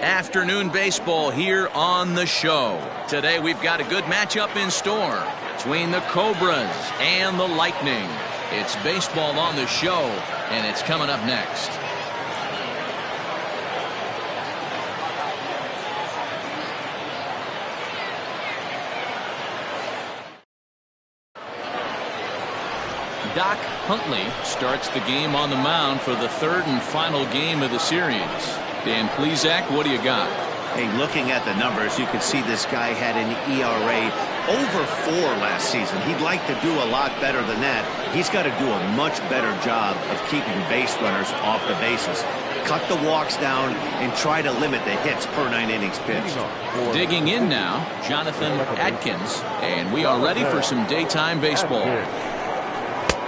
Afternoon baseball here on the show. Today we've got a good matchup in store between the Cobras and the Lightning. It's baseball on the show, and it's coming up next. Doc Huntley starts the game on the mound for the third and final game of the series. Dan Plesac, what do you got? Hey, looking at the numbers, you can see this guy had an ERA over 4 last season. He'd like to do a lot better than that. He's got to do a much better job of keeping base runners off the bases. Cut the walks down and try to limit the hits per 9 innings pitched. Digging in now, Jonathan Atkins, and we are ready for some daytime baseball.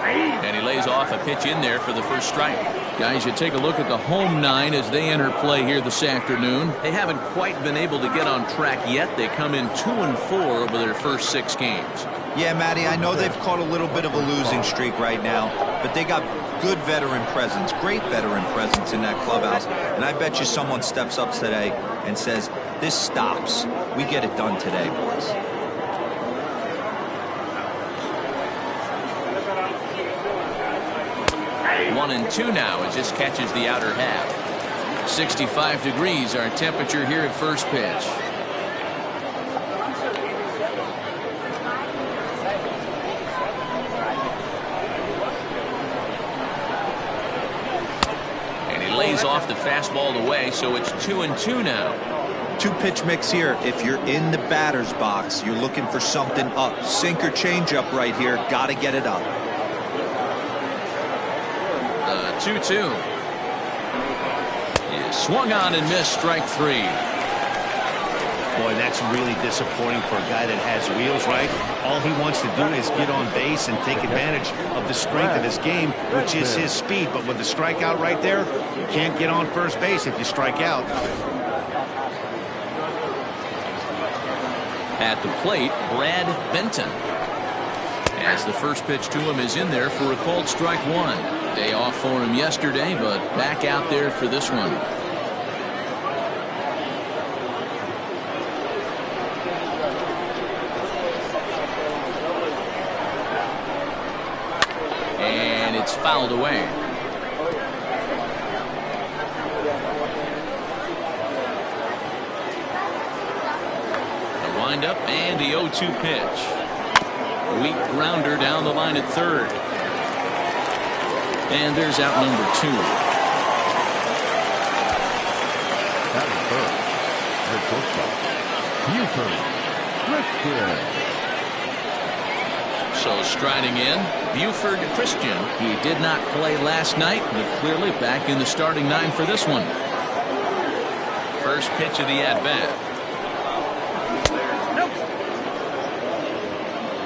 And he lays off a pitch in there for the first strike. Guys, you take a look at the home 9 as they enter play here this afternoon. They haven't quite been able to get on track yet. They come in 2-4 over their first 6 games. Yeah, Matty, I know they've caught a little bit of a losing streak right now, but they got good veteran presence, great veteran presence in that clubhouse. And I bet you someone steps up today and says, this stops. We get it done today, boys. One and 2 now as this catches the outer half. 65 degrees our temperature here at first pitch. And he lays off the fastball away, so it's 2-2 now. 2-pitch mix here. If you're in the batter's box, you're looking for something up. Sinker changeup right here. Got to get it up. 2-2. Is swung on and missed, strike 3. Boy, that's really disappointing for a guy that has wheels, right? All he wants to do is get on base and take advantage of the strength of his game, which is his speed. But with the strikeout right there, you can't get on first base if you strike out. At the plate, Brad Benton. As the first pitch to him is in there for a called strike 1. Day off for him yesterday, but back out there for this one. And it's fouled away. The windup and the 0-2 pitch. Weak grounder down the line at third. And there's out number 2. That is So striding in, Buford Christian. He did not play last night, but clearly back in the starting 9 for this one. First pitch of the at-bat.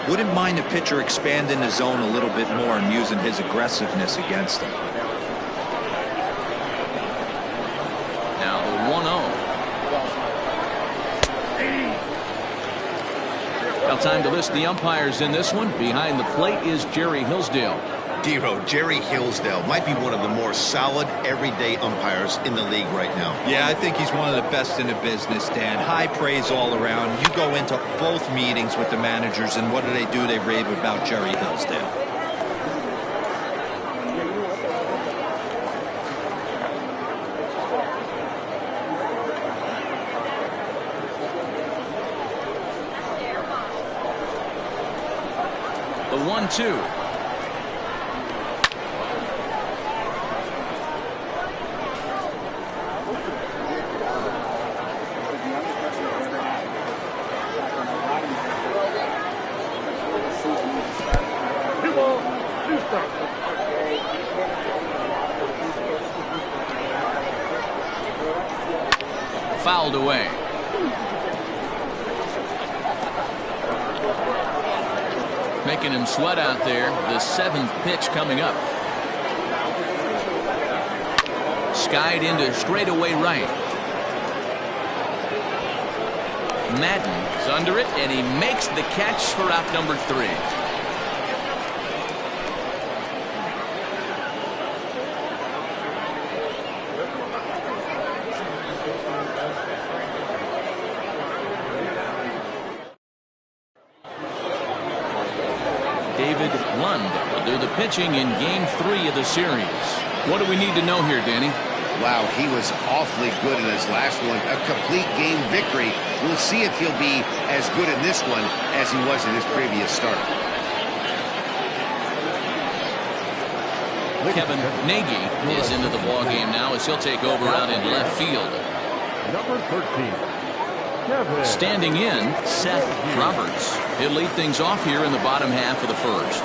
Wouldn't mind the pitcher expanding the zone a little bit more and using his aggressiveness against him. Now the 1-0. Now time to list the umpires in this one. Behind the plate is Jerry Hillsdale. Dero, Jerry Hillsdale might be one of the more solid everyday umpires in the league right now. Yeah, I think he's one of the best in the business, Dan. High praise all around. You go into both meetings with the managers, and what do? They rave about Jerry Hillsdale. The 1-2. Fouled away. Making him sweat out there. The 7th pitch coming up. Skied into straightaway right. Madden's under it, and he makes the catch for out number 3. David Lund will do the pitching in Game 3 of the series. What do we need to know here, Danny? Wow, he was awfully good in his last one. A complete game victory. We'll see if he'll be as good in this one as he was in his previous start. Kevin Nagy is into the ball game now as he'll take over out in left field. Number 13. Standing in, Seth Roberts. He'll lead things off here in the bottom half of the first.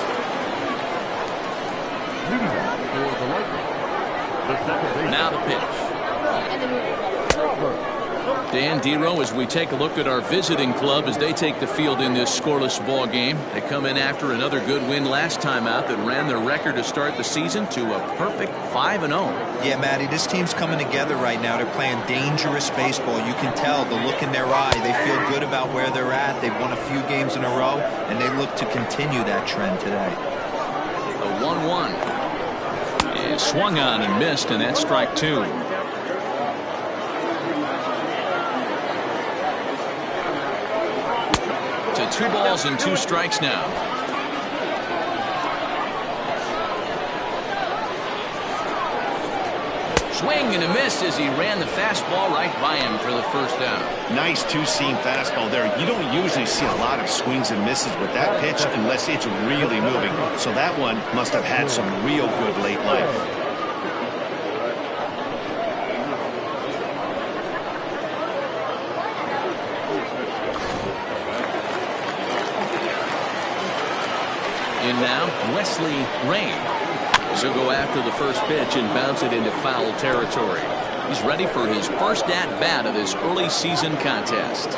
Now the pitch. Dan Dero, as we take a look at our visiting club as they take the field in this scoreless ball game. They come in after another good win last time out that ran their record to start the season to a perfect 5-0. Yeah, Matty, this team's coming together right now. They're playing dangerous baseball. You can tell the look in their eye. They feel good about where they're at. They've won a few games in a row, and they look to continue that trend today. The 1-1 is swung on and missed, and that's strike 2. To 2 balls and 2 strikes now. Swing and a miss as he ran the fastball right by him for the first out. Nice two-seam fastball there. You don't usually see a lot of swings and misses with that pitch unless it's really moving. So that one must have had some real good late life. In now, Wesley Rain. He'll go after the first pitch and bounce it into foul territory. He's ready for his first at-bat of this early season contest.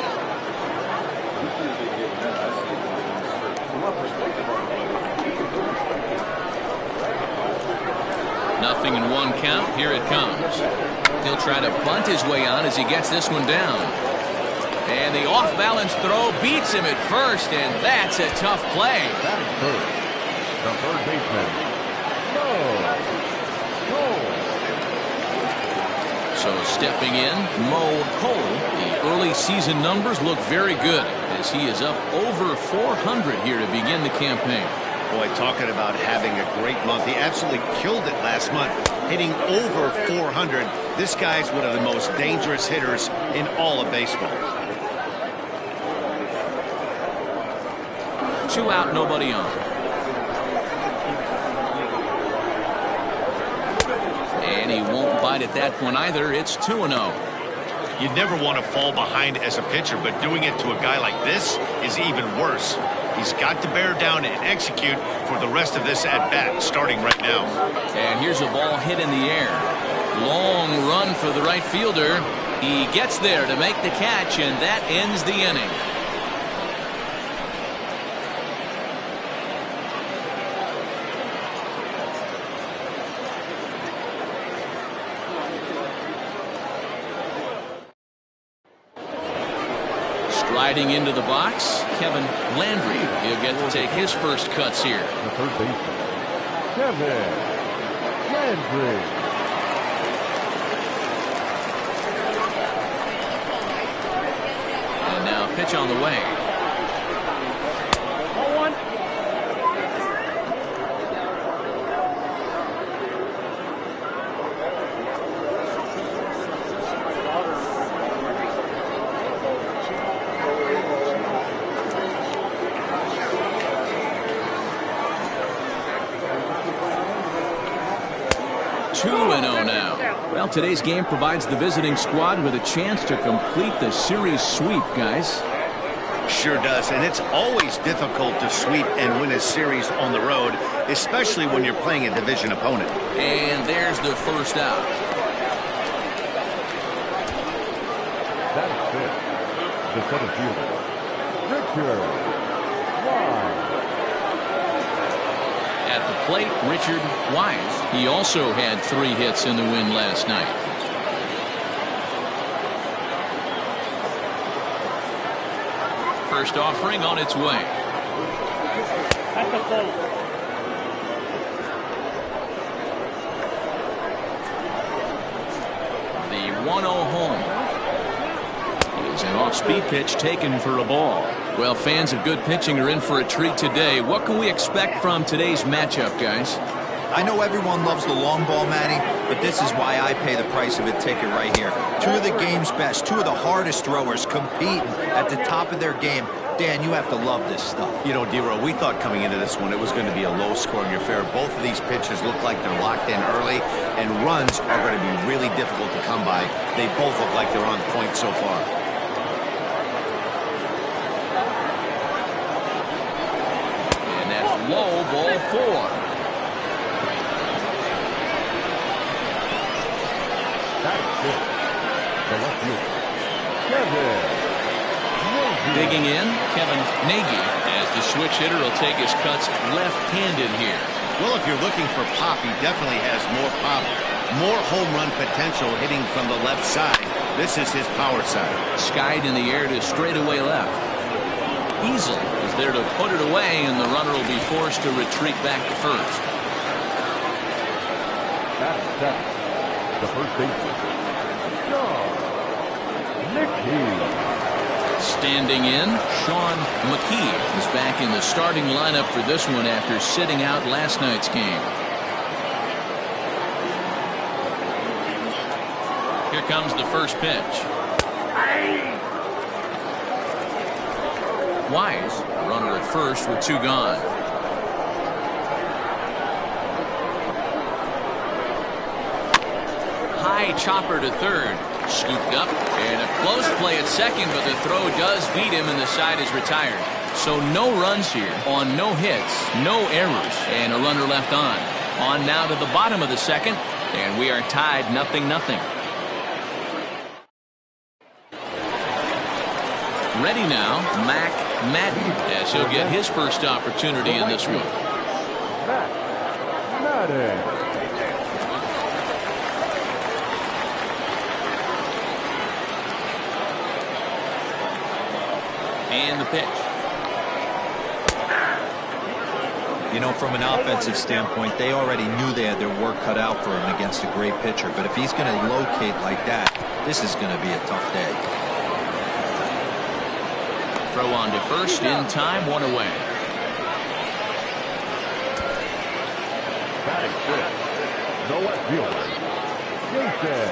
Nothing in 1 count. Here it comes. He'll try to bunt his way on as he gets this one down. And the off-balance throw beats him at first, and that's a tough play. Batting first, the third baseman. So stepping in, Mo Cole. The early season numbers look very good as he is up over 400 here to begin the campaign. Boy, talking about having a great month. He absolutely killed it last month, hitting over 400. This guy's one of the most dangerous hitters in all of baseball. 2 out, nobody on. And he won't bite at that one either. It's 2-0. You never want to fall behind as a pitcher, but doing it to a guy like this is even worse. He's got to bear down and execute for the rest of this at-bat, starting right now. And here's a ball hit in the air. Long run for the right fielder. He gets there to make the catch, and that ends the inning. Riding into the box, Kevin Landry. He'll get to take his first cuts here. The third baseman, Kevin Landry. And now pitch on the way. 2-0 now. Well, today's game provides the visiting squad with a chance to complete the series sweep, guys. Sure does, and it's always difficult to sweep and win a series on the road, especially when you're playing a division opponent. And there's the first out. That is it. The center fielder, Richard Wise. At the plate, Richard Wise. He also had 3 hits in the win last night. First offering on its way. The 1-0 home is an off-speed pitch taken for a ball. Well, fans of good pitching are in for a treat today. What can we expect from today's matchup, guys? I know everyone loves the long ball, Manny, but this is why I pay the price of a ticket right here. Two of the game's best, two of the hardest throwers competing at the top of their game. Dan, you have to love this stuff. You know, D-Row, we thought coming into this one it was going to be a low-scoring affair. Both of these pitchers look like they're locked in early, and runs are going to be really difficult to come by. They both look like they're on point so far. And that's low, ball 4. Digging in, Kevin Nagy, as the switch hitter will take his cuts left-handed here. Well, if you're looking for pop, he definitely has more pop, more home run potential hitting from the left side. This is his power side. Skied in the air to straightaway left. Easel is there to put it away, and the runner will be forced to retreat back to first. The first baseman, Sean McKee. Standing in, Sean McKee is back in the starting lineup for this one after sitting out last night's game. Here comes the first pitch. Wise, runner at first with 2 gone. High chopper to third. Scooped up, and a close play at second, but the throw does beat him, and the side is retired. So no runs here on no hits, no errors, and a runner left on. On now to the bottom of the second, and we are tied 0-0. Ready now, Mac Madden, as he'll get his first opportunity in this one. Mac Madden. And the pitch. You know, from an offensive standpoint, they already knew they had their work cut out for him against a great pitcher. But if he's going to locate like that, this is going to be a tough day. Throw on to first in time, 1 away. Batting fifth, the left fielder, Jason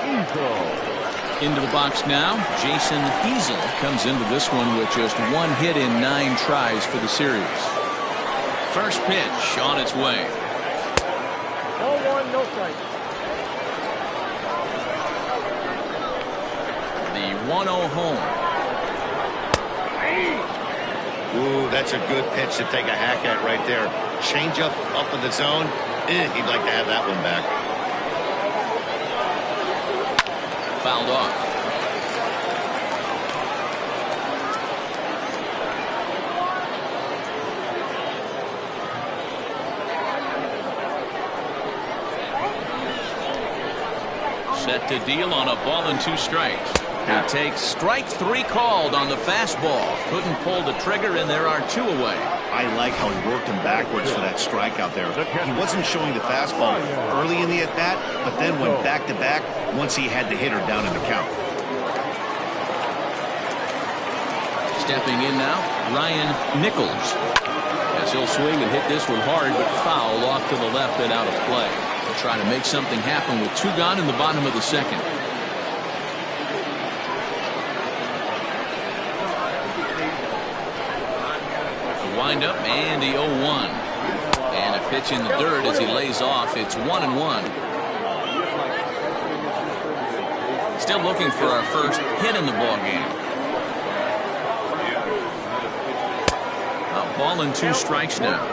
Easel. Into the box now, Jason Easel comes into this one with just 1 hit in 9 tries for the series. First pitch on its way. 0-1, no strike. The 1-0 home. Ooh, that's a good pitch to take a hack at right there. Change up in the zone. He'd like to have that one back. Fouled off. Set to deal on a ball and 2 strikes. He takes strike 3 called on the fastball. Couldn't pull the trigger, and there are 2 away. I like how he worked him backwards for that strike out there. He wasn't showing the fastball early in the at-bat, but then went back-to-back once he had the hitter down in the count. Stepping in now, Ryan Nichols. As he'll swing and hit this one hard, but foul off to the left and out of play. He'll try to make something happen with 2 gone in the bottom of the second. The windup and the 0-1. And a pitch in the dirt as he lays off. It's 1-1. Still looking for our first hit in the ballgame. Ball and 2 strikes now.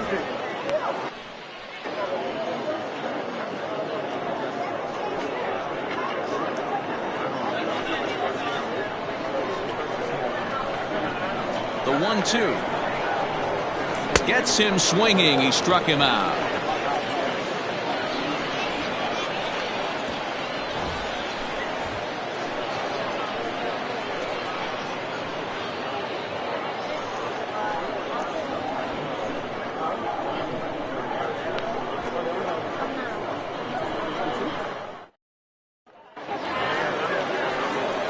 The 1-2 gets him swinging. He struck him out.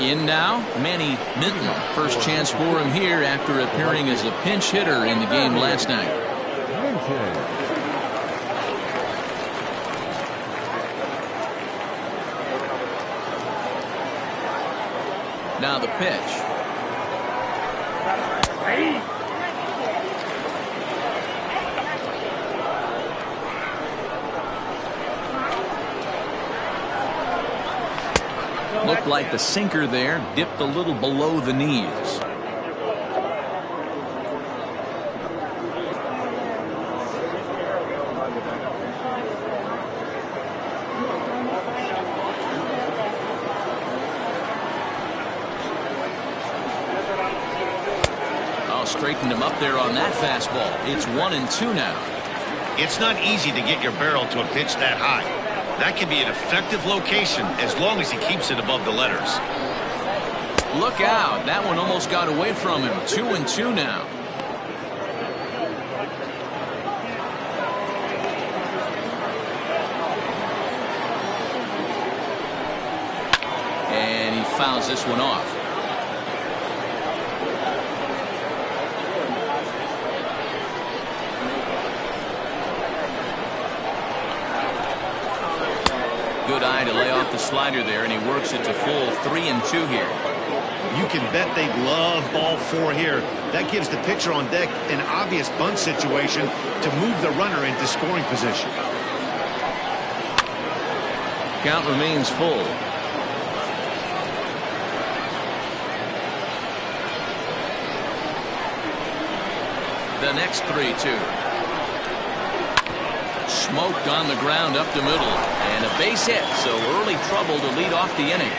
In now, Manny Minton. First chance for him here after appearing as a pinch hitter in the game last night. Now the pitch. Looked like the sinker there dipped a little below the knees. Oh, straightened him up there on that fastball. It's 1-2 now. It's not easy to get your barrel to a pitch that high. That can be an effective location as long as he keeps it above the letters. Look out. That one almost got away from him. 2-2 now. And he fouls this one off. Good eye to lay off the slider there, and he works it to full 3-2 here. You can bet they love ball 4 here. That gives the pitcher on deck an obvious bunt situation to move the runner into scoring position. Count remains full. The next 3-2. Smoked on the ground up the middle, and a base hit, so early trouble to lead off the inning.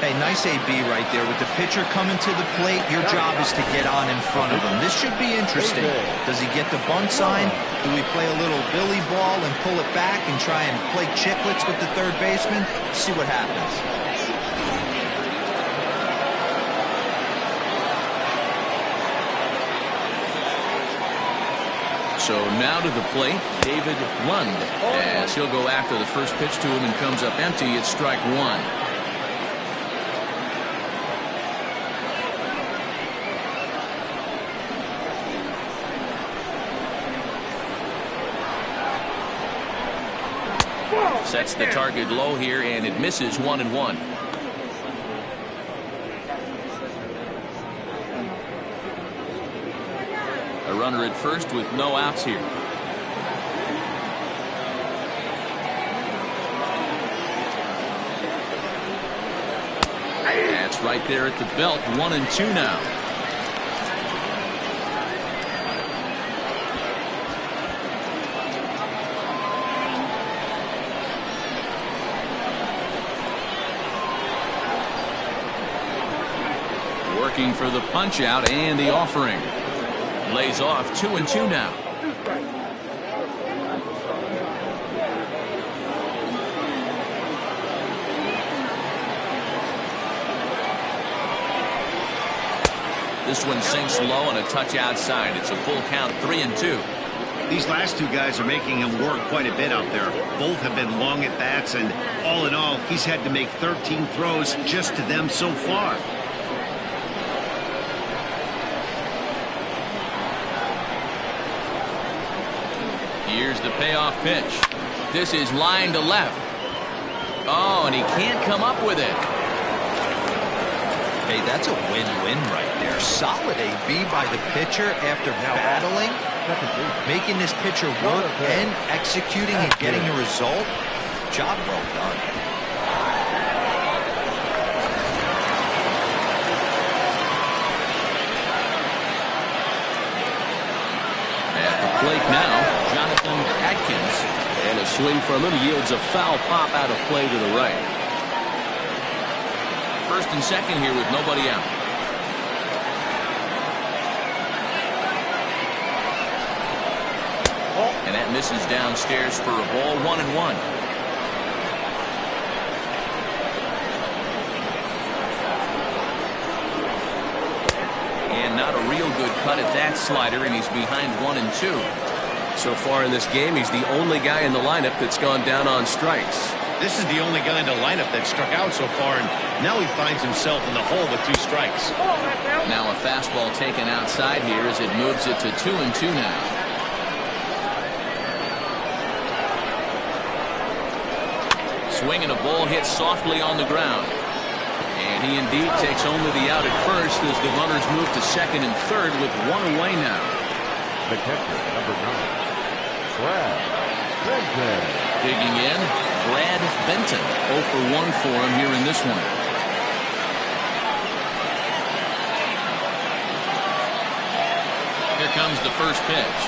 Hey, nice AB right there. With the pitcher coming to the plate, your job is to get on in front of him. This should be interesting. Does he get the bunt sign? Do we play a little billy ball and pull it back and try and play chicklets with the third baseman? See what happens. So now to the plate, David Lund, as he'll go after the first pitch to him and comes up empty. It's strike one. Sets the target low here, and it misses 1-1. A runner at first with no outs here. That's right there at the belt. 1-2 now. Working for the punch out and the offering. Lays off. 2-2 now. This one sinks low and a touch outside. It's a full count. 3-2. These last two guys are making him work quite a bit out there. Both have been long at bats, and all in all, he's had to make 13 throws just to them so far. Here's the payoff pitch. This is line to left. Oh, and he can't come up with it. Hey, that's a win-win right there. Solid AB by the pitcher after battling, making this pitcher work and executing and getting a result. Job well done. At the plate now, Jonathan Atkins. And a swing from him yields a foul pop out of play to the right. First and second here with nobody out. And that misses downstairs for a ball. 1-1. And not a real good cut at that slider, and he's behind 1-2. So far in this game, he's the only guy in the lineup that's gone down on strikes. This is the only guy in the lineup that struck out so far, and now he finds himself in the hole with 2 strikes. Now a fastball taken outside here as it moves it to 2-2 now. Swing and a ball hit softly on the ground. And he indeed takes only the out at first as the runners move to second and third with 1 away now. The catcher, number 9, Brad Benton. Digging in, Brad Benton. 0 for 1 for him here in this one. Here comes the first pitch.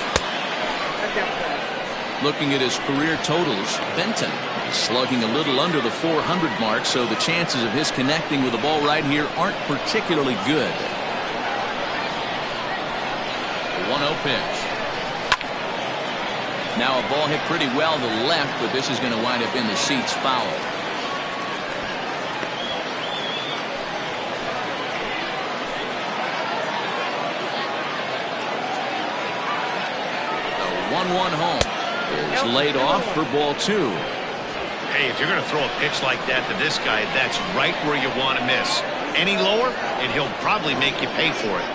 Looking at his career totals, Benton is slugging a little under the 400 mark, so the chances of his connecting with the ball right here aren't particularly good. 1-0 pitch. Now a ball hit pretty well to the left, but this is going to wind up in the seats foul. The 1-1 home is laid off for ball 2. Hey, if you're going to throw a pitch like that to this guy, that's right where you want to miss. Any lower, and he'll probably make you pay for it.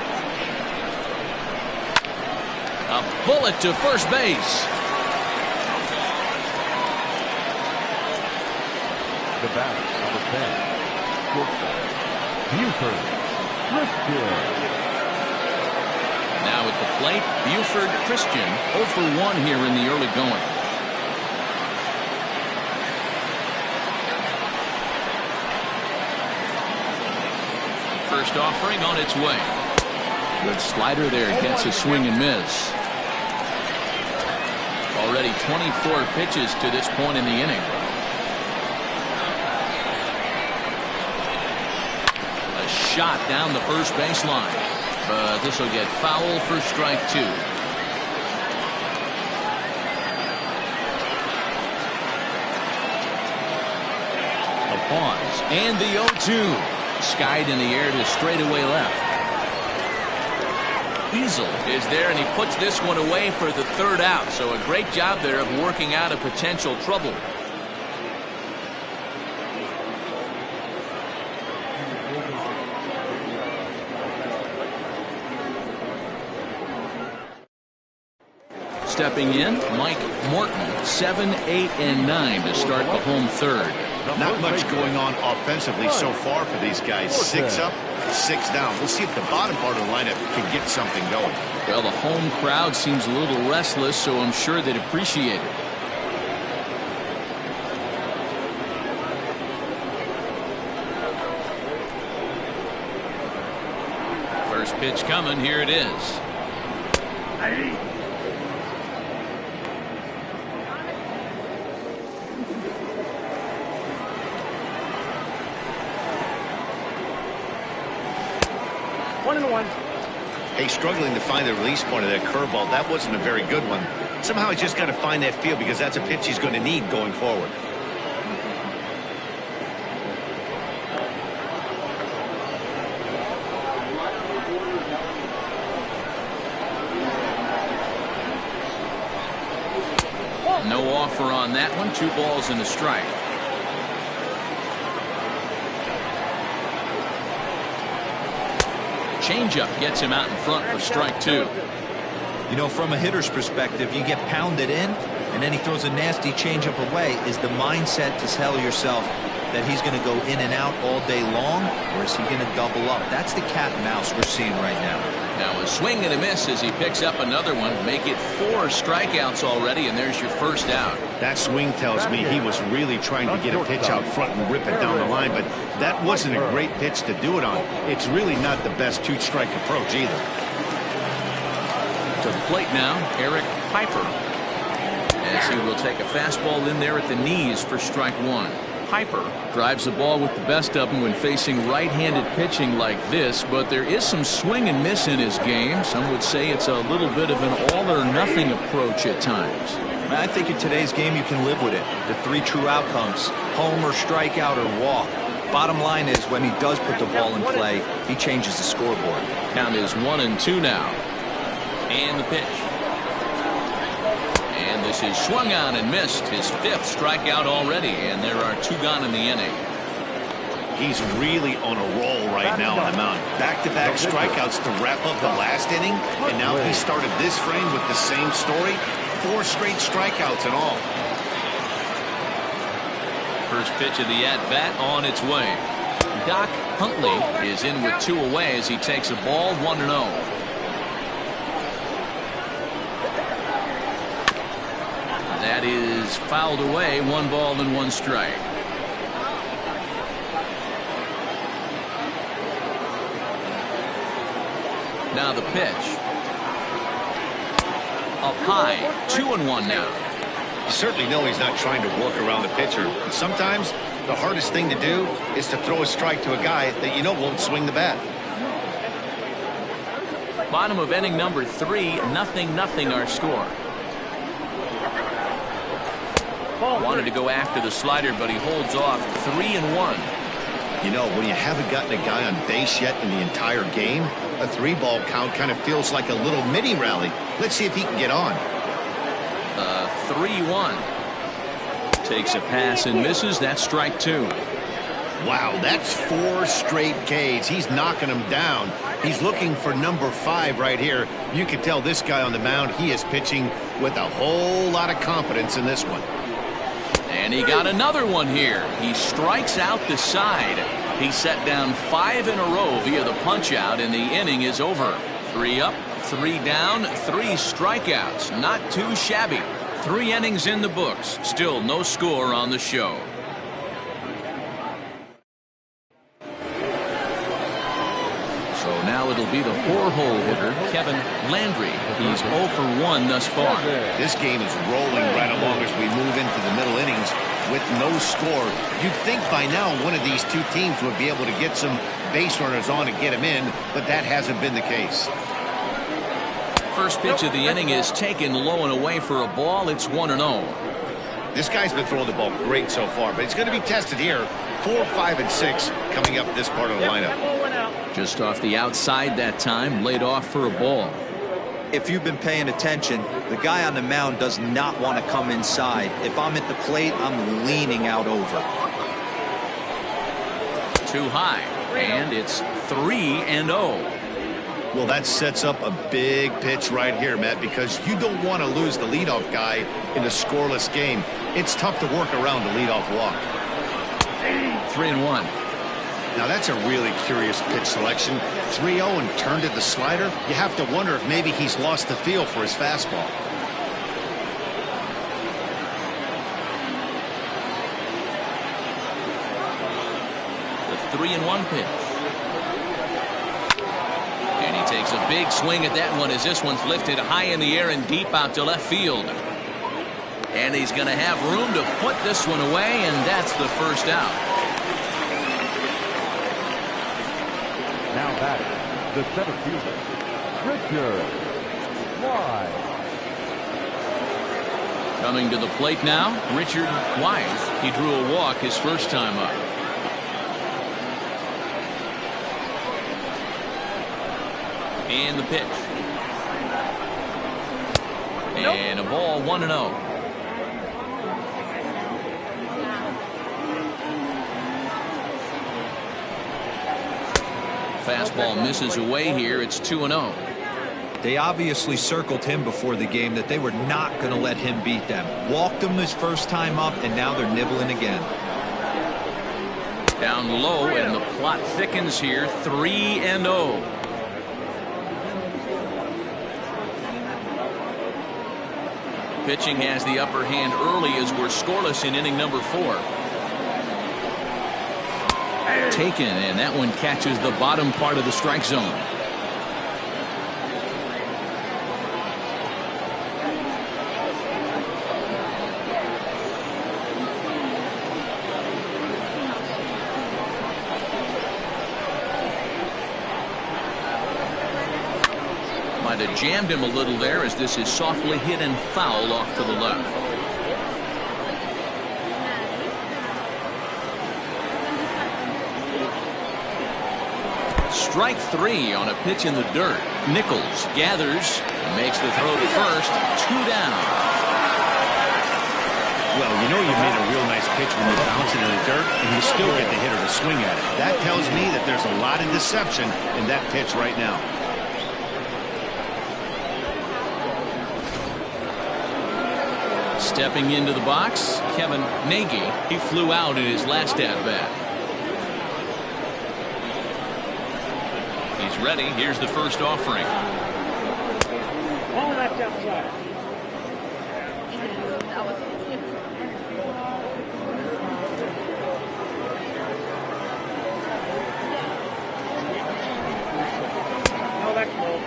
A bullet to first base. The batter, number 10, shortstop, Buford Christian. Now at the plate, Buford Christian, 0 for 1 here in the early going. First offering on its way. Good slider there, gets a swing and miss. Already 24 pitches to this point in the inning. A shot down the first baseline, but this will get foul for strike 2. A pause and the 0-2. Skied in the air to straightaway left. Easel is there, and he puts this one away for the 3rd out. So a great job there of working out a potential trouble. Stepping in, Mike Morton, 7, 8, and 9 to start the home 3rd. Not much going on offensively so far for these guys. 6 up, 6 down. We'll see if the bottom part of the lineup can get something going. Well, the home crowd seems a little restless, so I'm sure they'd appreciate it. First pitch coming. Here it is. Hey, struggling to find the release point of that curveball. That wasn't a very good one. Somehow he's just got to find that feel, because that's a pitch he's going to need going forward. No offer on that one. 2 balls and a strike. Changeup gets him out in front for strike 2. You know, from a hitter's perspective, you get pounded in, and then he throws a nasty changeup away. Is the mindset to tell yourself that he's going to go in and out all day long, or is he going to double up? That's the cat and mouse we're seeing right now. Now a swing and a miss as he picks up another one. Make it 4 strikeouts already, and there's your first out. That swing tells me he was really trying to get a pitch out front and rip it down the line, but that wasn't a great pitch to do it on. It's really not the best 2-strike approach either. To the plate now, Eric Piper, as he will take a fastball in there at the knees for strike 1. Piper drives the ball with the best of them when facing right-handed pitching like this, but there is some swing and miss in his game. Some would say it's a little bit of an all-or-nothing approach at times. I think in today's game you can live with it. The 3 true outcomes: home or strikeout or walk. Bottom line is, when he does put the ball in play, he changes the scoreboard. Count is 1-2 now. And the pitch. And this is swung on and missed. His 5th strikeout already, and there are 2 gone in the inning. He's really on a roll right now on the mound. Back-to-back strikeouts to wrap up the last inning, and now he started this frame with the same story. 4 straight strikeouts in all. First pitch of the at-bat on its way. Doc Huntley is in with 2 away as he takes a ball 1-0. That is fouled away. 1 ball and 1 strike. Now the pitch. Up high. 2-1 now. You certainly know he's not trying to work around the pitcher. And sometimes the hardest thing to do is to throw a strike to a guy that you know won't swing the bat. Bottom of inning number 3. 0-0 our score. Wanted to go after the slider, but he holds off. 3-1. You know, when you haven't gotten a guy on base yet in the entire game, a 3-ball count kind of feels like a little mini rally. Let's see if he can get on. 3-1. Takes a pass and misses. That's strike 2. Wow, that's 4 straight Ks. He's knocking them down. He's looking for number 5 right here. You can tell this guy on the mound, he is pitching with a whole lot of confidence in this one. And he got another one here. He strikes out the side. He set down 5 in a row via the punch out, and the inning is over. 3 up, 3 down, 3 strikeouts. Not too shabby. 3 innings in the books. Still no score on the show. So now it'll be the 4-hole hitter, Kevin Landry. He's 0 for 1 thus far. This game is rolling right along as we move into the middle innings with no score. You'd think by now one of these 2 teams would be able to get some base runners on and get them in, but that hasn't been the case. First pitch of the inning is taken low and away for a ball. It's 1-0. This guy's been throwing the ball great so far, but he's going to be tested here. 4, 5, and 6 coming up this part of the lineup. Just off the outside that time, laid off for a ball. If you've been paying attention, the guy on the mound does not want to come inside. If I'm at the plate, I'm leaning out over. Too high, and it's 3-0. Well, that sets up a big pitch right here, Matt, because you don't want to lose the leadoff guy in a scoreless game. It's tough to work around the leadoff walk. 3-1. Now, that's a really curious pitch selection. 3-0 and turned to the slider. You have to wonder if maybe he's lost the feel for his fastball. The 3-1 pitch. And he takes a big swing at that one as this one's lifted high in the air and deep out to left field. And he's going to have room to put this one away, and that's the first out. Now batting, the center fielder, Richard Wise. Coming to the plate now, Richard Wise. He drew a walk his first time up. And the pitch. And a ball, 1-0. Fastball misses away here. It's 2-0. They obviously circled him before the game that they were not going to let him beat them. Walked him his first time up, and now they're nibbling again. Down low, and the plot thickens here. 3-0. Pitching has the upper hand early as we're scoreless in inning number 4. Taken, and that one catches the bottom part of the strike zone. Might have jammed him a little there as this is softly hit and foul off to the left. Strike 3 on a pitch in the dirt. Nichols gathers, makes the throw to first. 2 down. Well, you know you made a real nice pitch when you bounce it in the dirt and you still get the hitter to swing at it. That tells me that there's a lot of deception in that pitch right now. Stepping into the box, Kevin Nagy. He flew out in his last at-bat. He's ready. Here's the first offering. All left outside. No, that's low.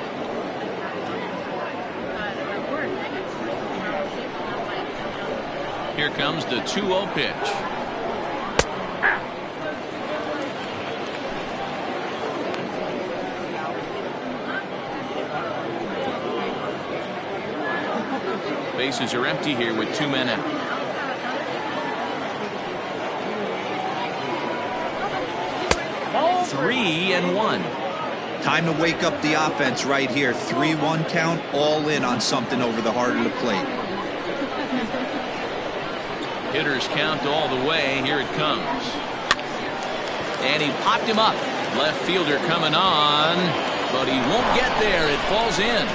Here comes the 2-0 pitch. Bases are empty here with 2 men out. Ball 3-1. Time to wake up the offense right here. 3-1 count, all in on something over the heart of the plate. Hitters count all the way. Here it comes. And he popped him up. Left fielder coming on, but he won't get there. It falls in.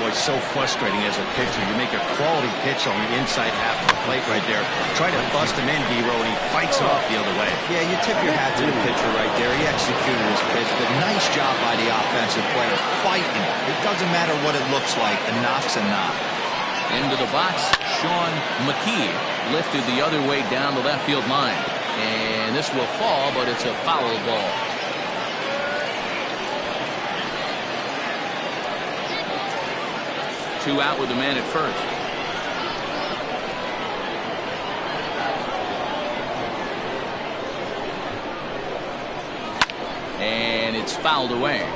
Boy, so frustrating as a pitcher. You make a quality pitch on the inside half of the plate right there. Try to bust him in, D-Row, and he fights him up the other way. Yeah, you tip your hat to the pitcher right there. He executed his pitch, but nice job by the offensive player fighting. It doesn't matter what it looks like. A knock's a knock. Into the box, Sean McKee lifted the other way down the left field line. And this will fall, but it's a foul ball. Two out with the man at first. And it's fouled away.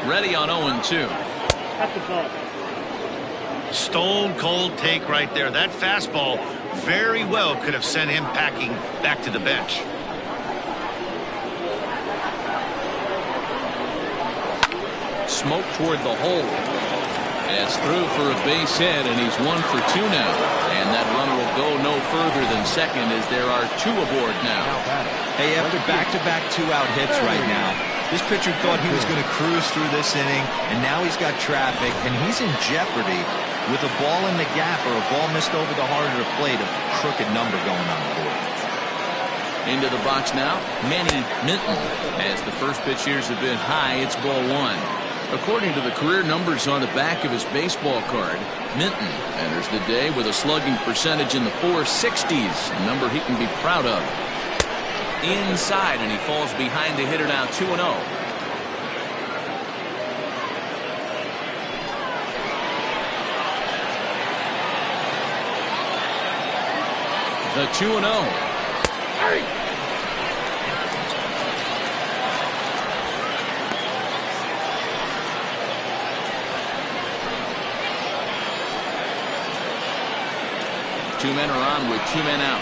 Ready on 0-2. That's the ball. Stone cold take right there. That fastball very well could have sent him packing back to the bench. Smoke toward the hole. That's through for a base hit, and he's 1 for 2 now. And that runner will go no further than second as there are 2 aboard now. Hey, after back-to-back 2-out hits right now, this pitcher thought he was going to cruise through this inning, and now he's got traffic, and he's in jeopardy with a ball in the gap or a ball missed over the heart of the plate, a crooked number going on the board. Into the box now, Manny Minton. As the first pitch here is a bit high, it's ball 1. According to the career numbers on the back of his baseball card, Minton enters the day with a slugging percentage in the 460s, a number he can be proud of. Inside, and he falls behind the hitter now 2-0. The 2-0. Two men are on with 2 men out.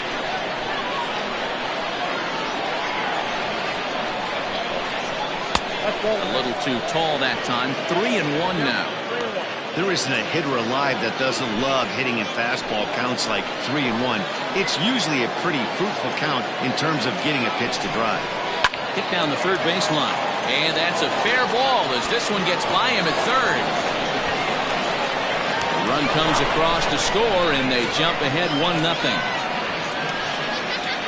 A little too tall that time. 3-1 now. There isn't a hitter alive that doesn't love hitting in fastball counts like 3-1. It's usually a pretty fruitful count in terms of getting a pitch to drive. Hit down the third baseline. And that's a fair ball as this one gets by him at third. The run comes across to score, and they jump ahead 1-0.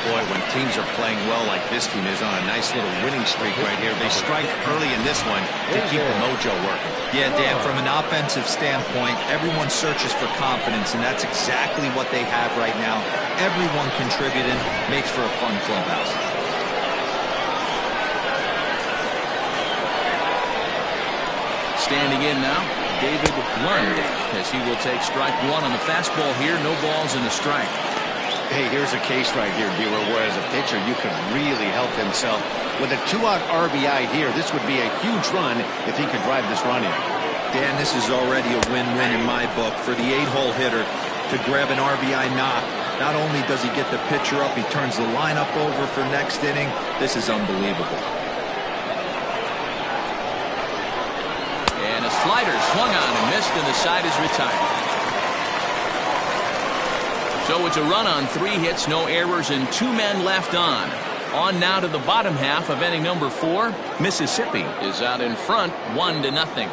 Boy, when teams are playing well like this team is on a nice little winning streak right here, they strike early in this one to keep the mojo working. Yeah, Dan, from an offensive standpoint, everyone searches for confidence, and that's exactly what they have right now. Everyone contributing makes for a fun clubhouse. Standing in now, David Lund, as he will take strike 1 on the fastball here. No balls and a strike. Hey, here's a case right here, D-Row, where as a pitcher, you could really help himself. With a 2-out RBI here, this would be a huge run if he could drive this run in. Dan, this is already a win-win in my book for the 8-hole hitter to grab an RBI knock Not only does he get the pitcher up, he turns the lineup over for next inning. This is unbelievable. And a slider swung on and missed, and the side is retired. So it's a run on 3 hits, no errors, and 2 men left on. On now to the bottom half of inning number 4. Mississippi is out in front, 1-0.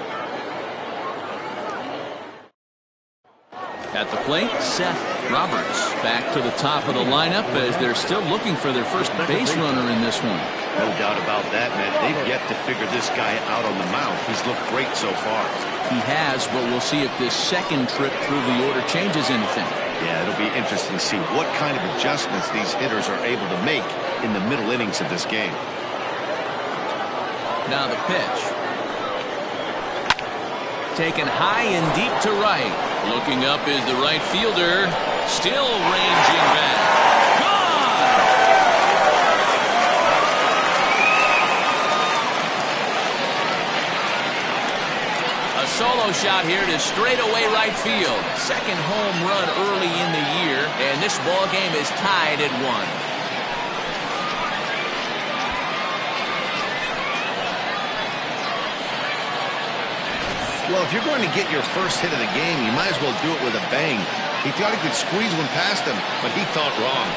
At the plate, Seth Roberts back to the top of the lineup as they're still looking for their first base runner in this one. No doubt about that, man. They've yet to figure this guy out on the mound. He's looked great so far. He has, but we'll see if this second trip through the order changes anything. Yeah, it'll be interesting to see what kind of adjustments these hitters are able to make in the middle innings of this game. Now the pitch. Taken high and deep to right. Looking up is the right fielder. Still ranging back. Gone! A solo shot here to straightaway right field. Second home run early in the year, and this ball game is tied at 1. Well, if you're going to get your first hit of the game, you might as well do it with a bang. He thought he could squeeze one past him, but he thought wrong.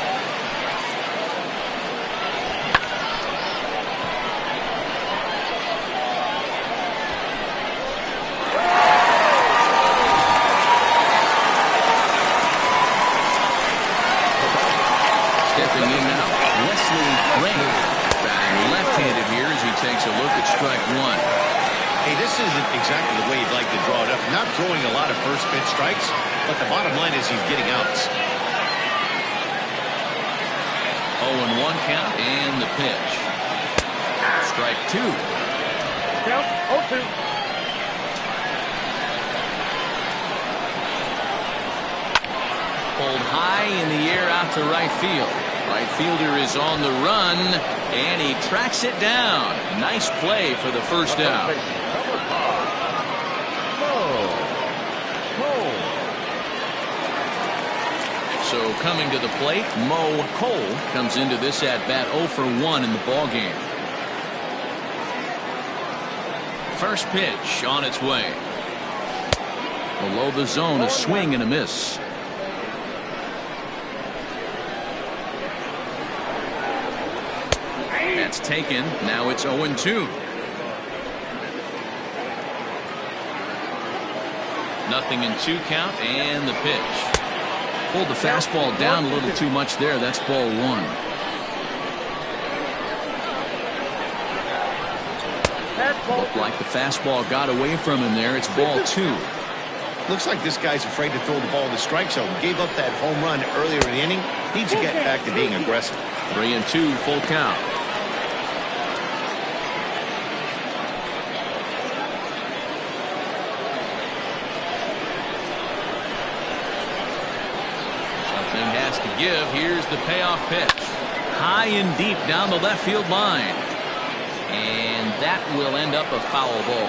Stepping in now, Wesley Rain. Batting left-handed here as he takes a look at strike 1. Hey, this isn't exactly the way you'd like to draw it up. Not throwing a lot of first pitch strikes, but the bottom line is he's getting outs. 0-1 count and the pitch. Strike 2. Count 0-2. Pulled high in the air out to right field. Right fielder is on the run, and he tracks it down. Nice play for the first out. So coming to the plate, Mo Cole comes into this at-bat 0 for 1 in the ballgame. First pitch on its way. Below the zone, a swing and a miss. That's taken. Now it's 0-2. Nothing in 2 count and the pitch. Pulled the fastball down a little too much there. That's ball 1. Looked like the fastball got away from him there. It's ball 2. Looks like this guy's afraid to throw the ball in the strike zone. Gave up that home run earlier in the inning. Needs to get back to being aggressive. 3-2, full count. Something has to give. Here's the payoff pitch. High and deep down the left field line. And that will end up a foul ball.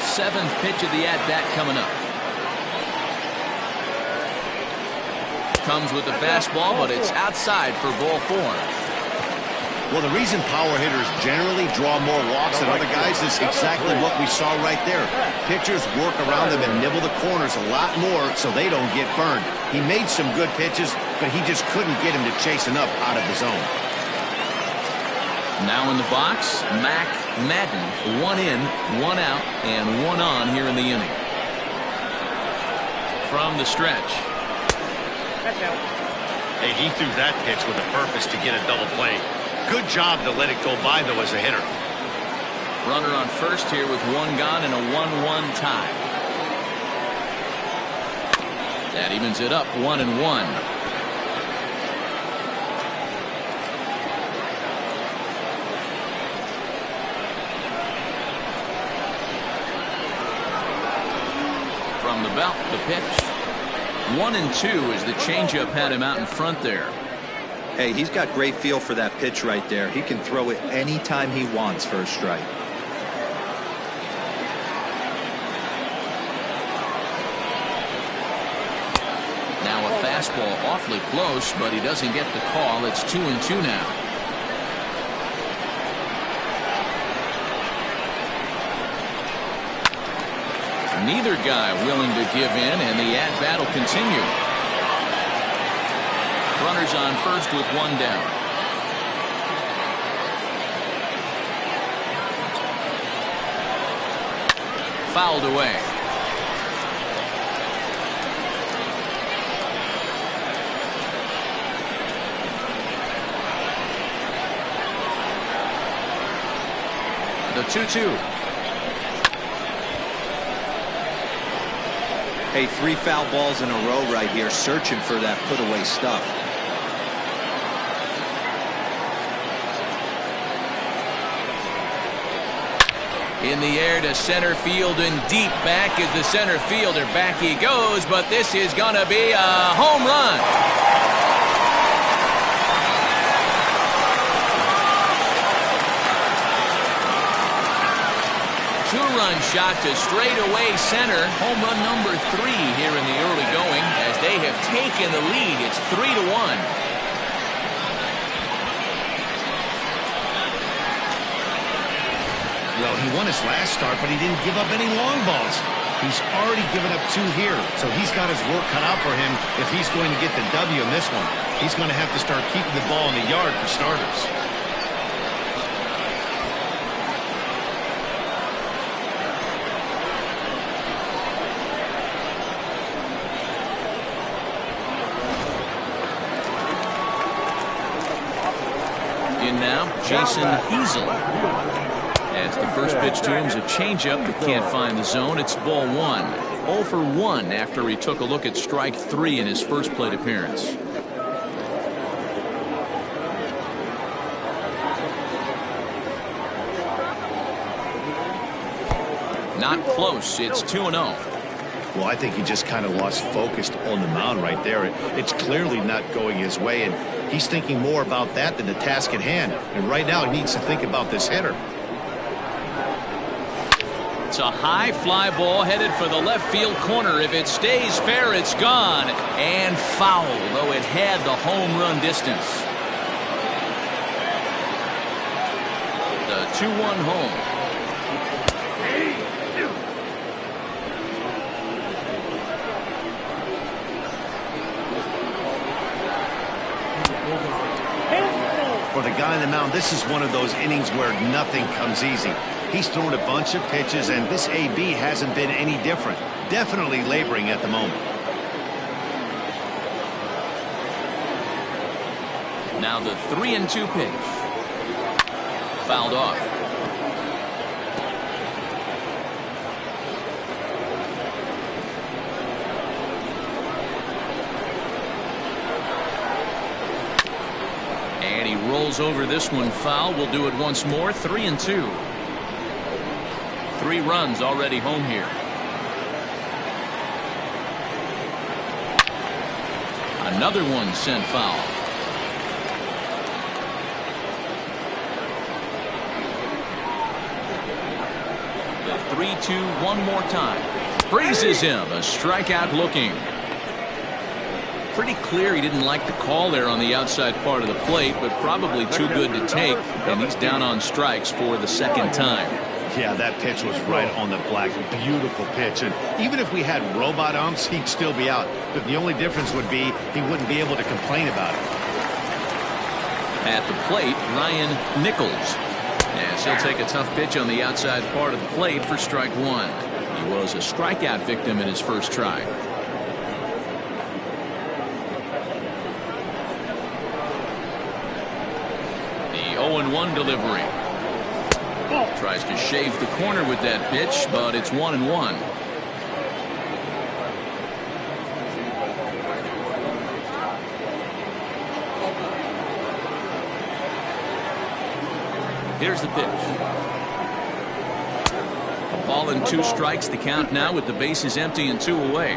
7th pitch of the at-bat coming up. Comes with the fastball, but it's outside for ball 4. Well, the reason power hitters generally draw more walks than other guys is exactly what we saw right there. Pitchers work around them and nibble the corners a lot more so they don't get burned. He made some good pitches, but he just couldn't get him to chase enough out of the zone. Now in the box, Mac Madden. 1 in, 1 out, and 1 on here in the inning. From the stretch. Hey, he threw that pitch with a purpose to get a double play. Good job to let it go by, though, as a hitter. Runner on first here with 1 gone and a 1-1 tie. That evens it up 1-1. From the belt, the pitch. 1-2 as the changeup had him out in front there. Hey, he's got great feel for that pitch right there. He can throw it anytime he wants for a strike. Now Now a fastball awfully close, but he doesn't get the call. It's 2-2 now. Neither guy willing to give in, and the at-bat will continue. Runners on first with one down. Fouled away. The 2-2. Hey, 3 foul balls in a row right here, searching for that put-away stuff. In the air to center field, and deep back is the center fielder. Back he goes, but this is going to be a home run. Two-run shot to straightaway center. Home run number 3 here in the early going as they have taken the lead. It's 3-1. Well, he won his last start, but he didn't give up any long balls. He's already given up 2 here, so he's got his work cut out for him if he's going to get the W in this one. He's going to have to start keeping the ball in the yard for starters. In now, Jason Hazel. As the first pitch to him is a changeup that can't find the zone. It's ball 1. 0 for 1 after he took a look at strike 3 in his first plate appearance. Not close. It's 2-0. Well, I think he just kind of lost focus on the mound right there. It's clearly not going his way, and he's thinking more about that than the task at hand. And right now he needs to think about this hitter. It's a high fly ball headed for the left field corner. If it stays fair, it's gone. And foul, though it had the home run distance. The 2-1 home. For the guy on the mound, this is one of those innings where nothing comes easy. He's thrown a bunch of pitches, and this AB hasn't been any different. Definitely laboring at the moment. Now the 3-2 pitch. Fouled off. And he rolls over this one foul. We'll do it once more. 3-2. 3 runs already home here. Another one sent foul. The 3-2 one more time. Freezes him. A strikeout looking. Pretty clear he didn't like the call there on the outside part of the plate, but probably too good to take, and he's down on strikes for the second time. Yeah, that pitch was right on the black. Beautiful pitch. And even if we had robot umps, he'd still be out. But the only difference would be he wouldn't be able to complain about it. At the plate, Ryan Nichols. As he'll take a tough pitch on the outside part of the plate for strike 1. He was a strikeout victim in his first try. The 0-1 delivery. Tries to shave the corner with that pitch, but it's 1-1. Here's the pitch. A ball and 2 strikes. The count now with the bases empty and 2 away.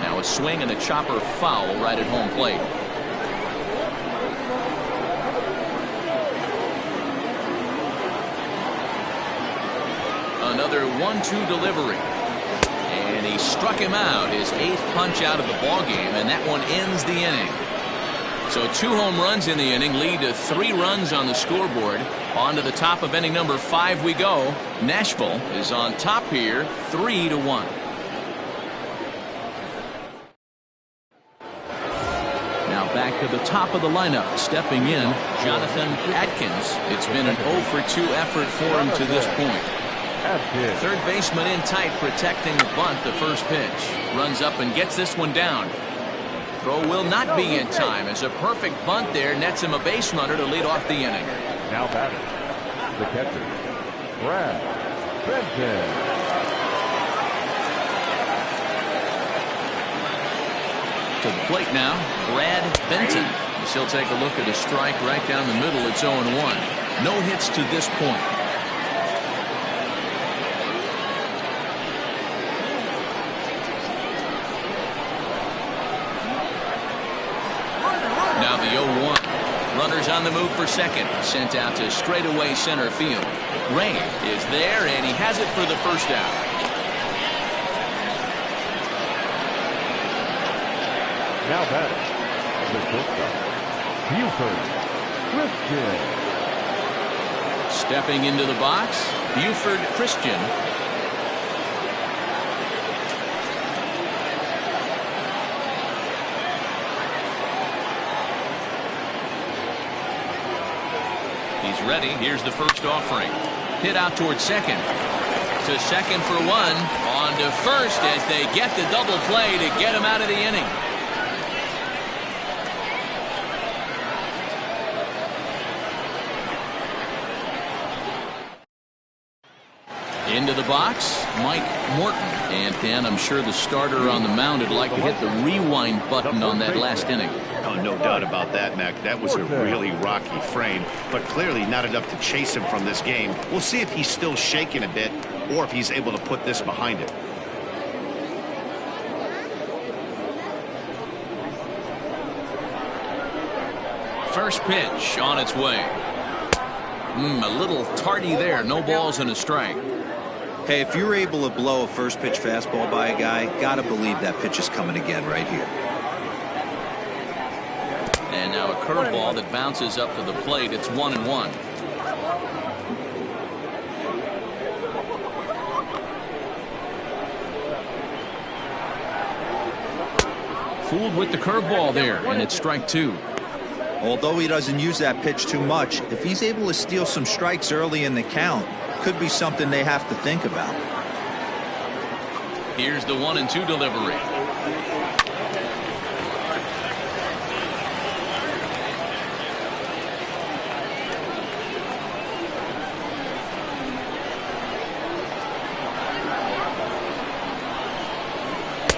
Now a swing and a chopper foul right at home plate. Another 1-2 delivery. And he struck him out, his 8th punch out of the ball game, and that one ends the inning. So 2 home runs in the inning lead to 3 runs on the scoreboard. On to the top of inning number 5 we go. Nashville is on top here, 3-1. Now back to the top of the lineup. Stepping in, Jonathan Atkins. It's been an 0-for-2 effort for him to this point. Third baseman in tight, protecting the bunt, the first pitch. Runs up and gets this one down. Throw will not be in time as a perfect bunt there nets him a base runner to lead off the inning. Now batting, the catcher, Brad Benton. To the plate now, Brad Benton. As he'll take a look at a strike right down the middle. It's 0-1. No hits to this point. Now the 0-1. Runners on the move for second. Sent out to straightaway center field. Ray is there, and he has it for the first out. Now batting, the shortstop, Buford Christian. Stepping into the box, Buford Christian. He's ready. Here's the first offering. Hit out towards second. To second for 1. On to first as they get the double play to get him out of the inning. Into the box, Mike Morton. And Dan, I'm sure the starter on the mound would like to hit the rewind button on that last inning. Oh, no doubt about that, Mac. That was a really rocky frame, but clearly not enough to chase him from this game. We'll see if he's still shaking a bit or if he's able to put this behind him. First pitch on its way. A little tardy there. No balls and a strike. Hey, if you're able to blow a first pitch fastball by a guy, gotta believe that pitch is coming again right here. And now a curveball that bounces up to the plate. It's 1-1. Fooled with the curveball there, and it's strike 2. Although he doesn't use that pitch too much, if he's able to steal some strikes early in the count, could be something they have to think about. Here's the 1-2 delivery.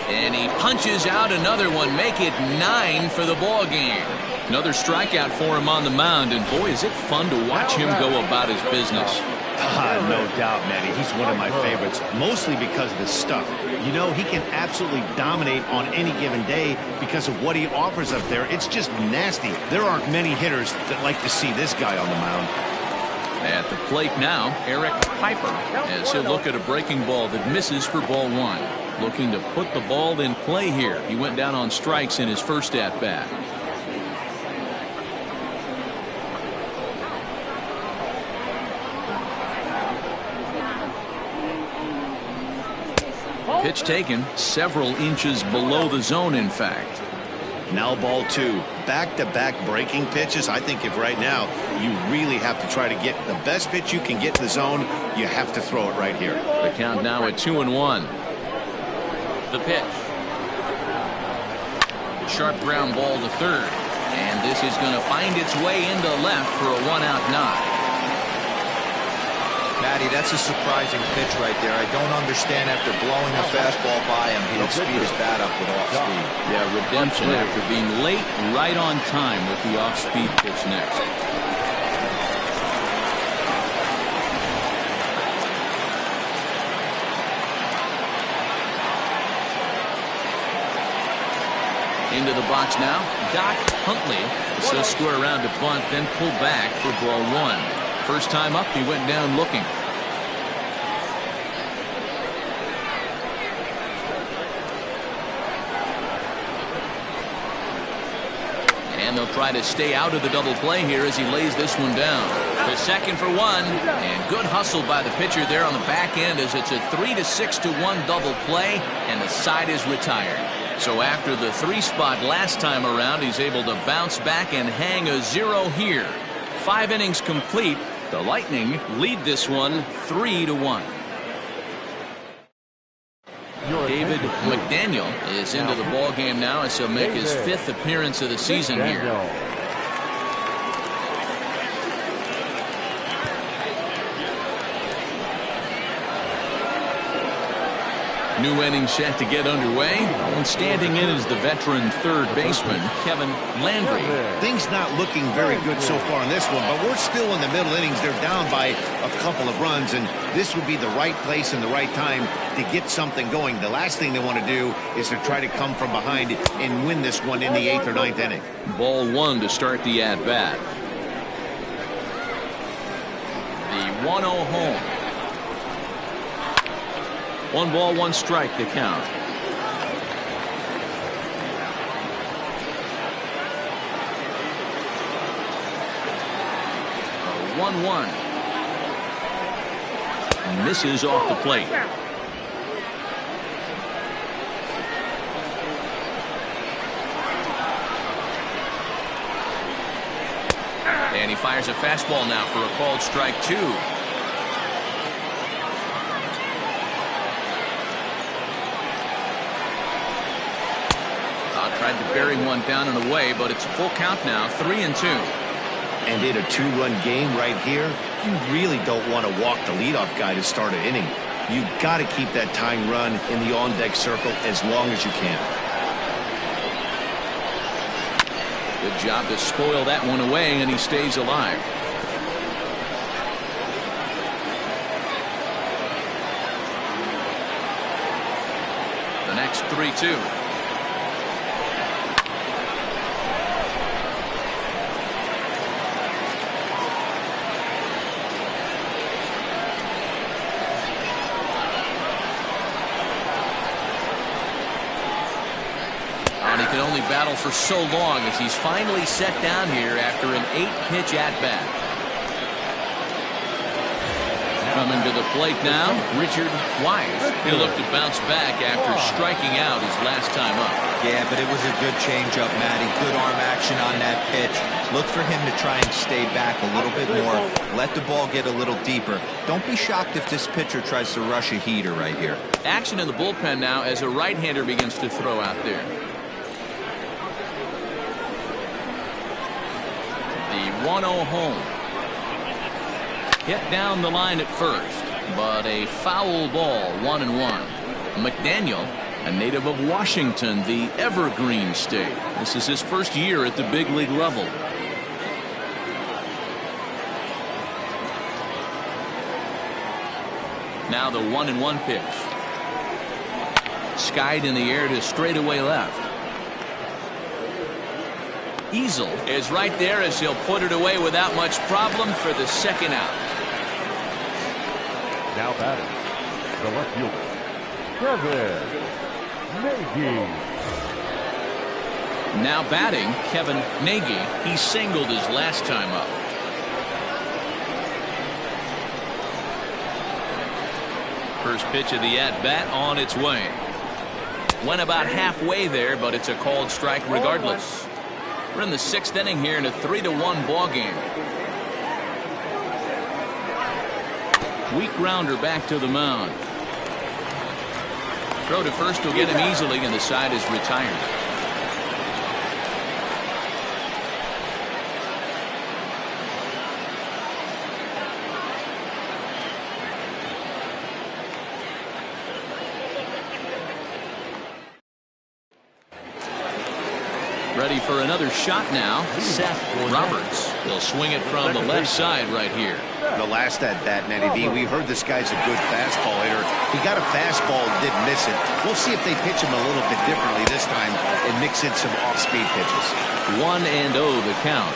And he punches out another one, make it 9 for the ball game. Another strikeout for him on the mound, and boy, is it fun to watch him go about his business. No doubt, Matty. He's one of my favorites, mostly because of his stuff. You know, he can absolutely dominate on any given day because of what he offers up there. It's just nasty. There aren't many hitters that like to see this guy on the mound. At the plate now, Eric Piper, as he'll look at a breaking ball that misses for ball 1. Looking to put the ball in play here. He went down on strikes in his first at-bat. Pitch taken several inches below the zone, in fact. Now ball 2. Back-to-back breaking pitches. I think if right now you really have to try to get the best pitch you can get in the zone, you have to throw it right here. The count now at 2-1. The pitch. The sharp ground ball to third. And this is going to find its way into left for a 1-out knock. Matty, that's a surprising pitch right there. I don't understand after blowing a fastball by him, he would speed his bat up with off speed. Yeah, redemption after being late, right on time with the off-speed pitch next. Into the box now, Doc Huntley. So square around to bunt, then pull back for ball 1. First time up, he went down looking. And they'll try to stay out of the double play here as he lays this one down. The second for one, and good hustle by the pitcher there on the back end as it's a 3-6-1 double play, and the side is retired. So after the 3 spot last time around, he's able to bounce back and hang a 0 here. 5 innings complete. The Lightning lead this one 3-1. David McDaniel is into the ball game now as he'll make his 5th appearance of the season here. New inning set to get underway, and standing in is the veteran third baseman Kevin Landry. Things not looking very good so far in this one, but we're still in the middle innings. They're down by a couple of runs, and this would be the right place and the right time to get something going. The last thing they want to do is to try to come from behind and win this one in the 8th or 9th inning. Ball 1 to start the at-bat. The 1-0 home. 1 ball, 1 strike to count. A 1-1. Misses off the plate. And he fires a fastball now for a called strike 2. Tried to bury one down and away, but it's a full count now, 3-2. And in a 2-run game right here, you really don't want to walk the leadoff guy to start an inning. You've got to keep that tying run in the on-deck circle as long as you can. Good job to spoil that one away, and he stays alive. The next 3-2. Can only battle for so long as he's finally set down here after an 8-pitch at-bat. Coming to the plate now, Richard Wise. He'll look to bounce back after striking out his last time up. Yeah, but it was a good changeup, Matty. Good arm action on that pitch. Look for him to try and stay back a little bit more. Let the ball get a little deeper. Don't be shocked if this pitcher tries to rush a heater right here. Action in the bullpen now as a right-hander begins to throw out there. The 1-0 home. Hit down the line at first, but a foul ball, 1-1. McDaniel, a native of Washington, the Evergreen State. This is his first year at the big league level. Now the 1-1 pitch. Skied in the air to straightaway left. Easel is right there as he'll put it away without much problem for the second out. Now batting, the left fielder, Kevin Nagy. Now batting, Kevin Nagy. He singled his last time up. First pitch of the at-bat on its way. Went about halfway there, but it's a called strike regardless. We're in the 6th inning here in a 3-1 ball game. Weak grounder back to the mound. Throw to first will get him easily, and the side is retired. Ready for another shot now, Seth Roberts. He'll swing it from the left side right here. The last at-bat, Matty V, we heard this guy's a good fastball hitter. He got a fastball and didn't miss it. We'll see if they pitch him a little bit differently this time and mix in some off-speed pitches. 1-0 the count.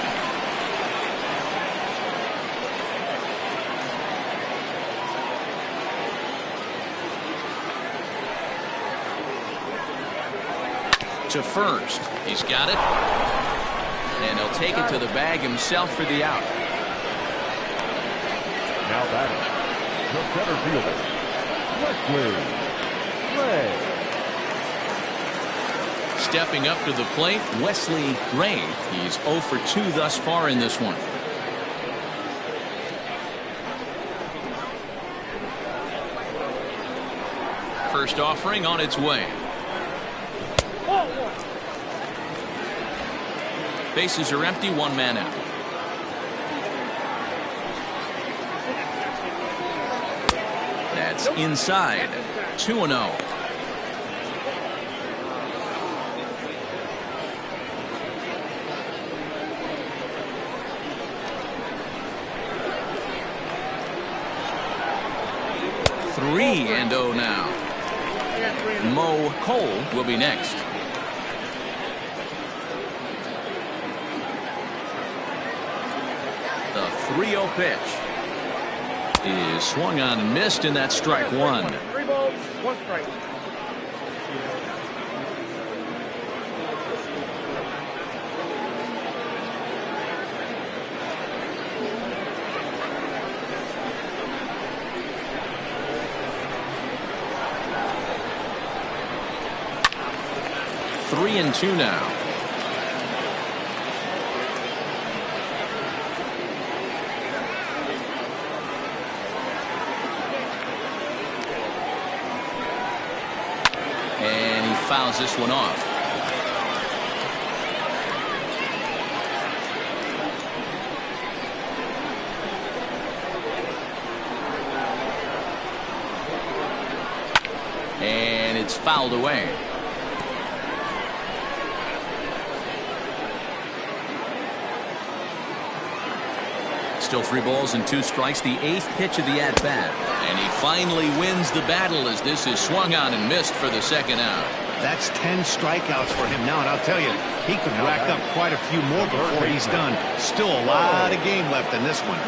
To first. He's got it. And he'll take it to the bag himself for the out. Now batting, the center fielder, Wesley Ray. Stepping up to the plate, Wesley Ray. He's 0 for 2 thus far in this one. First offering on its way. Bases are empty, 1 man out. That's inside. 2-0. Three and 0 now. Mo Cole will be next. The 3-0 pitch is swung on and missed, and that's strike 1. 3 balls, 1 strike. Three and 2 now. And he fouls this one off. And it's fouled away. Still 3 balls and 2 strikes, the 8th pitch of the at-bat. And he finally wins the battle as this is swung on and missed for the 2nd out. That's 10 strikeouts for him now, and I'll tell you, he could rack up quite a few more before he's done. Still a lot of game left in this one.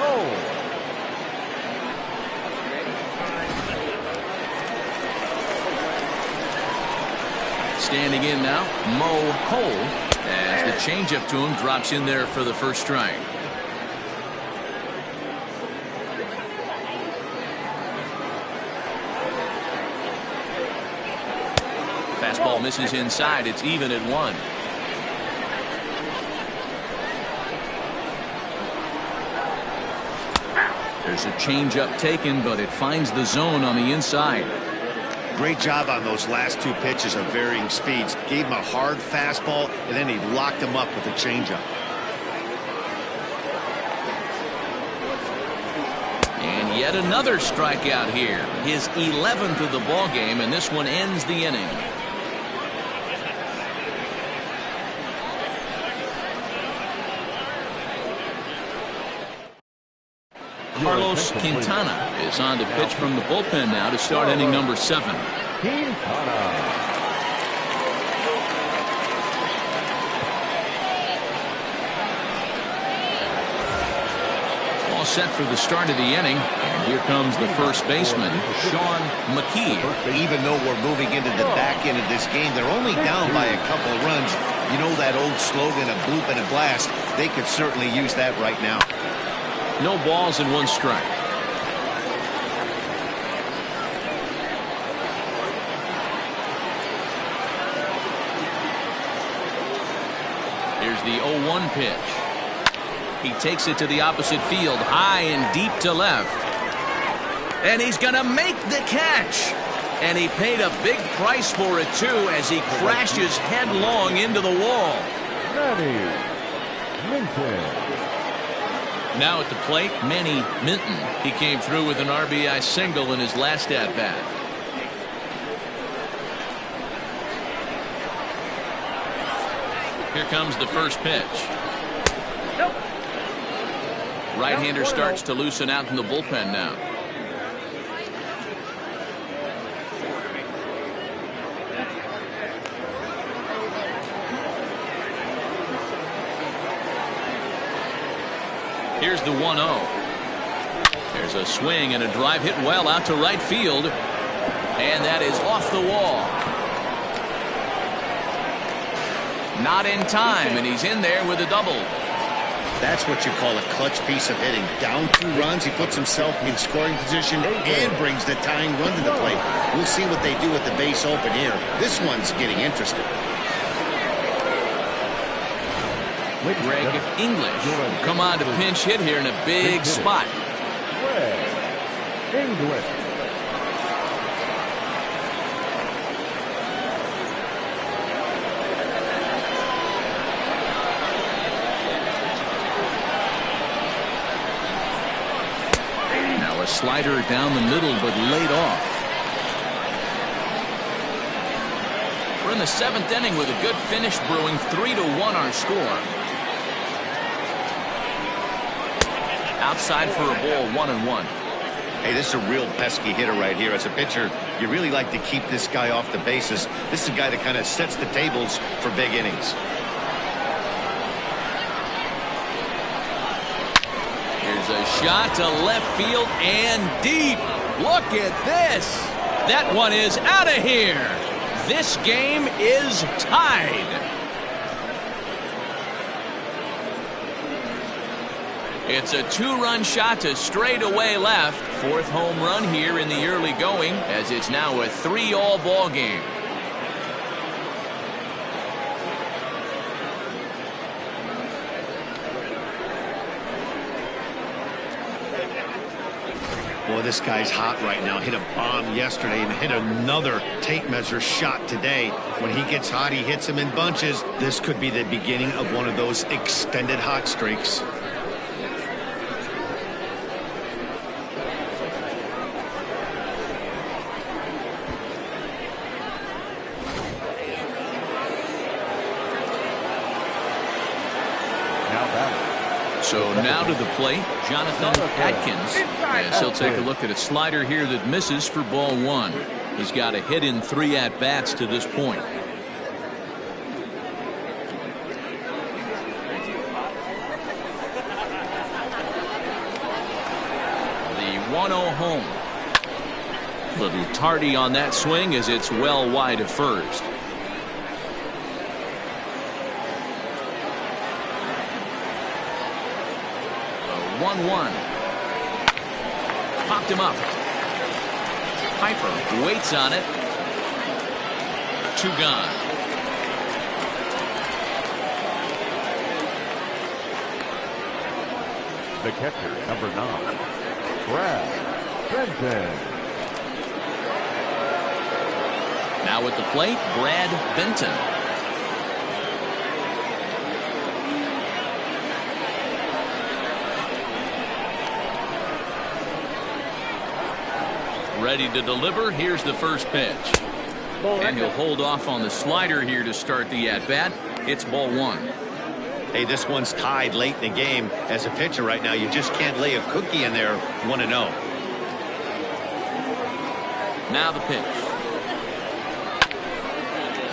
Standing in now, Mo Cole, as the changeup to him drops in there for the first strike. Fastball misses inside. It's even at 1. There's a changeup taken, but it finds the zone on the inside. Great job on those last 2 pitches of varying speeds. Gave him a hard fastball, and then he locked him up with a changeup. And yet another strikeout here. His 11th of the ball game, and this one ends the inning. Carlos Quintana is on to pitch from the bullpen now to start inning number 7. All set for the start of the inning, and here comes the first baseman, Sean McKee. Even though we're moving into the back end of this game, they're only down by a couple of runs. You know that old slogan, a bloop and a blast. They could certainly use that right now. No balls and 1 strike. Here's the 0-1 pitch. He takes it to the opposite field, high and deep to left. And he's going to make the catch. And he paid a big price for it, too, as he crashes headlong into the wall. Now at the plate, Manny Minton. He came through with an RBI single in his last at-bat. Here comes the first pitch. Right-hander starts to loosen out in the bullpen now. Here's the 1-0. There's a swing and a drive hit well out to right field. And that is off the wall. Not in time, and he's in there with a double. That's what you call a clutch piece of hitting. Down 2 runs, he puts himself in scoring position and brings the tying run to the plate. We'll see what they do with the base open here. This one's getting interesting. Greg English will come on to pinch hit here in a big spot. English. Now a slider down the middle, but laid off. We're in the 7th inning with a good finish brewing. 3-1 our score. Outside for a ball, 1-1. Hey, this is a real pesky hitter right here. As a pitcher, you really like to keep this guy off the bases. This is a guy that kind of sets the tables for big innings. Here's a shot to left field and deep. Look at this. That one is out of here. This game is tied. It's a 2-run shot to straightaway left. 4th home run here in the early going, as it's now a 3-all ball game. Boy, this guy's hot right now. Hit a bomb yesterday and hit another tape measure shot today. When he gets hot, he hits them in bunches. This could be the beginning of one of those extended hot streaks. So now to the plate, Jonathan Atkins, as he'll take a look at a slider here that misses for ball 1. He's got a hit in 3 at-bats to this point. The 1-0 home. Little tardy on that swing as it's well wide of first. 1-1. Popped him up. Piper waits on it. 2 gone. The catcher, number 9, Brad Benton. Now at the plate, Brad Benton. Ready to deliver. Here's the first pitch. And he'll hold off on the slider here to start the at-bat. It's ball 1. Hey, this one's tied late in the game. As a pitcher right now, you just can't lay a cookie in there. 1-0. Now the pitch.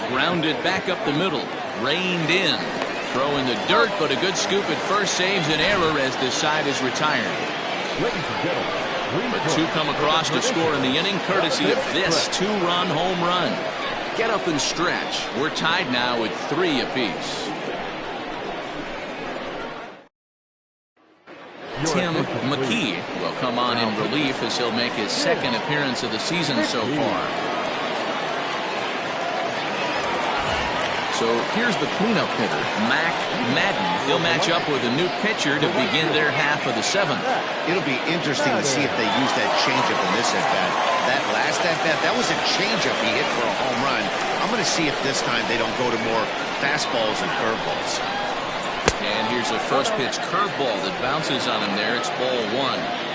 Grounded back up the middle. Reined in. Throw in the dirt, but a good scoop at first saves an error as the side is retired. Ladies and gentlemen, But 2 come across to score in the inning, courtesy of this 2-run home run. Get up and stretch. We're tied now at 3 apiece. Tim McKee will come on in relief as he'll make his 2nd appearance of the season so far. So here's the cleanup hitter, Mac Madden. He'll match up with a new pitcher to begin their half of the 7th. It'll be interesting to see if they use that changeup in this at-bat. That last at-bat, that was a changeup he hit for a home run. I'm going to see if this time they don't go to more fastballs and curveballs. And here's a first pitch curveball that bounces on him there. It's ball 1.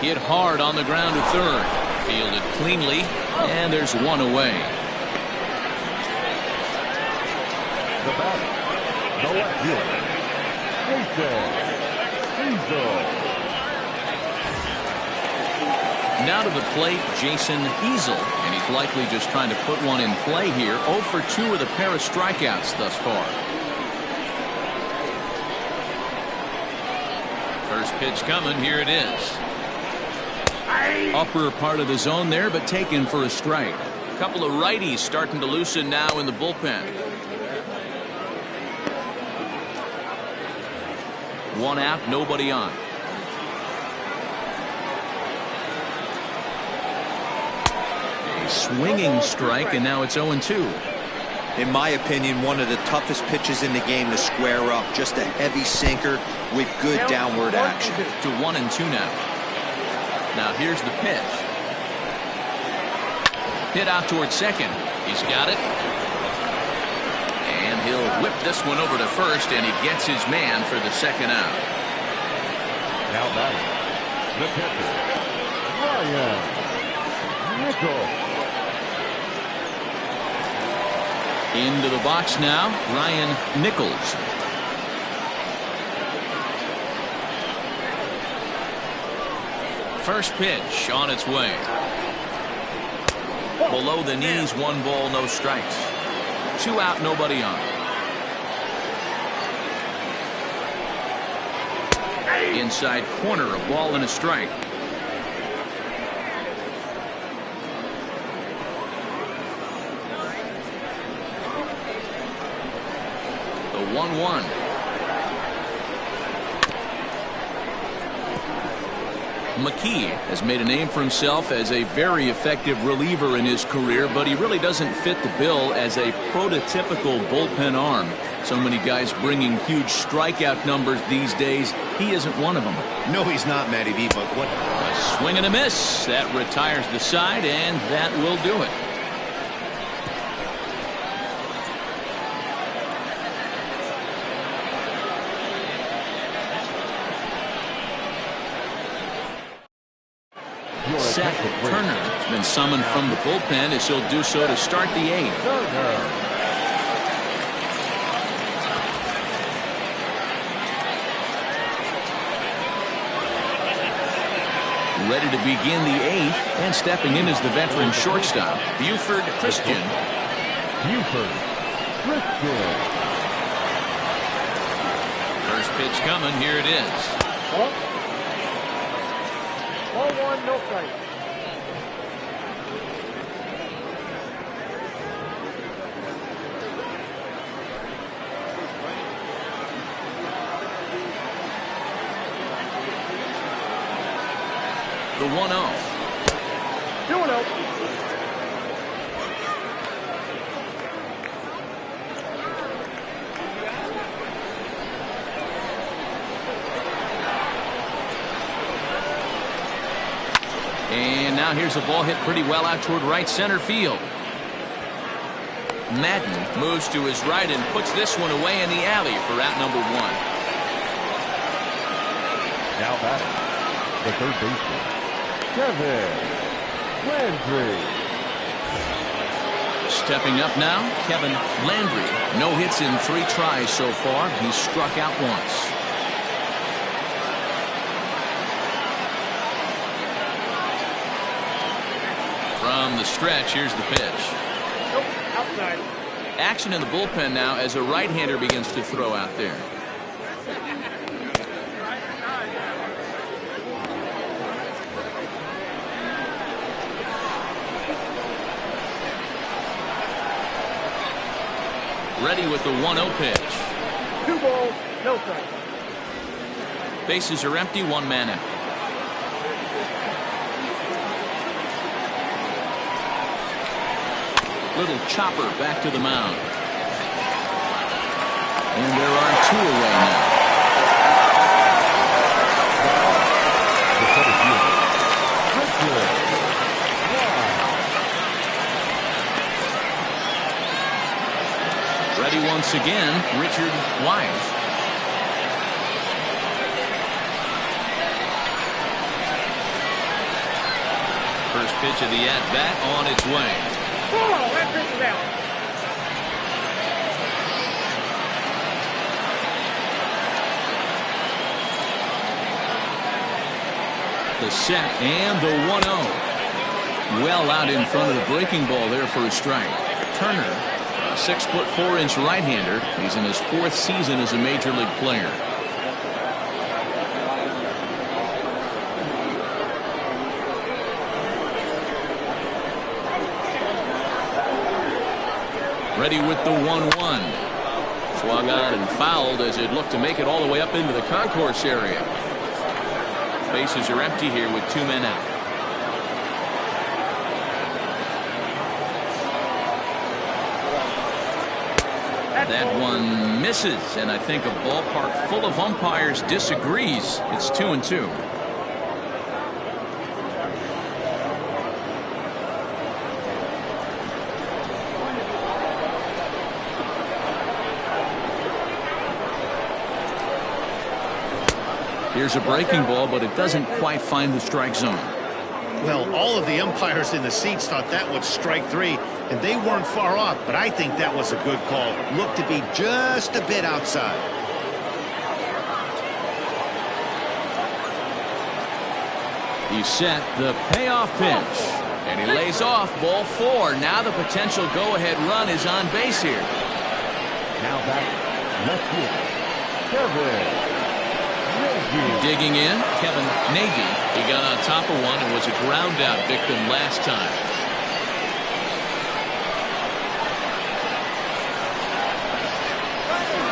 Hit hard on the ground to third. Fielded cleanly, and there's 1 away. the batter, the left fielder, Jason Easel. Now to the plate, Jason Easel, and he's likely just trying to put one in play here. 0 for 2 with a pair of strikeouts thus far. First pitch coming. Here it is. Upper part of the zone there, but taken for a strike. A couple of righties starting to loosen now in the bullpen. One out, nobody on. A swinging strike, and now it's 0-2. In my opinion, one of the toughest pitches in the game to square up. Just a heavy sinker with good downward action. To 1-2 now. Now here's the pitch. Hit out towards second. He's got it. And he'll whip this one over to first, and he gets his man for the second out. Now batting, the catcher, Ryan Nichols. Into the box now, Ryan Nichols. First pitch on its way. Below the knees, 1 ball, no strikes. 2 out, nobody on. Inside corner, a ball and a strike. The 1-1. McKee has made a name for himself as a very effective reliever in his career, but he really doesn't fit the bill as a prototypical bullpen arm. So many guys bringing huge strikeout numbers these days. He isn't one of them. No, he's not, Matty V, but what? A swing and a miss. That retires the side, and that will do it. Seth Turner has been summoned from the bullpen as he'll do so to start the 8th. Ready to begin the 8th, and stepping in is the veteran shortstop, Buford Christian. First pitch coming. Here it is. 1-1, no strike. The 1-0. 2-0. And now here's a ball hit pretty well out toward right center field. Madden moves to his right and puts this one away in the alley for out number 1. Now batting, the third baseman, Kevin Landry. Stepping up now, Kevin Landry. No hits in 3 tries so far. He's struck out once. From the stretch, here's the pitch. Nope, outside. Action in the bullpen now as a right-hander begins to throw out there. Ready with the 1-0 pitch. 2 balls, no strike. Bases are empty, 1 man out. Little chopper back to the mound. And there are 2 away now. Ready once again, Richard Wise. First pitch of the at-bat on its way. Oh, that pitch is out. The set and the 1-0. Well out in front of the breaking ball there for a strike. Turner, a 6'4" right-hander. He's in his 4th season as a major league player. Ready with the 1-1. Swung on and fouled as it looked to make it all the way up into the concourse area. Bases are empty here with 2 men out. That one misses, and I think a ballpark full of umpires disagrees. It's 2-2. Here's a breaking ball, but it doesn't quite find the strike zone. Well, all of the umpires in the seats thought that was strike 3, and they weren't far off, but I think that was a good call. Looked to be just a bit outside. He's set the payoff pitch, and he lays off ball 4. Now the potential go-ahead run is on base here. Now back, left field, Kevin. Digging in, Kevin Nagy. He got on top of one and was a ground out victim last time.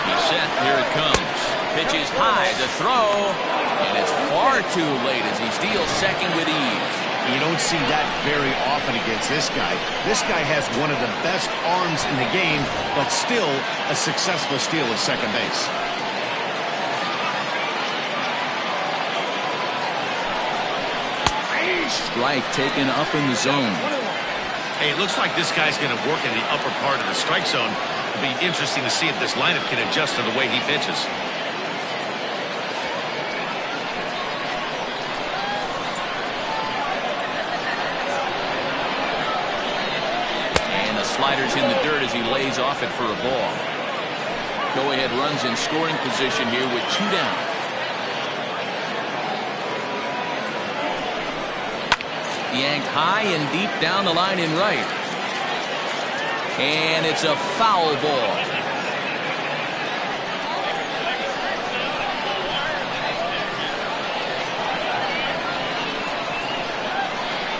He's set. Here it comes. Pitch is high. The throw. And it's far too late as he steals second with ease. You don't see that very often against this guy. This guy has one of the best arms in the game, but still a successful steal of second base. Strike taken up in the zone. Hey, it looks like this guy's going to work in the upper part of the strike zone. It'll be interesting to see if this lineup can adjust to the way he pitches. And the slider's in the dirt as he lays off it for a ball. Go-ahead runs in scoring position here with 2 down. Yanked high and deep down the line in right. And it's a foul ball.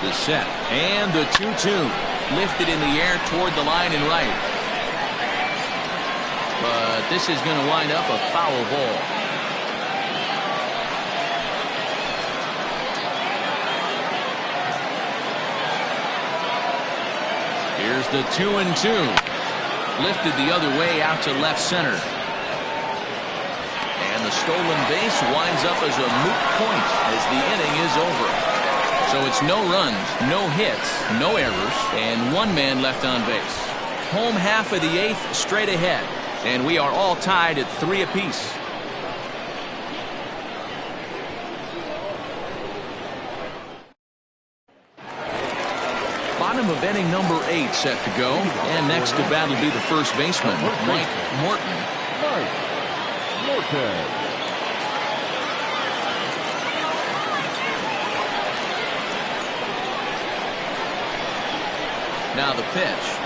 The set. And the 2-2. Lifted in the air toward the line in right. But this is going to wind up a foul ball. Here's the 2-2. Lifted the other way out to left center. And the stolen base winds up as a moot point as the inning is over. So it's no runs, no hits, no errors, and 1 man left on base. Home half of the 8th straight ahead. And we are all tied at 3 apiece. Bottom of inning number 8 set to go. And next to bat will be the first baseman, Mike Morton. Now the pitch.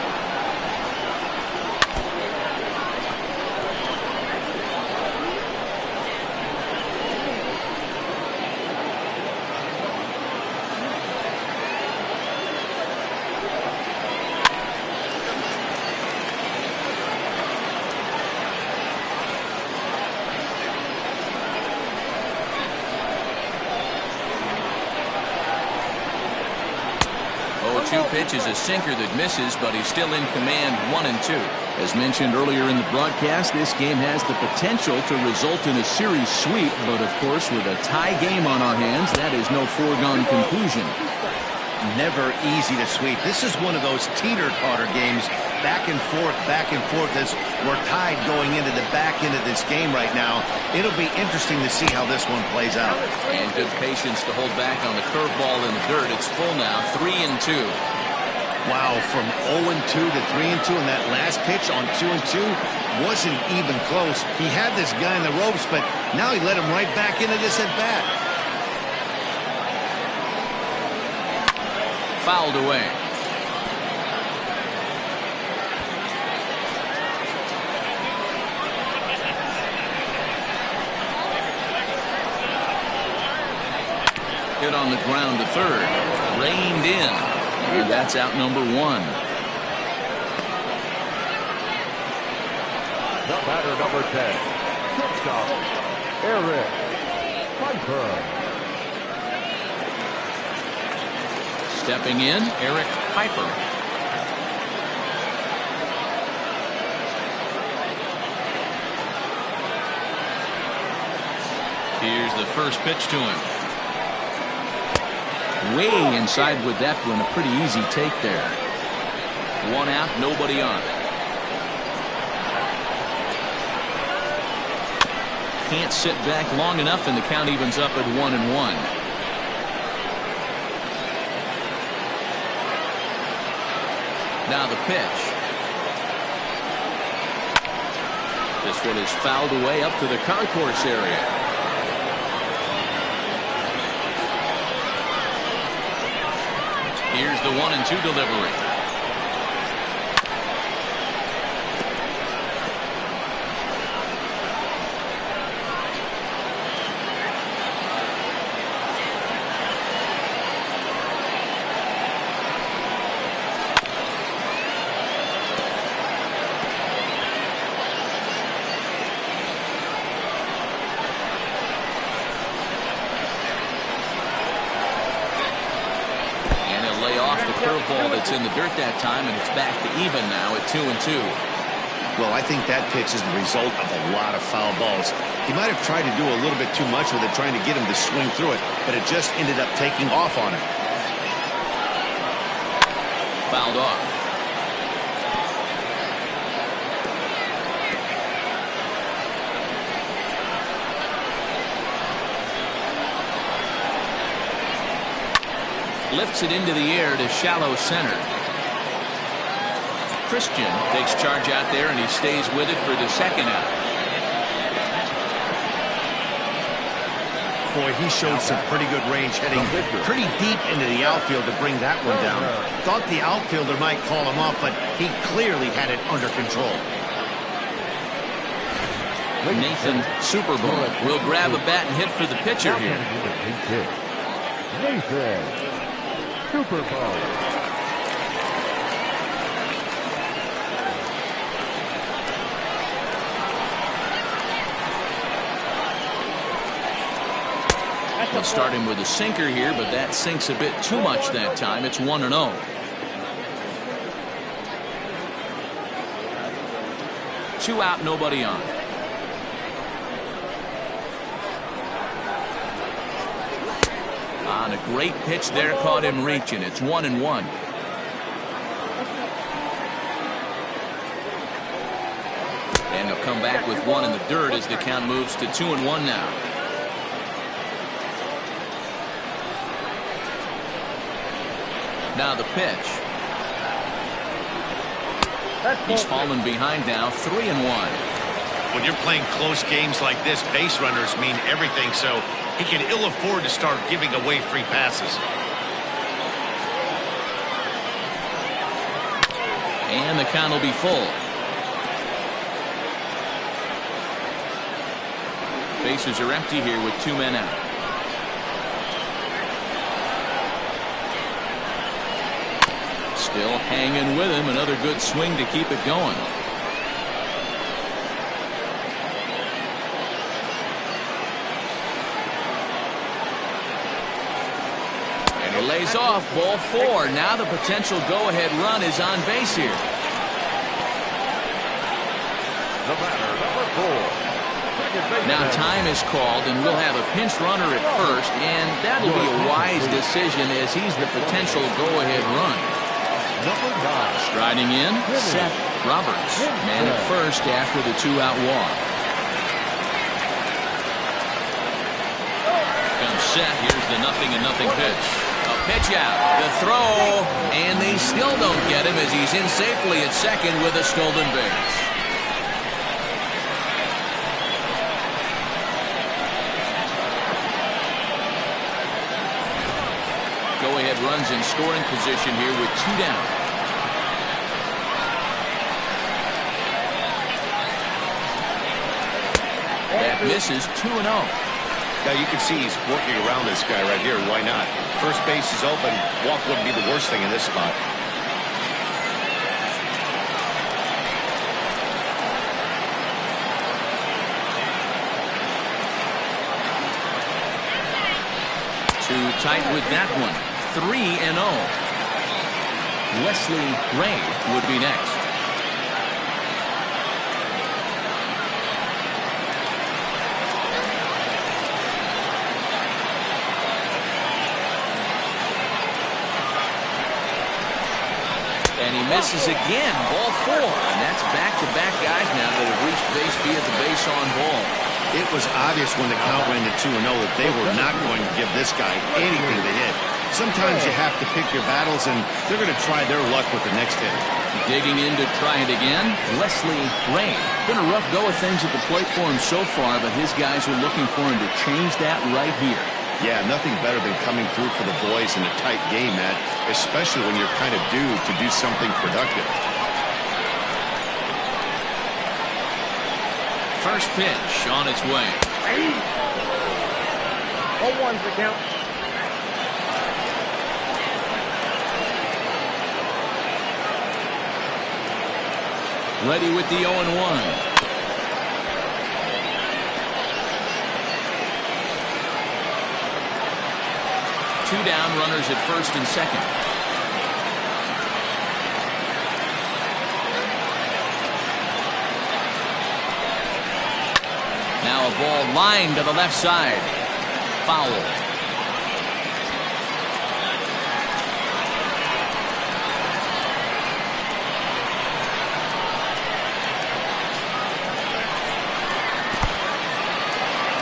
Pitch is a sinker that misses, but he's still in command 1-2. As mentioned earlier in the broadcast, this game has the potential to result in a series sweep, but of course with a tie game on our hands, that is no foregone conclusion. Never easy to sweep. This is one of those teeter-totter games, back and forth as we're tied going into the back end of this game right now. It'll be interesting to see how this one plays out. And good patience to hold back on the curveball in the dirt. It's full now, 3-2. Wow, from 0-2 to 3-2, and that last pitch on 2-2 wasn't even close. He had this guy in the ropes, but now he let him right back into this at bat. Fouled away. Hit on the ground to third. Reined in. And that's out number 1. The batter, number 10, shortstop, Eric Piper. Stepping in, Eric Piper. Here's the first pitch to him. Way inside with that one. A pretty easy take there. One out, nobody on. Can't sit back long enough, and the count evens up at 1-1. Now the pitch. This one is fouled away up to the concourse area. Here's the 1-2 delivery. Curveball that's in the dirt that time, and it's back to even now at 2-2. Well, I think that pitch is the result of a lot of foul balls. He might have tried to do a little bit too much with it, trying to get him to swing through it, but it just ended up taking off on him. Fouled off. Lifts it into the air to shallow center. Christian takes charge out there, and he stays with it for the second out. Boy, he showed some pretty good range, heading pretty deep into the outfield to bring that one down. Thought the outfielder might call him off, but he clearly had it under control. Nathan Superbowl will grab a bat and hit for the pitcher here. Nathan Superbowl. Let's start him with a sinker here, but that sinks a bit too much that time. It's 1-0. Two out, nobody on. On a great pitch there, caught him reaching. It's 1-1. And he'll come back with one in the dirt as the count moves to 2-1 now. Now the pitch. He's fallen behind now, 3-1. When you're playing close games like this, base runners mean everything, so he can ill afford to start giving away free passes. And the count will be full. Bases are empty here with two men out. Still hanging with him. Another good swing to keep it going. And he lays off. Ball four. Now the potential go-ahead run is on base here. The batter, number 4. Now time is called, and we'll have a pinch runner at first, and that'll be a wise decision as he's the potential go-ahead run. Number 9. Striding in, Seth Roberts. Man at first after the two-out walk. Comes Seth. Here's the 0-0 pitch. A pitch out. The throw, and they still don't get him as he's in safely at second with a stolen base. Go-ahead runs in scoring position here with two down. That misses 2-0. Now you can see he's working around this guy right here. Why not? First base is open. Walk wouldn't be the worst thing in this spot. Too tight with that one. 3-0. Wesley Ray would be next. And he misses again. Ball 4. And that's back-to-back guys now that have reached base via the base on ball. It was obvious when the count ran to 2-0 that they were not going to give this guy anything to hit. Sometimes you have to pick your battles, and they're going to try their luck with the next hitter. Digging in to try it again, Wesley Ray. Been a rough go of things at the plate for him so far, but his guys are looking for him to change that right here. Yeah, nothing better than coming through for the boys in a tight game, Matt, especially when you're kind of due to do something productive. First pitch on its way. 0-1's the count. Ready with the 0-1. Two down, runners at first and second. Now a ball lined to the left side. Foul.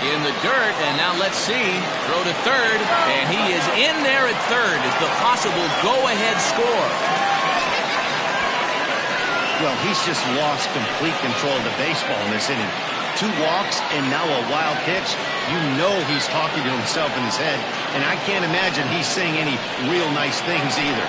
In the dirt, and now let's see. Throw to third, and he is in there at third as the possible go-ahead score. Well, he's just lost complete control of the baseball in this inning. 2 walks and now a wild pitch. You know he's talking to himself in his head, and I can't imagine he's saying any real nice things either.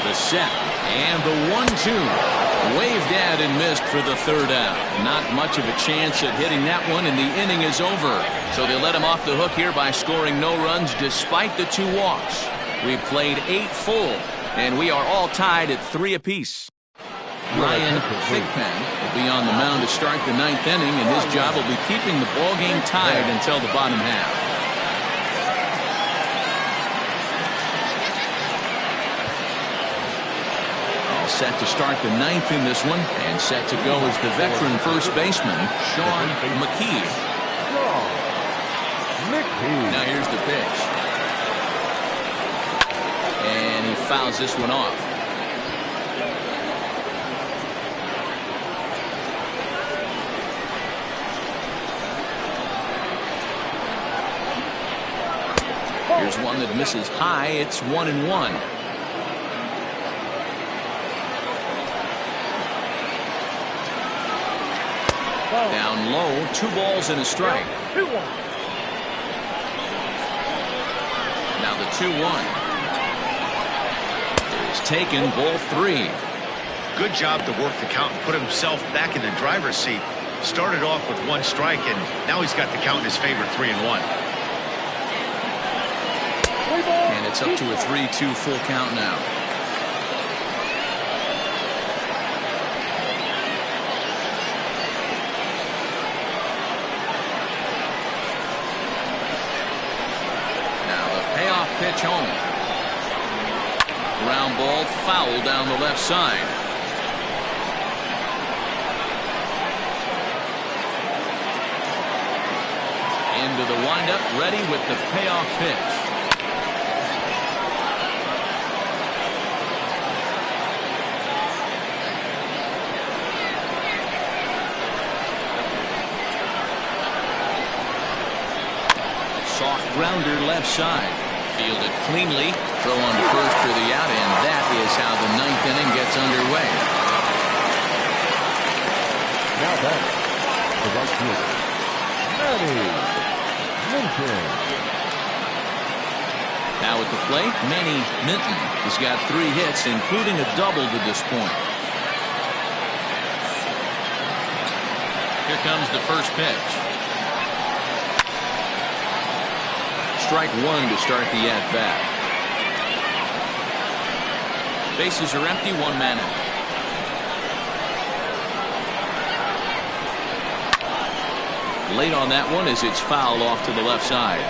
The set and the 1-2. Waved at and missed for the third out. Not much of a chance at hitting that one, and the inning is over. So they let him off the hook here by scoring no runs despite the 2 walks. We've played 8 full, and we are all tied at 3 apiece. Ryan Thigpen will be on the mound to start the 9th inning, and his job will be keeping the ball game tied until the bottom half. Set to start the 9th in this one, and set to go is the veteran first baseman, Sean McKee. Now here's the pitch. And he fouls this one off. Here's one that misses high. It's 1-1. Down low, 2 balls and a strike. 2-1. Now the 2-1 is taken, ball 3. Good job to work the count and put himself back in the driver's seat. Started off with 1 strike, and now he's got the count in his favor, 3-1. And it's up to a 3-2 full count now. Pitch home. Ground ball, foul down the left side. Into the windup, ready with the payoff pitch. Soft grounder left side. Fielded cleanly. Throw on to first for the out, and that is how the 9th inning gets underway. Now back to right fielder, Manny Minton. Now at the plate, Manny Minton has got 3 hits, including a double to this point. Here comes the first pitch. Strike 1 to start the at-bat. Bases are empty, 1 man out. Late on that one as it's fouled off to the left side.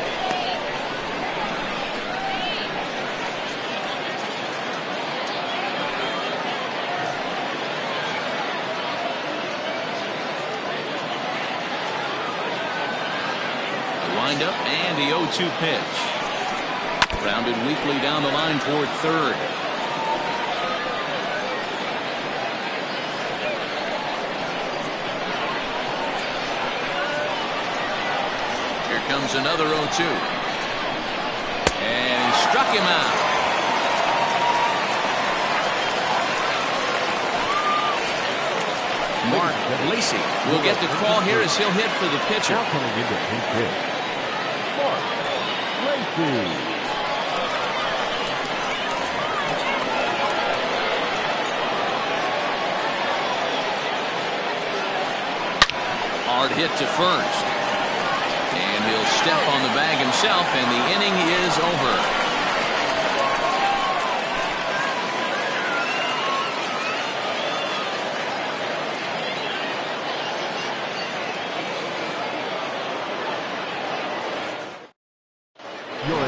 The windup and the 0-2 pitch. Grounded weakly down the line toward third. Comes another 0-2. And he struck him out. Mark Lacey will get the call here as he'll hit for the pitcher. Now coming into his pitch, Mark Lacey. Hard hit to first. And he'll step on the bag himself, and the inning is over.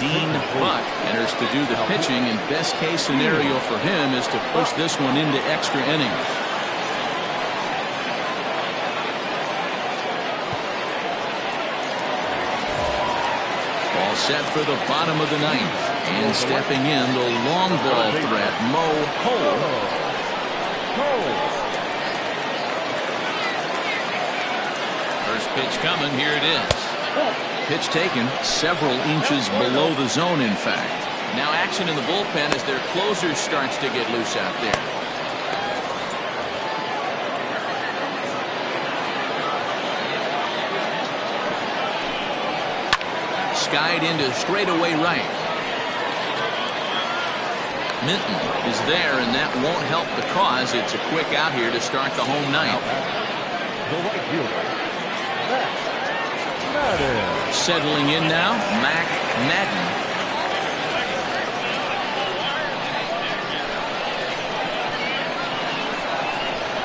Dean Buck enters to do the pitching, and best case scenario for him is to push this one into extra innings. Set for the bottom of the ninth, and stepping in the long ball threat, Mo Cole. First pitch coming, here it is. Pitch taken several inches below the zone, in fact. Now action in the bullpen as their closer starts to get loose out there. Skied into straightaway right. Minton is there, and that won't help the cause. It's a quick out here to start the home ninth. The right fielder, Madden. Settling in now, Mac Madden.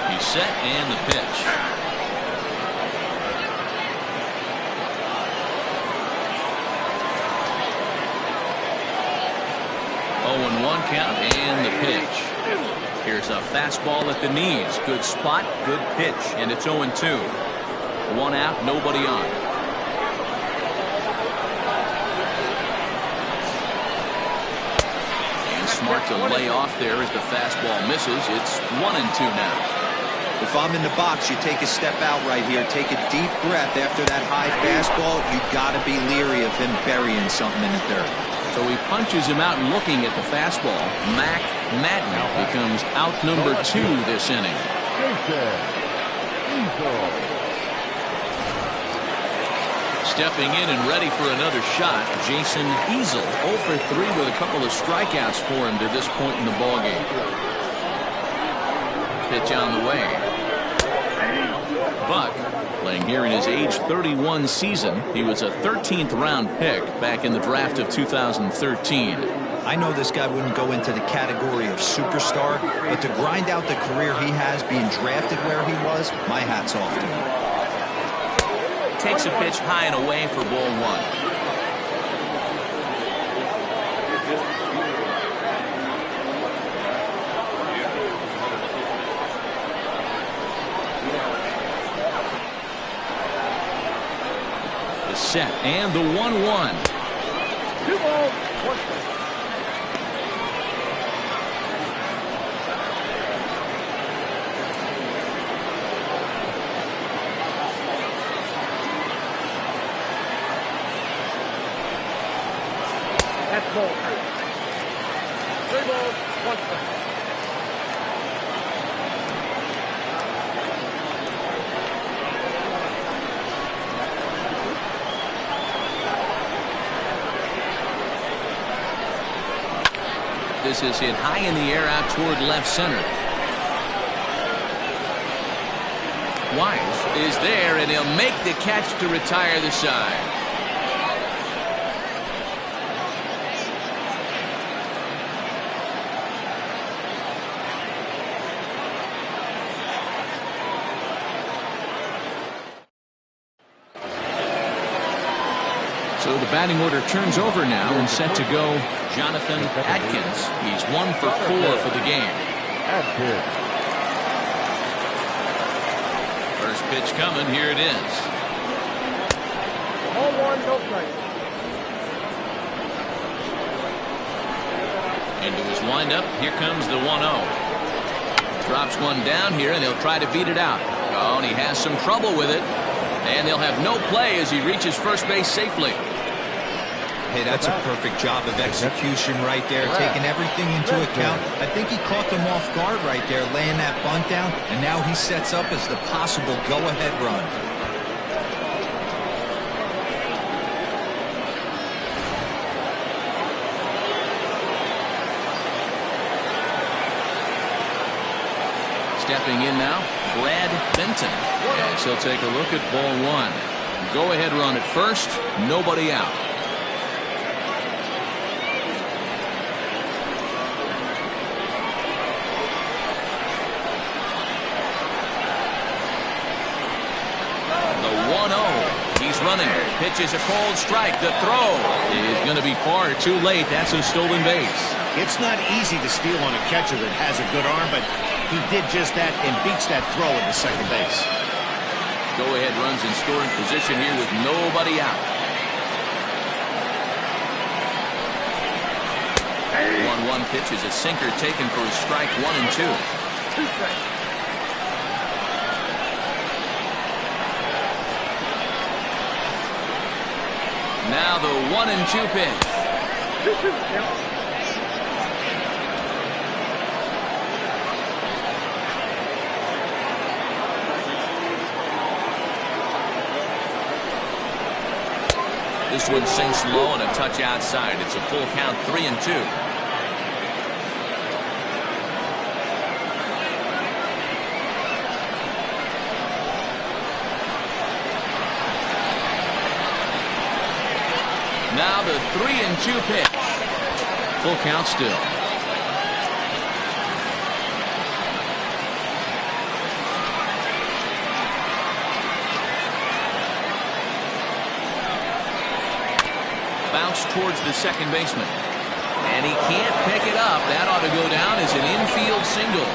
He's set, and the pitch. 0-1 count, and the pitch. Here's a fastball at the knees. Good spot, good pitch, and it's 0-2. One out, nobody on. And smart to lay off there as the fastball misses. It's 1-2 now. If I'm in the box, you take a step out right here. Take a deep breath after that high fastball. You got to be leery of him burying something in the dirt. So he punches him out looking at the fastball. Mac Madden becomes out number 2 this inning. Stepping in and ready for another shot, Jason Easel, 0 for 3 with a couple of strikeouts for him to this point in the ballgame. Pitch on the way. Buck, playing here in his age 31 season. He was a 13th round pick back in the draft of 2013. I know this guy wouldn't go into the category of superstar, but to grind out the career he has being drafted where he was, my hat's off to him. Takes a pitch high and away for ball 1. Set and the 1-1. 2 balls, 1 strike. That's ball 3. 3 balls, 1 strike. This is hit high in the air out toward left center. Wise is there, and he'll make the catch to retire the side. So the batting order turns over now, and set to go Jonathan Atkins. He's 1 for 4 for the game. Atkins. First pitch coming. Here it is. Ball 1, no strike. Into his windup. Here comes the 1-0. Drops one down here, and he'll try to beat it out. Oh, and he has some trouble with it. And they'll have no play as he reaches first base safely. Hey, that's a perfect job of execution right there, taking everything into account. I think he caught them off guard right there, laying that bunt down, and now he sets up as the possible go-ahead run. Stepping in now, Brad Benton, as he'll take a look at ball 1. Go-ahead run at first, nobody out. The 1-0. He's running. Pitches a cold strike. The throw is going to be far too late. That's a stolen base. It's not easy to steal on a catcher that has a good arm, but he did just that and beats that throw at the second base. Go-ahead runs in scoring position here with nobody out. 1-1 pitch is a sinker taken for a strike 1 and 2. 2 strikes. Now the 1 and 2 pitch. This one sinks low and a touch outside. It's a full count, 3 and 2. Now the 3 and 2 pitch. Full count still. Bounce towards the second baseman. And he can't pick it up. That ought to go down as an infield single.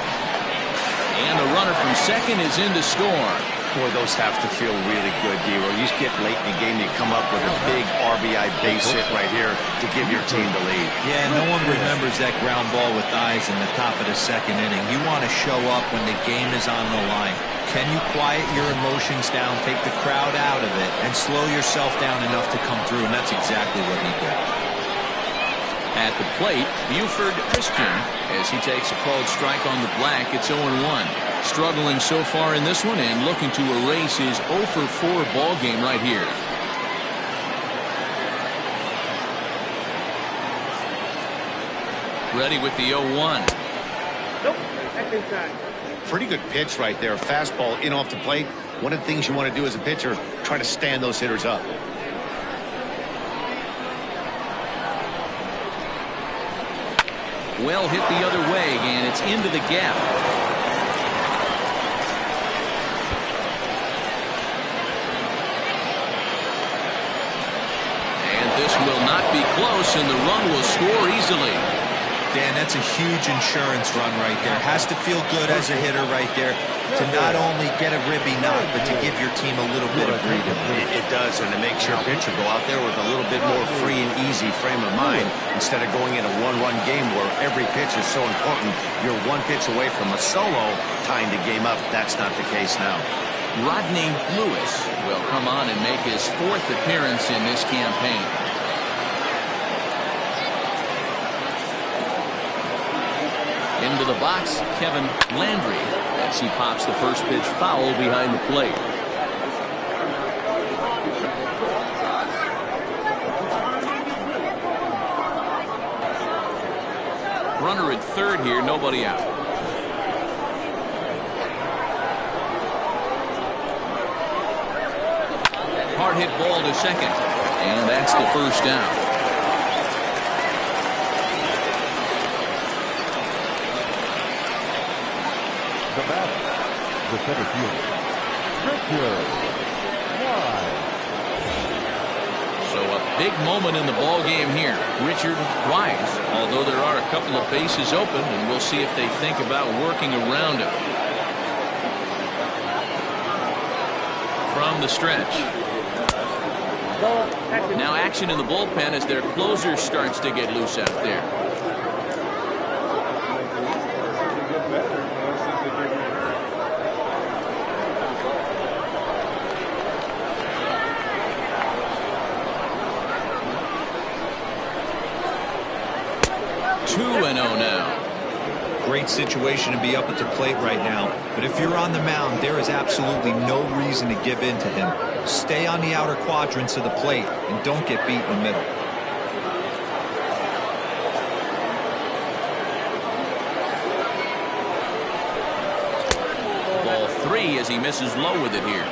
And the runner from second is in to score. Boy, those have to feel really good, D-Roy. You get late in the game, you come up with a big RBI base hit right here to give your team the lead. Yeah, no one remembers that ground ball with eyes in the top of the second inning. You want to show up when the game is on the line. Can you quiet your emotions down, take the crowd out of it, and slow yourself down enough to come through? And that's exactly what he did. At the plate, Buford Christian, as he takes a called strike on the black. It's 0-1. Struggling so far in this one and looking to erase his 0 for 4 ball game right here. Ready with the 0-1. Nope, that's inside. Pretty good pitch right there. Fastball in off the plate. One of the things you want to do as a pitcher, try to stand those hitters up. Well hit the other way, and it's into the gap. And this will not be close, and the run will score easily. Dan, that's a huge insurance run right there. Has to feel good as a hitter right there to not only get a ribby knock, but to give your team a little bit of breathing. It does, and it makes your pitcher go out there with a little bit more free and easy frame of mind instead of going in a one-run game where every pitch is so important. You're one pitch away from a solo, tying the game up. That's not the case now. Rodney Lewis will come on and make his 4th appearance in this campaign. Into the box, Kevin Landry, as he pops the first pitch foul behind the plate. Runner at third here, nobody out. Hard hit ball to second, and that's the first down. The batter, the center fielder, Richard. So up Big moment in the ball game here. Richard Wise, although there are a couple of bases open, and we'll see if they think about working around it. From the stretch. Now action in the bullpen as their closer starts to get loose out there. Now. Great situation to be up at the plate right now, but if you're on the mound, there is absolutely no reason to give in to him. Stay on the outer quadrants of the plate and don't get beat in the middle. Ball 3 as he misses low with it here.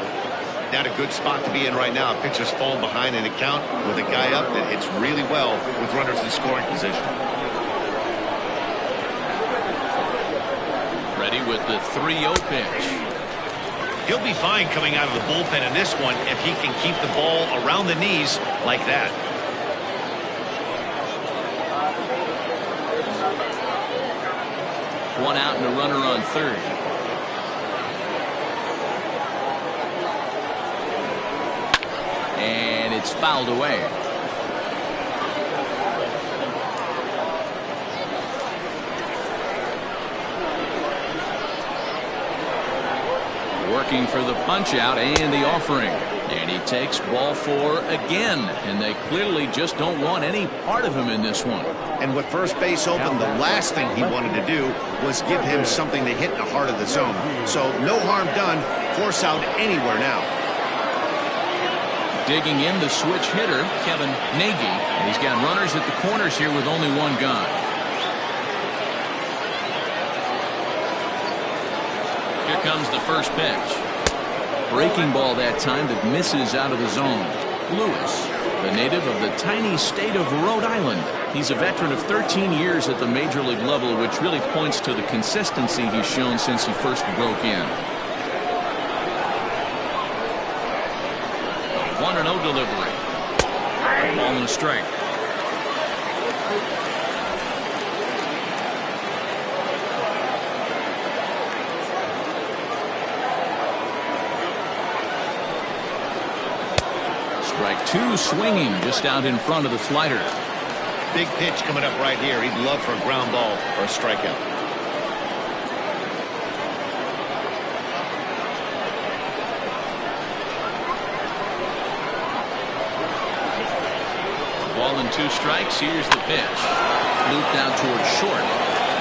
Not a good spot to be in right now. Pitcher's falling behind in a count with a guy up that hits really well with runners in scoring position. With the 3-0 pitch. He'll be fine coming out of the bullpen in this one if he can keep the ball around the knees like that. One out and a runner on third. And it's fouled away. Working for the punch out and the offering, and he takes ball 4 again, and they clearly just don't want any part of him in this one. And with first base open, the last thing he wanted to do was give him something to hit in the heart of the zone. So no harm done. Force out anywhere now. Digging in the switch hitter, Kevin Nagy, and he's got runners at the corners here with only one gone. Here comes the first pitch. Breaking ball that time that misses out of the zone. Lewis, the native of the tiny state of Rhode Island. He's a veteran of 13 years at the major league level, which really points to the consistency he's shown since he first broke in. 1-0 delivery. Ball and a strike. Strike 2 swinging just out in front of the slider. Big pitch coming up right here. He'd love for a ground ball or a strikeout. Ball and 2 strikes. Here's the pitch. Looped out towards short.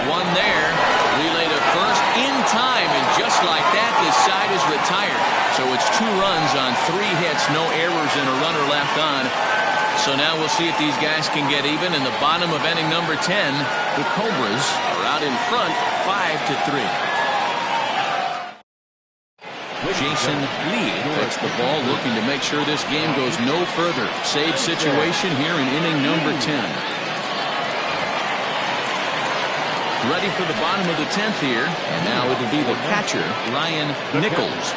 One there. Relay to first in time, and just like that, this side is retired. So it's 2 runs on 3 hits, no errors, and a runner left on. So now we'll see if these guys can get even. In the bottom of inning number 10, the Cobras are out in front 5-3. Jason Lee takes the ball, looking to make sure this game goes no further. Save situation here in inning number 10. Ready for the bottom of the 10th here, and now it'll be the catcher, Ryan Nichols.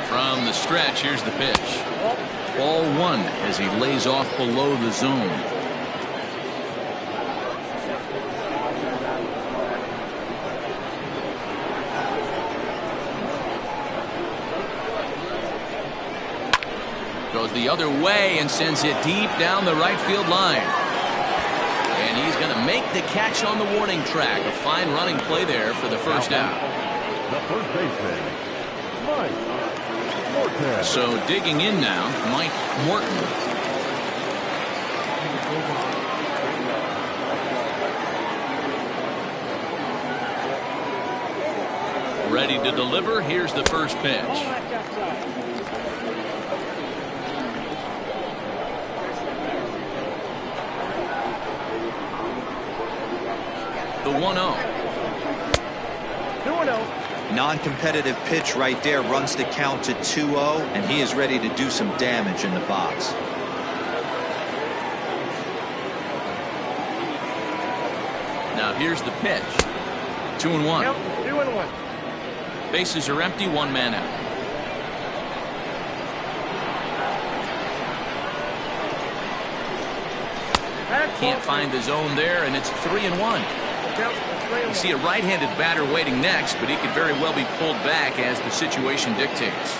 From the stretch, here's the pitch. Ball 1 as he lays off below the zone. Goes the other way and sends it deep down the right field line. And he's going to make the catch on the warning track. A fine running play there for the first out. The first baseman, Mike Morton. So digging in now, Mike Morton. Ready to deliver. Here's the first pitch. The 1-0. 2-0. Non-competitive pitch right there, runs the count to 2-0, and he is ready to do some damage in the box. Now here's the pitch. 2-1. Count 2-1. Bases are empty, one man out. Can't find the zone there, and it's 3-1. Count 3-1. You see a right-handed batter waiting next, but he could very well be pulled back as the situation dictates.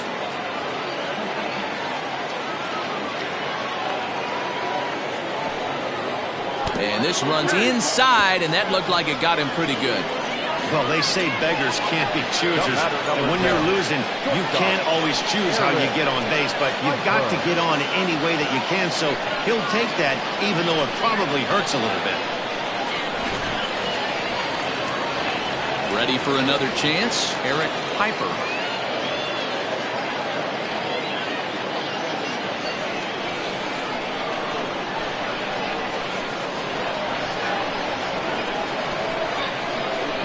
And this runs inside, and that looked like it got him pretty good. Well, they say beggars can't be choosers, and when you're losing, you can't always choose how you get on base, but you've got to get on any way that you can, so he'll take that, even though it probably hurts a little bit. Ready for another chance, Eric Piper.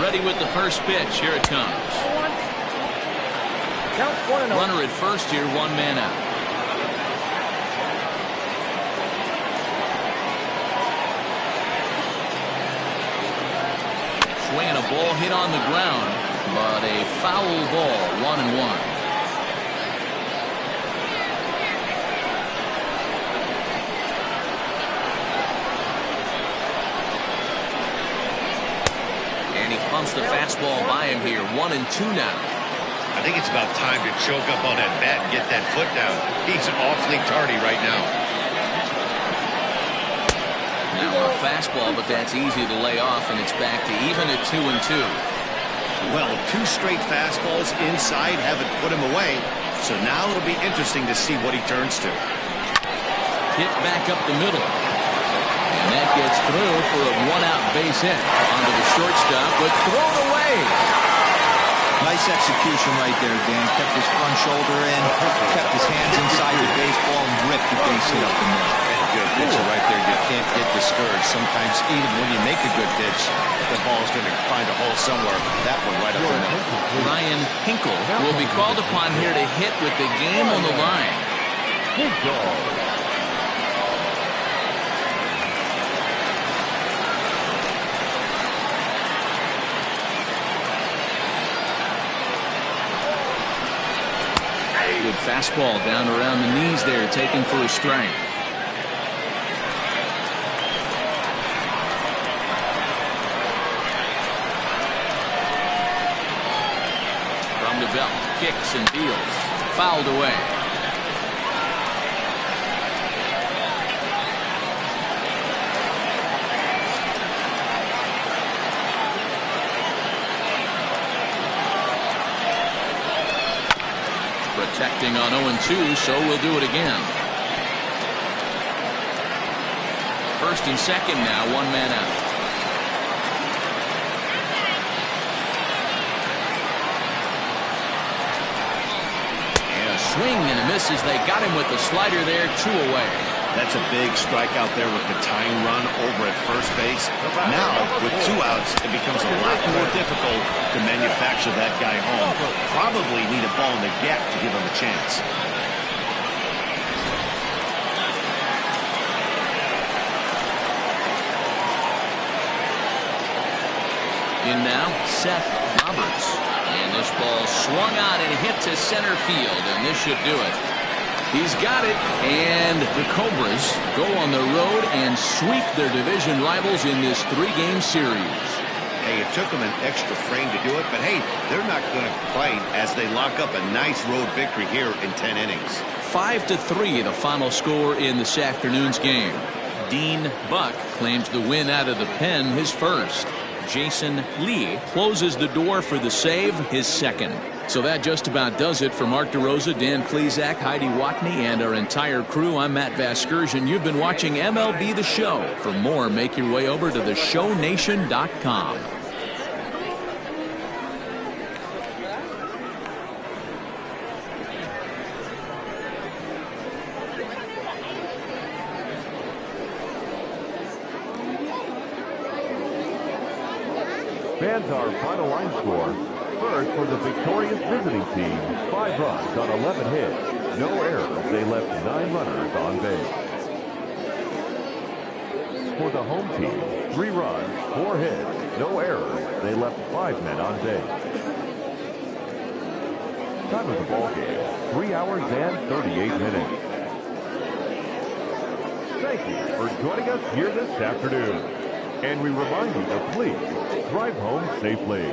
Ready with the first pitch. Here it comes. Count 1-0. Runner at first here, one man out. Swinging a ball hit on the ground, but a foul ball, 1-1. Bumps the fastball by him here. 1-2 now. I think it's about time to choke up on that bat and get that foot down. He's awfully tardy right now. Now a fastball, but that's easy to lay off, and it's back to even at 2-2. Well, 2 straight fastballs inside haven't put him away, so now it'll be interesting to see what he turns to. Hit back up the middle. And that gets through for a 1-out base hit. Onto the shortstop, but thrown away. Nice execution right there, Dan. Kept his front shoulder in, kept his hands inside the baseball, and ripped the base hit up the middle. And a good pitcher right there. You can't get discouraged. Sometimes even when you make a good pitch, the ball's going to find a hole somewhere. That one right up the middle. Ryan Hinkle will be called upon here to hit with the game on the line. Good dog. Good fastball down around the knees there, taken for a strike. From the belt, kicks and deals. Fouled away. Protecting on 0-2, so we'll do it again. First and second now, one man out. And a swing and a miss as they got him with the slider there, 2 away. That's a big strikeout there with the tying run over at first base. Now, with 2 outs, it becomes a lot more difficult to manufacture that guy home. Probably need a ball in the gap to give him a chance. In now, Seth Roberts. And this ball swung on and hit to center field, and this should do it. He's got it, and the Cobras go on the road and sweep their division rivals in this 3-game series. Hey, it took them an extra frame to do it, but hey, they're not going to complain as they lock up a nice road victory here in 10 innings. 5-3 the final score in this afternoon's game. Dean Buck claims the win out of the pen, his first. Jason Lee closes the door for the save, his second. So that just about does it for Mark DeRosa, Dan Klezak, Heidi Watney, and our entire crew. I'm Matt Vasgersian. You've been watching MLB The Show. For more, make your way over to theshownation.com. Fans, our final line score. First for the victorious visiting team, 5 runs on 11 hits. No errors. They left 9 runners on base. for the home team. 3 runs, 4 hits, no errors. They left 5 men on base. Time of the ball game, 3 hours and 38 minutes. Thank you for joining us here this afternoon. And we remind you to please drive home safely.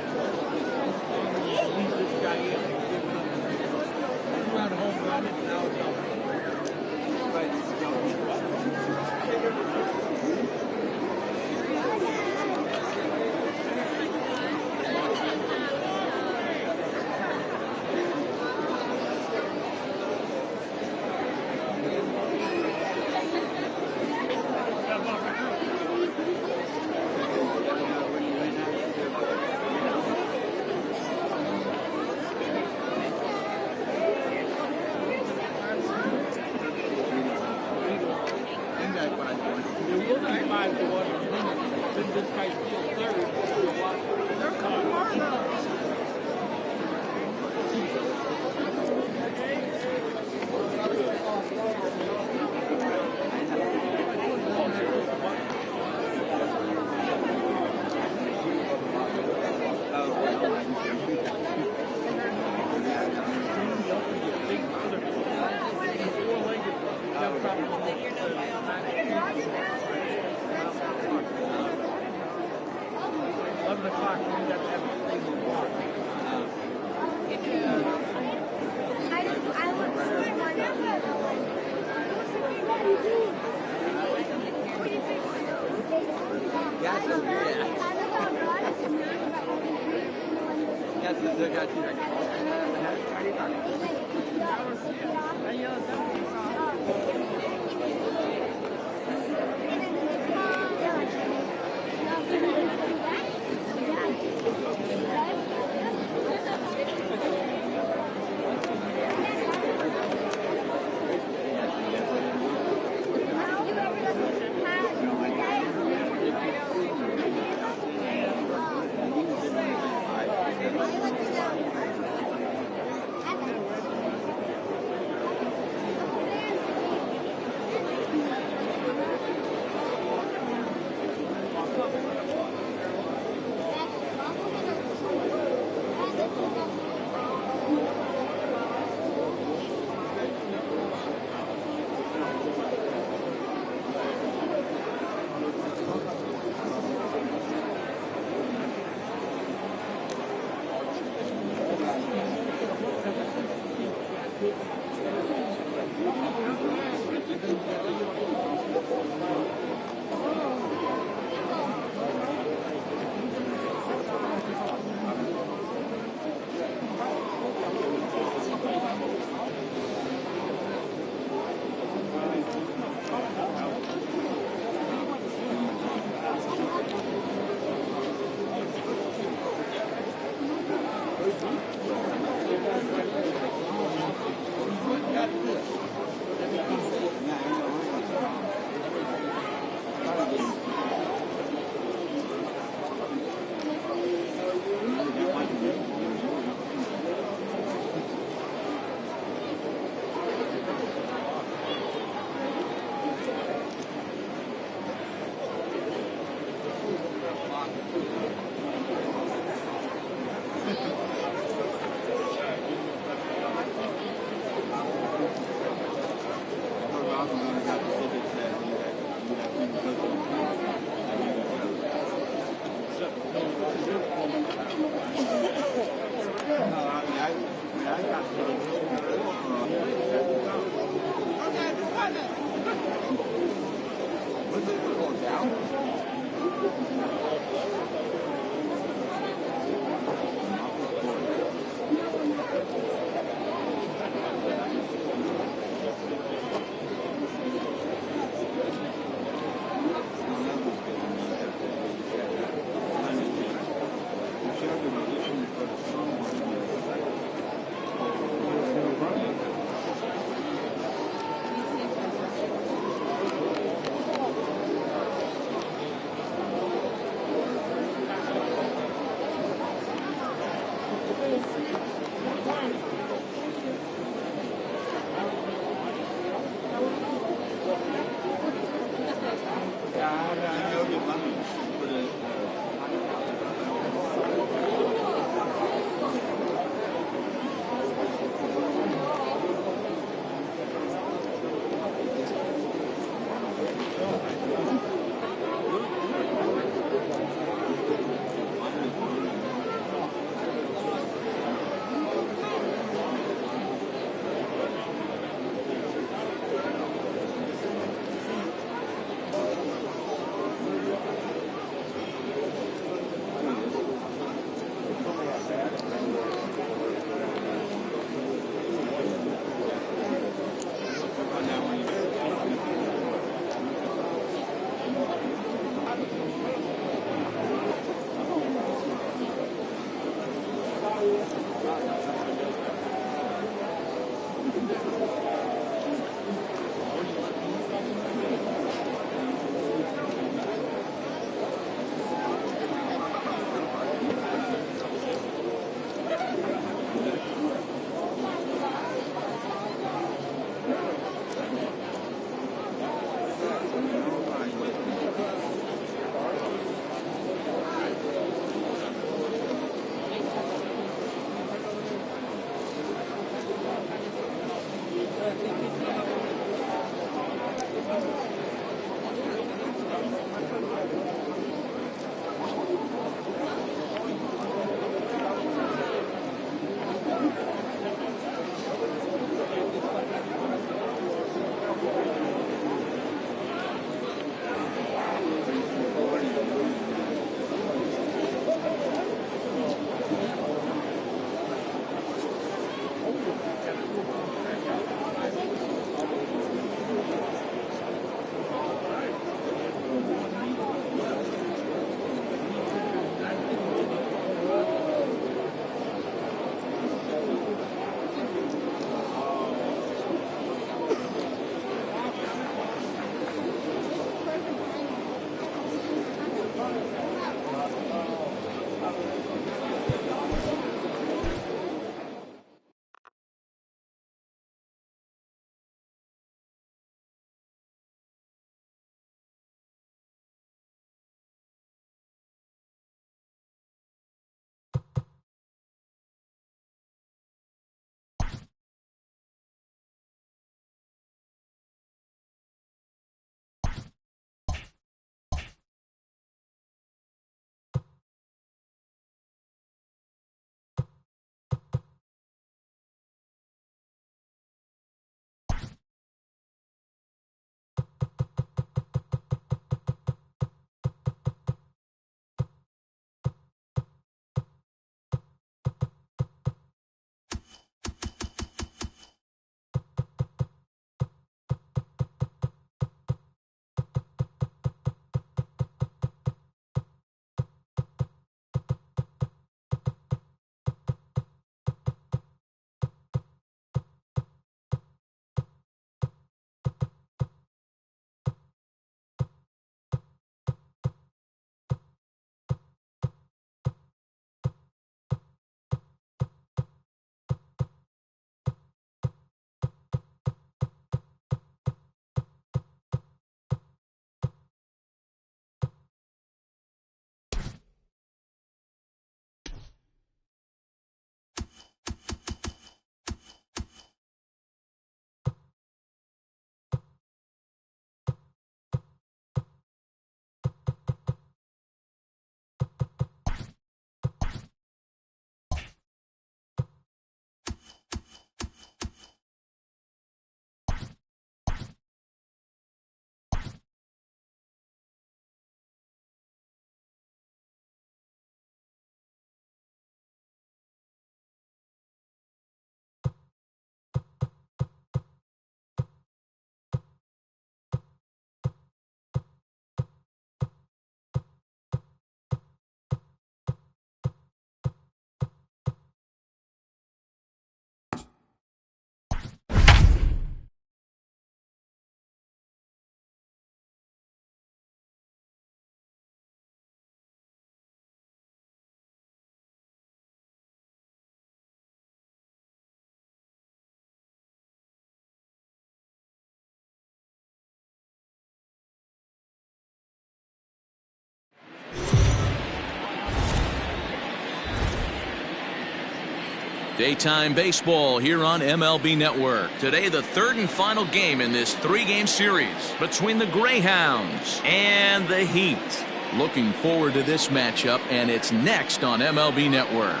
Daytime baseball here on MLB Network. Today, the third and final game in this three-game series between the Greyhounds and the Heat. Looking forward to this matchup, and it's next on MLB Network.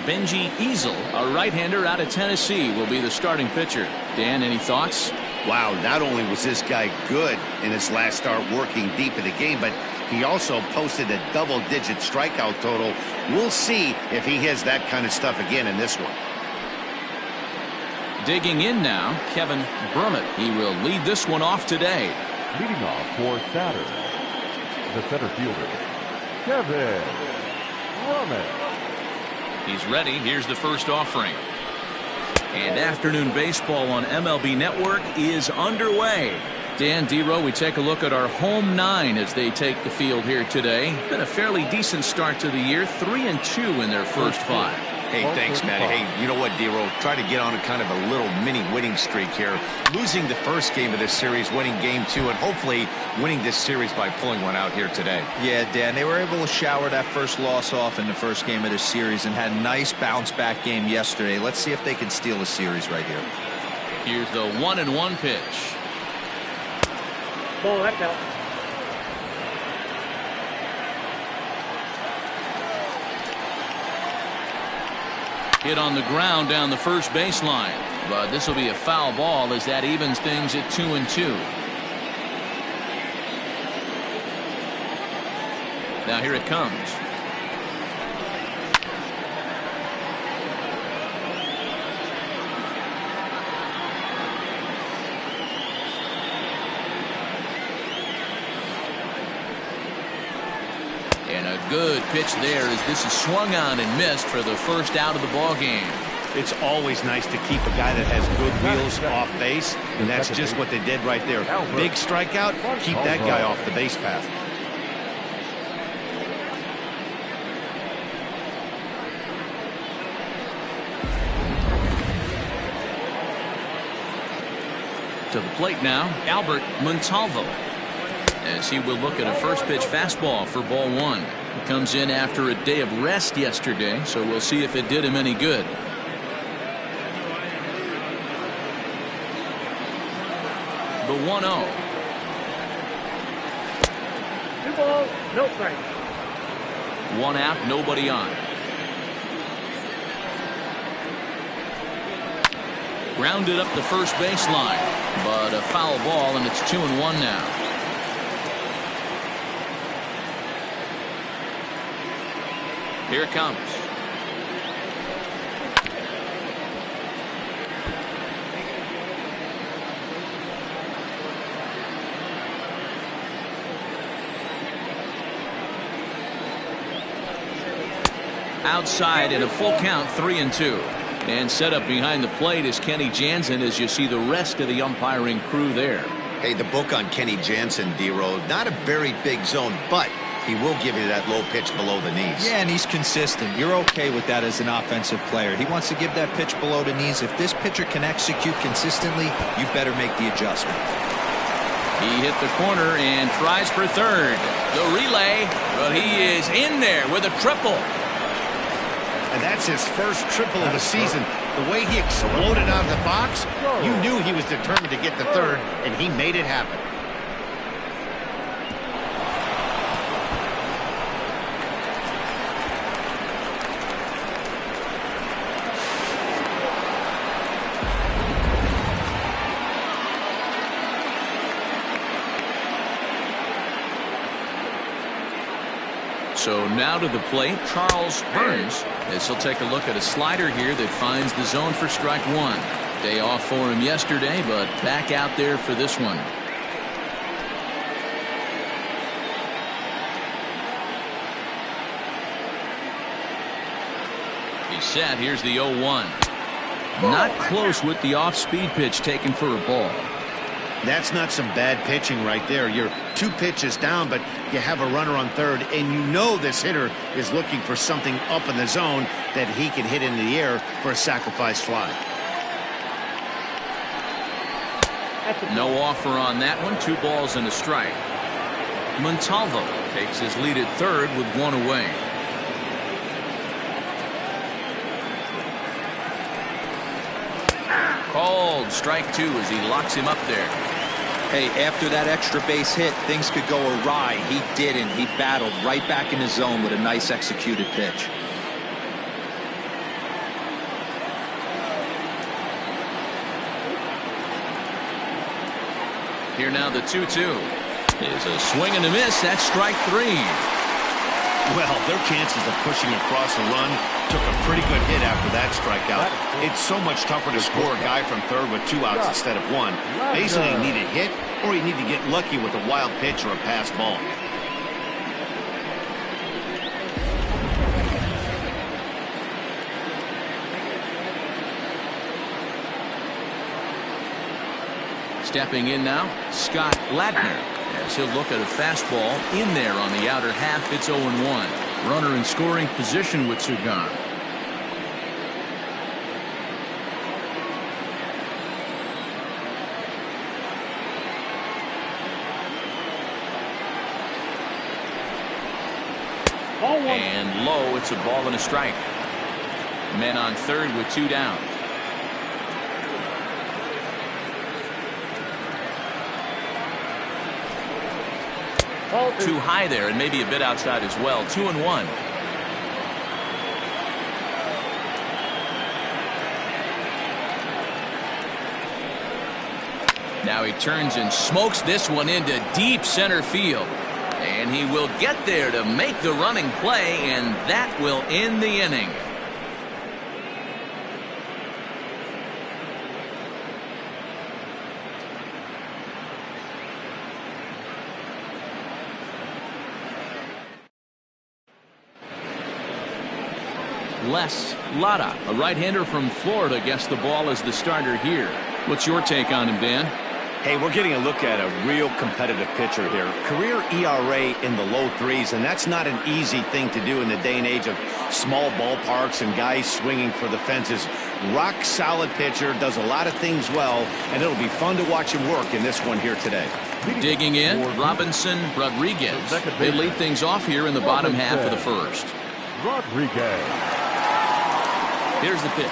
Benji Easel, a right-hander out of Tennessee, will be the starting pitcher. Dan, any thoughts? Wow, not only was this guy good in his last start working deep in the game, but he also posted a double-digit strikeout total. We'll see if he has that kind of stuff again in this one. Digging in now, Kevin Brummett. He will lead this one off today. Leading off for Saturn, the center fielder, Kevin Brummett. He's ready. Here's the first offering. And afternoon baseball on MLB Network is underway. Dan, D-Row, we take a look at our home nine as they take the field here today. Been a fairly decent start to the year, 3-2 in their first 5. Hey, thanks, Matty. Hey, you know what, D-Row? Try to get on a kind of a little mini winning streak here. Losing the first game of this series, winning game 2, and hopefully winning this series by pulling one out here today. Yeah, Dan, they were able to shower that first loss off in the first game of this series and had a nice bounce-back game yesterday. Let's see if they can steal a series right here. Here's the 1-1 pitch. Ball, that count. Hit on the ground down the first baseline, but this will be a foul ball as that evens things at 2-2. Now here it comes. And a good pitch there as this is swung on and missed for the first out of the ball game. It's always nice to keep a guy that has good wheels off base, and that's just what they did right there. Big strikeout, keep that guy off the base path. To the plate now, Albert Montalvo, as he will look at a first pitch fastball for ball 1. He comes in after a day of rest yesterday, so we'll see if it did him any good. The 1-0. 2 balls, no strikes. 1 out, nobody on. Grounded up the first baseline, but a foul ball, and it's 2-1 now. Here it comes. Outside in a full count, 3-2. And set up behind the plate is Kenny Jansen as you see the rest of the umpiring crew there. Hey, the book on Kenny Jansen, D-Row, not a very big zone, but he will give you that low pitch below the knees. Yeah, and he's consistent. You're okay with that as an offensive player. He wants to give that pitch below the knees. If this pitcher can execute consistently, you better make the adjustment. He hit the corner and tries for third. The relay, but he is in there with a triple. And that's his first triple of the season. The way he exploded out of the box, you knew he was determined to get the third, and he made it happen. So now to the plate, Charles Burns, as he'll take a look at a slider here that finds the zone for strike 1. Day off for him yesterday, but back out there for this one. He's set. Here's the 0-1. Not close with the off-speed pitch taken for a ball. That's not some bad pitching right there. You're 2 pitches down, but you have a runner on third, and you know this hitter is looking for something up in the zone that he can hit into the air for a sacrifice fly. No offer on that one. 2 balls and a strike. Montalvo takes his lead at third with 1 away. Called strike 2 as he locks him up there. Hey, after that extra base hit, things could go awry. He didn't. He battled right back in his zone with a nice executed pitch. Here now the 2-2 is a swing and a miss. That's strike 3. Well, their chances of pushing across a run took a pretty good hit after that strikeout. It's so much tougher to score a guy from third with 2 outs instead of 1. Basically, you need a hit or you need to get lucky with a wild pitch or a pass ball. Stepping in now, Scott Ladner, as he'll look at a fastball in there on the outer half. It's 0-1. Runner in scoring position with Sugan. And low, it's a ball and a strike. Men on third with 2 down. Too high there and maybe a bit outside as well. 2-1. Now he turns and smokes this one into deep center field. And he will get there to make the running play, and that will end the inning. Les Lara, a right-hander from Florida, gets the ball as the starter here. What's your take on him, Dan? Hey, we're getting a look at a real competitive pitcher here. Career ERA in the low 3s, and that's not an easy thing to do in the day and age of small ballparks and guys swinging for the fences. Rock solid pitcher, does a lot of things well, and it'll be fun to watch him work in this one here today. Digging in, Robinson Rodriguez. They lead things off here in the bottom half of the first. Rodriguez. Here's the pitch.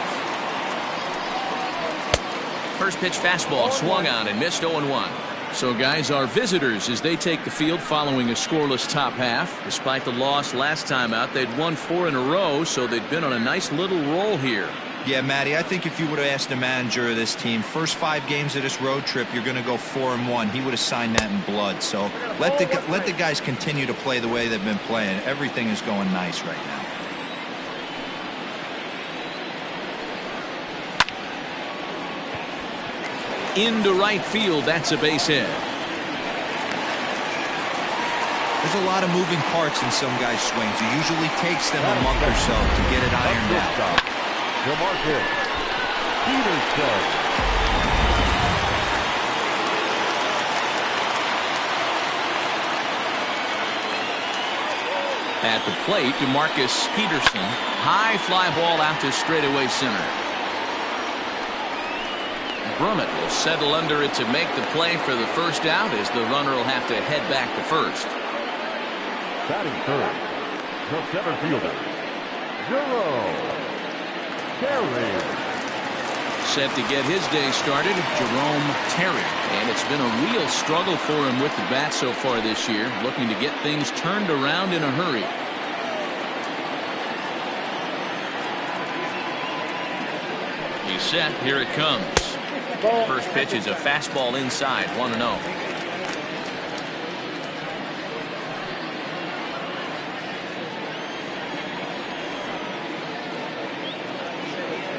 First pitch fastball swung on and missed. 0-1. So guys, our visitors as they take the field following a scoreless top half. Despite the loss last time out, they'd won 4 in a row, so they'd been on a nice little roll here. Yeah, Matty, I think if you would have asked the manager of this team, first 5 games of this road trip, you're going to go 4-1. He would have signed that in blood. So let the guys continue to play the way they've been playing. Everything is going nice right now. Into right field, that's a base hit. There's a lot of moving parts in some guys' swings. It usually takes them a month or so to get it ironed out. DeMarcus Peterson. At the plate, DeMarcus Peterson. High fly ball out to straightaway center. Brummett will settle under it to make the play for the first out, as the runner will have to head back to first. Batting third, the center fielder, Jerome Terry. Set to get his day started, Jerome Terry. And it's been a real struggle for him with the bat so far this year, looking to get things turned around in a hurry. He's set. Here it comes. First pitch is a fastball inside, 1-0.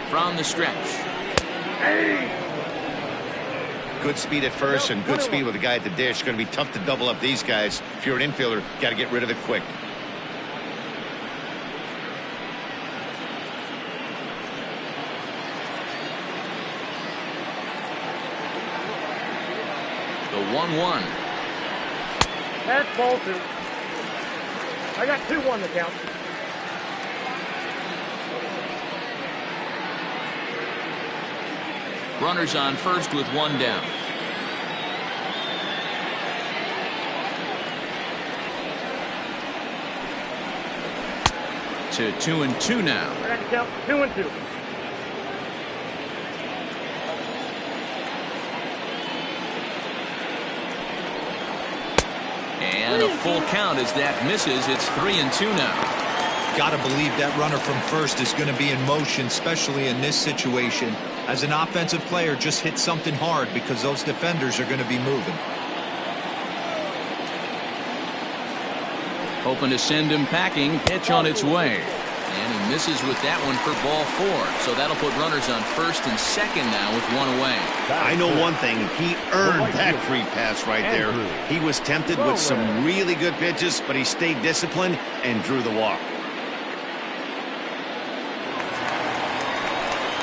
From the stretch. Good speed at first and good speed with the guy at the dish. Going to be tough to double up these guys. If you're an infielder, got to get rid of it quick. The 1-1. That's ball 2. I got 2-1 to count. Runners on first with 1 down. to 2-2 now. I got to count 2-2. And a full count as that misses. It's 3-2 now. Gotta believe that runner from first is going to be in motion, especially in this situation. As an offensive player, just hit something hard because those defenders are going to be moving. Hoping to send him packing. Pitch on its way. And he misses with that one for ball 4. So that'll put runners on first and second now with one away. I know one thing. He earned that free pass right there. He was tempted with some really good pitches, but he stayed disciplined and drew the walk.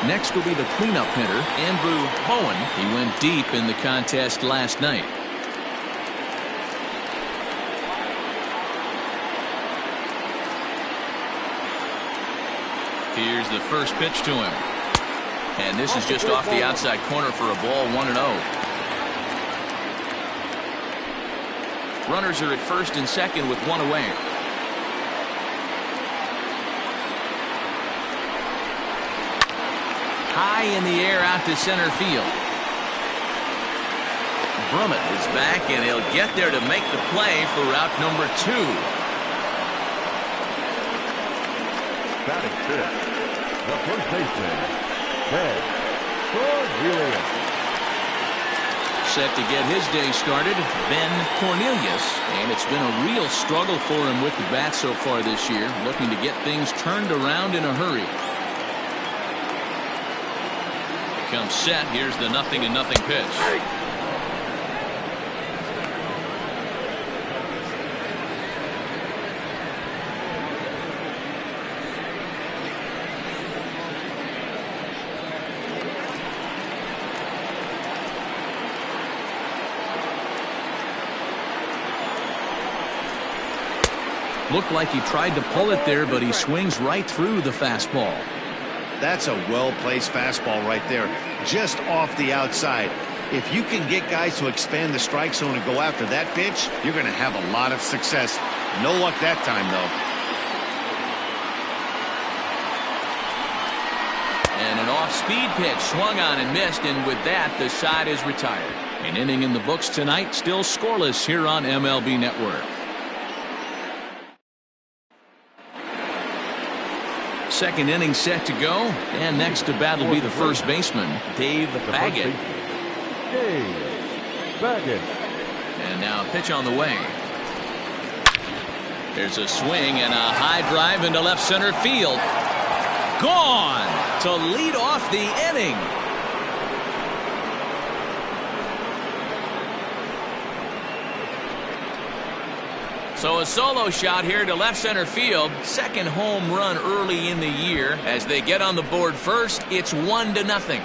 Next will be the cleanup hitter, Andrew Bowen. He went deep in the contest last night. Here's the first pitch to him. And this is just off the outside corner for a ball, 1-0. Runners are at first and second with one away. High in the air out to center field. Brummett is back, and he'll get there to make the play for route number 2. Batting fifth, the first baseman, Ben Cornelius. Set to get his day started, Ben Cornelius. And it's been a real struggle for him with the bat so far this year, looking to get things turned around in a hurry. Comes set. Here's the 0-0 pitch. Looked like he tried to pull it there, but he swings right through the fastball. That's a well-placed fastball right there, just off the outside. If you can get guys to expand the strike zone and go after that pitch, you're going to have a lot of success. No luck that time, though. And an off-speed pitch swung on and missed, and with that, the side is retired. An inning in the books tonight, still scoreless here on MLB Network. Second inning set to go, and next to bat will be the first baseman, Dave Baggett. Dave Baggett. And now a pitch on the way. There's a swing and a high drive into left center field. Gone to lead off the inning. So a solo shot here to left center field. Second home run early in the year. As they get on the board first, it's 1-0.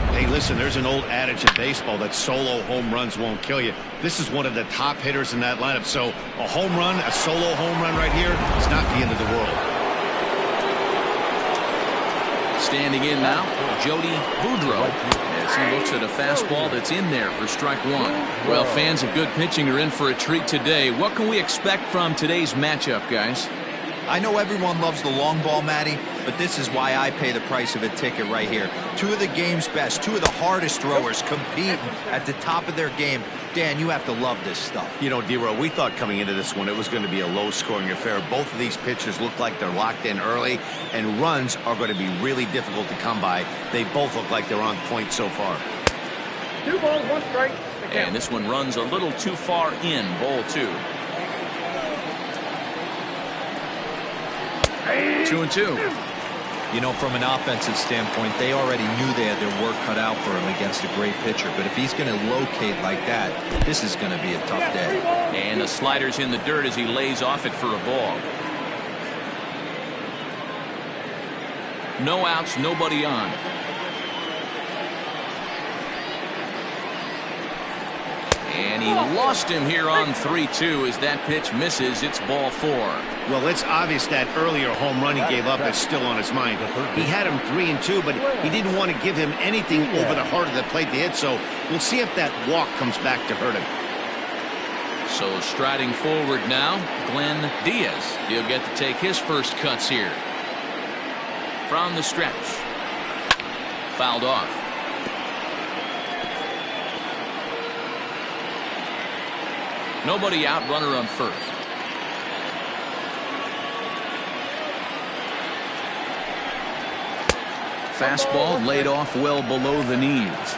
Hey, listen, there's an old adage in baseball that solo home runs won't kill you. This is one of the top hitters in that lineup. So a home run, a solo home run right here is not the end of the world. Standing in now, Jody Boudreau, as he looks at a fastball that's in there for strike 1. Well, fans of good pitching are in for a treat today. What can we expect from today's matchup, guys? I know everyone loves the long ball, Matty, but this is why I pay the price of a ticket right here. Two of the game's best, two of the hardest throwers competing at the top of their game. Dan, you have to love this stuff. You know, D-Row, we thought coming into this one it was going to be a low-scoring affair. Both of these pitchers look like they're locked in early, and runs are going to be really difficult to come by. They both look like they're on point so far. 2 balls, 1 strike. And this one runs a little too far in, ball 2. 2-2. You know, from an offensive standpoint, they already knew they had their work cut out for him against a great pitcher. But if he's going to locate like that, this is going to be a tough day. And the slider's in the dirt as he lays off it for a ball. No outs, nobody on. And he lost him here on 3-2 as that pitch misses. It's ball 4. Well, it's obvious that earlier home run he gave up is still on his mind. He had him 3-2, but he didn't want to give him anything over the heart of the plate to hit, so we'll see if that walk comes back to hurt him. So striding forward now, Glenn Diaz. He'll get to take his first cuts here. From the stretch. Fouled off. Nobody out, runner on first. Fastball laid off well below the knees.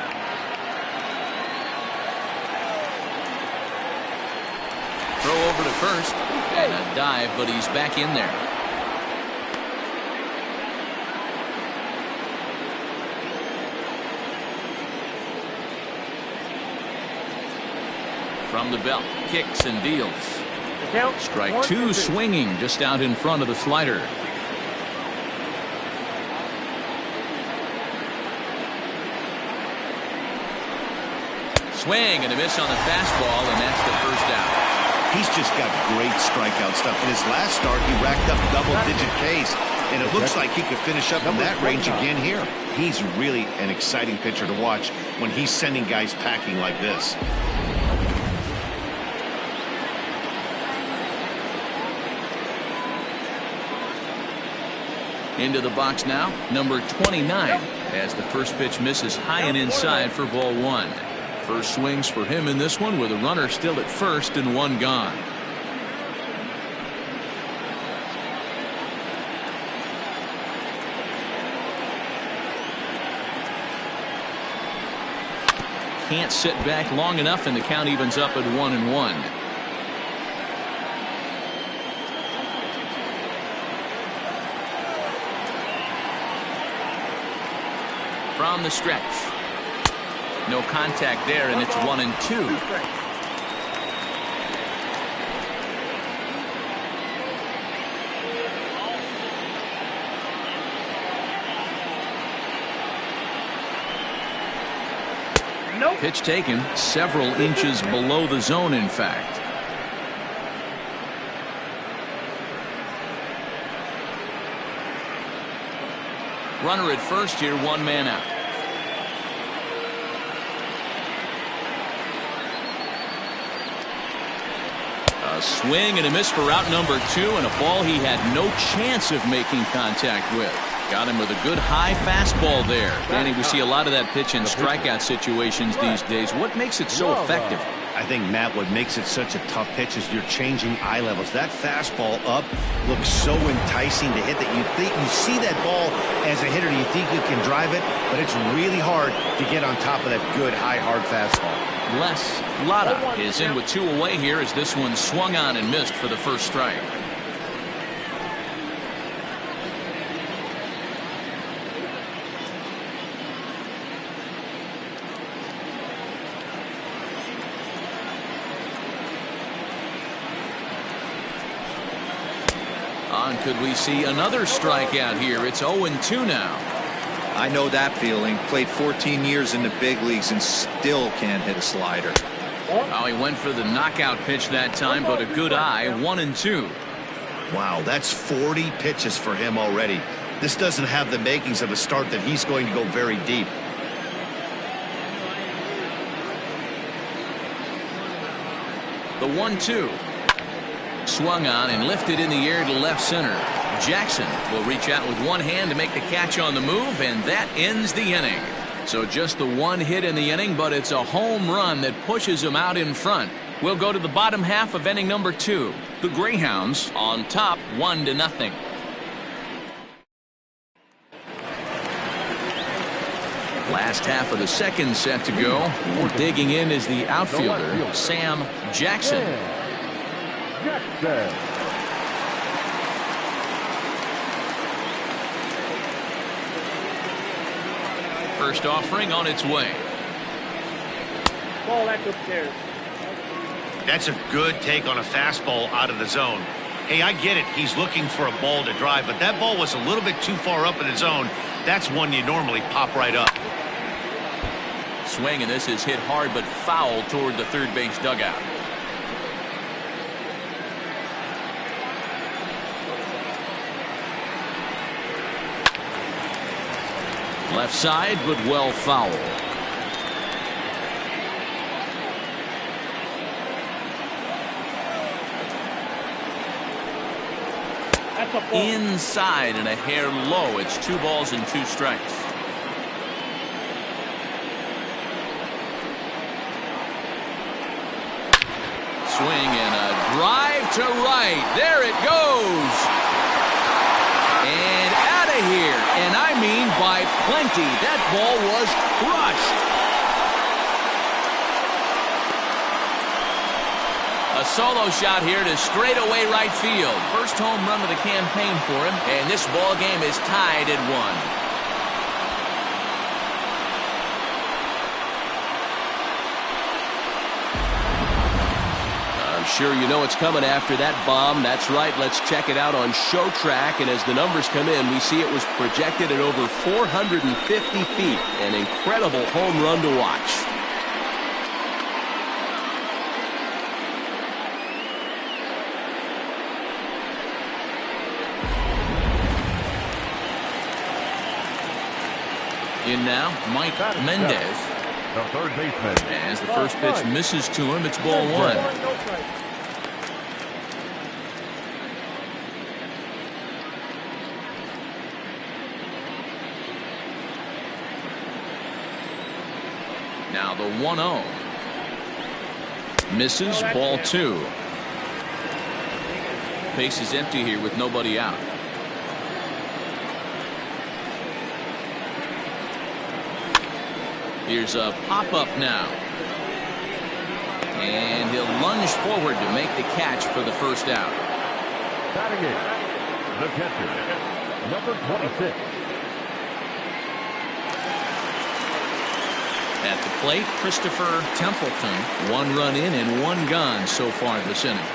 Throw over to first. And a dive, but he's back in there. From the belt, kicks and deals. Strike two, swinging just out in front of the slider. Swing and a miss on the fastball, and that's the first out. He's just got great strikeout stuff. In his last start, he racked up double-digit Ks, and it looks like he could finish up in that range again here. He's really an exciting pitcher to watch when he's sending guys packing like this. Into the box now, number 29, as the first pitch misses high and inside for ball one. First swings for him in this one with a runner still at first and one gone. Can't sit back long enough, and the count evens up at 1-1. From the stretch. No contact there, and it's 1-2. Nope. Pitch taken several inches below the zone, in fact. Runner at first here, one man out. A swing and a miss for out number two, and a ball he had no chance of making contact with. Got him with a good high fastball there. Danny, we see a lot of that pitch in strikeout situations these days. What makes it so effective? I think, Matt, what makes it such a tough pitch is you're changing eye levels. That fastball up looks so enticing to hit that you see that ball as a hitter, you think you can drive it, but it's really hard to get on top of that good high hard fastball. Les Lotta is in with two away here as this one swung on and missed for the first strike. Could we see another strikeout here? It's 0-2 now. I know that feeling. Played 14 years in the big leagues and still can't hit a slider. Oh, he went for the knockout pitch that time, but a good eye. 1-2. Wow, that's 40 pitches for him already. This doesn't have the makings of a start that he's going to go very deep. The 1-2. Swung on and lifted in the air to left center. Jackson will reach out with one hand to make the catch on the move, and that ends the inning. So just the one hit in the inning, but it's a home run that pushes him out in front. We'll go to the bottom half of inning number 2. The Greyhounds on top 1-0. Last half of the second set to go. Digging in is the outfielder, Sam Jackson. First offering on its way. Ball that's upstairs. That's a good take on a fastball out of the zone. Hey, I get it. He's looking for a ball to drive, but that ball was a little bit too far up in the zone. That's one you normally pop right up. Swing, and this is hit hard but foul toward the third base dugout. Left side, but well foul. That's a ball. inside and a hair low. It's 2 balls and 2 strikes. Swing and a drive to right. There it goes. And out of here. And I mean by plenty. That ball was crushed. A solo shot here to straightaway right field. First home run of the campaign for him. And this ball game is tied at 1. Sure, you know it's coming after that bomb. That's right. Let's check it out on Show Track. And as the numbers come in, we see it was projected at over 450 feet. An incredible home run to watch. In now, Mike Mendez. The third baseman. As the first pitch misses to him, it's ball 1. Now the 1-0. Misses, ball 2. Base is empty here with nobody out. Here's a pop-up now. And he'll lunge forward to make the catch for the first out. Batting it, the catcher, number 26. At the plate, Christopher Templeton. 1 run in and 1 gone so far this inning.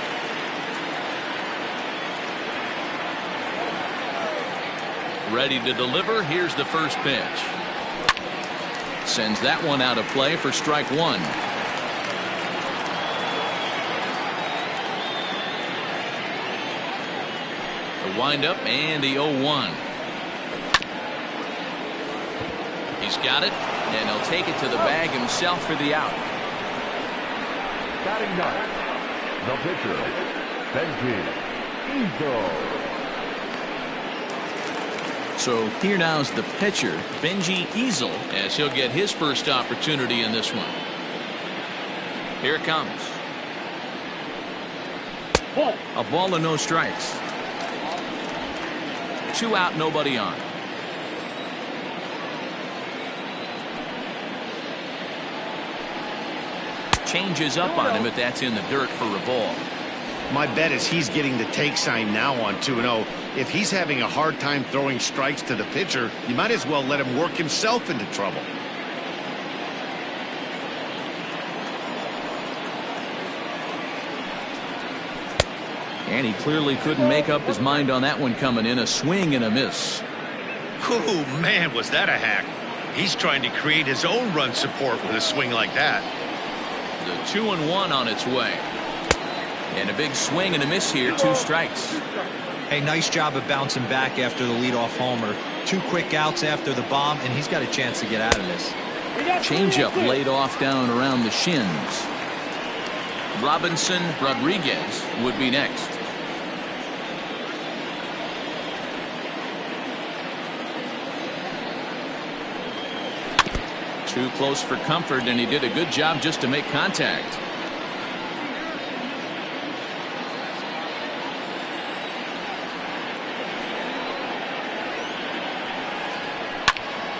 Ready to deliver. Here's the first pitch. Sends that one out of play for strike 1. The windup and the 0-1. He's got it, and he'll take it to the bag himself for the out. Batting 9, the pitcher, Benji Eagle. So here now's the pitcher, Benji Eagle, as he'll get his first opportunity in this one. Here it comes. A ball and no strikes. 2 out, nobody on. Changes up on him, but that's in the dirt for a ball. My bet is he's getting the take sign now on 2-0. If he's having a hard time throwing strikes to the pitcher, you might as well let him work himself into trouble. And he clearly couldn't make up his mind on that one coming in. A swing and a miss. Oh, man, was that a hack. He's trying to create his own run support with a swing like that. The 2-1 on its way. And a big swing and a miss here. 2 strikes. Hey, nice job of bouncing back after the leadoff homer. 2 quick outs after the bomb, and he's got a chance to get out of this. Changeup laid off down around the shins. Robinson Rodriguez would be next. Too close for comfort, and he did a good job just to make contact.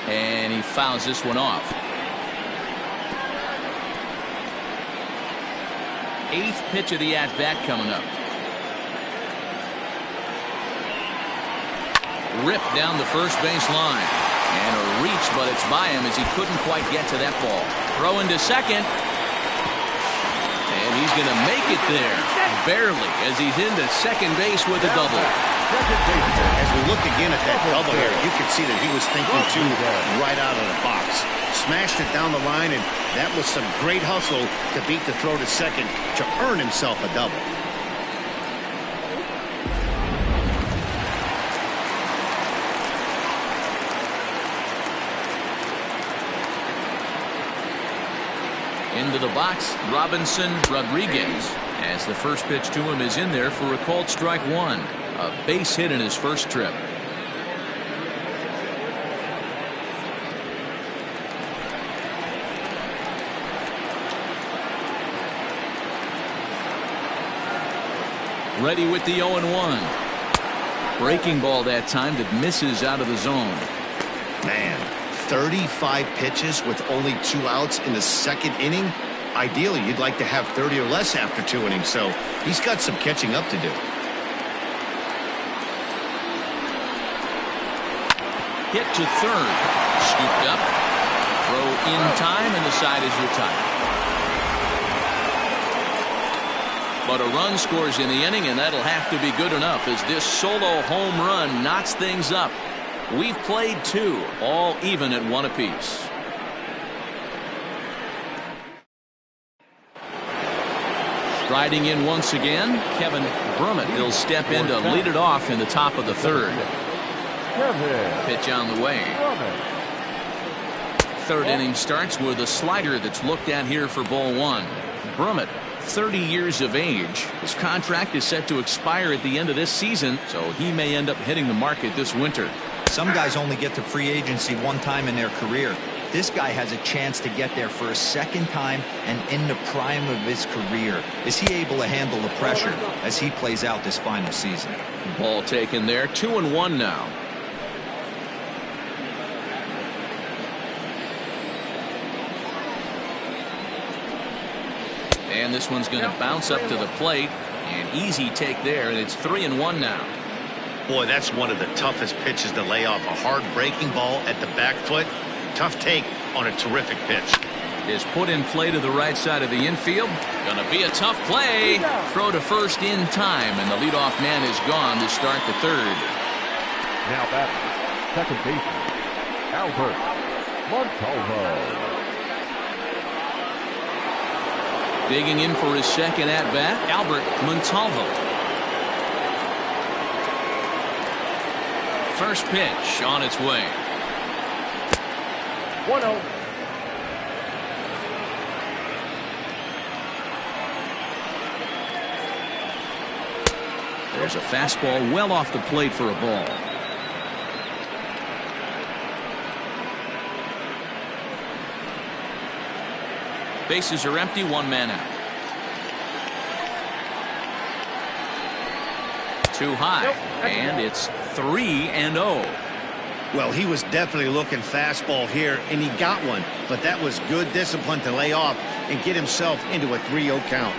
And he fouls this one off. 8th pitch of the at-bat coming up. Ripped down the first base line. And a reach, but it's by him as he couldn't quite get to that ball. Throw into second. And he's going to make it there. Barely, as he's into second base with a double. As we look again at that double here, you can see that he was thinking too right out of the box. Smashed it down the line, and that was some great hustle to beat the throw to second to earn himself a double. Into the box, Robinson Rodriguez, as the first pitch to him is in there for a called strike 1. A base hit in his first trip. Ready with the 0-1. Breaking ball that time that misses out of the zone. Man, 35 pitches with only 2 outs in the second inning. Ideally, you'd like to have 30 or less after 2 innings, so he's got some catching up to do. Hit to third. Scooped up. Throw in time, and the side is retired. But a run scores in the inning, and that'll have to be good enough as this solo home run knocks things up. We've played 2, all even at 1 apiece. Striding in once again, Kevin Brummett. He'll step in to lead it off in the top of the third. Pitch on the way. Third inning starts with a slider that's looked at here for ball 1. Brummett, 30 years of age. His contract is set to expire at the end of this season, so he may end up hitting the market this winter. Some guys only get to free agency 1 time in their career. This guy has a chance to get there for a second time and in the prime of his career. Is he able to handle the pressure as he plays out this final season? Ball taken there. 2-1 now. And this one's going to bounce up to the plate. An easy take there, and it's 3-1 now. Boy, that's one of the toughest pitches to lay off. A hard breaking ball at the back foot. Tough take on a terrific pitch. Is put in play to the right side of the infield. Going to be a tough play. Throw to first in time, and the leadoff man is gone to start the third. Now back, second baseman, Albert Montalvo. Digging in for his second at-bat, Albert Montalvo. First pitch on its way. 1-0. There's a fastball well off the plate for a ball. Bases are empty, 1 man out. Too high, and it's 3-0. Well, he was definitely looking fastball here, and he got one. But that was good discipline to lay off and get himself into a 3-0 count.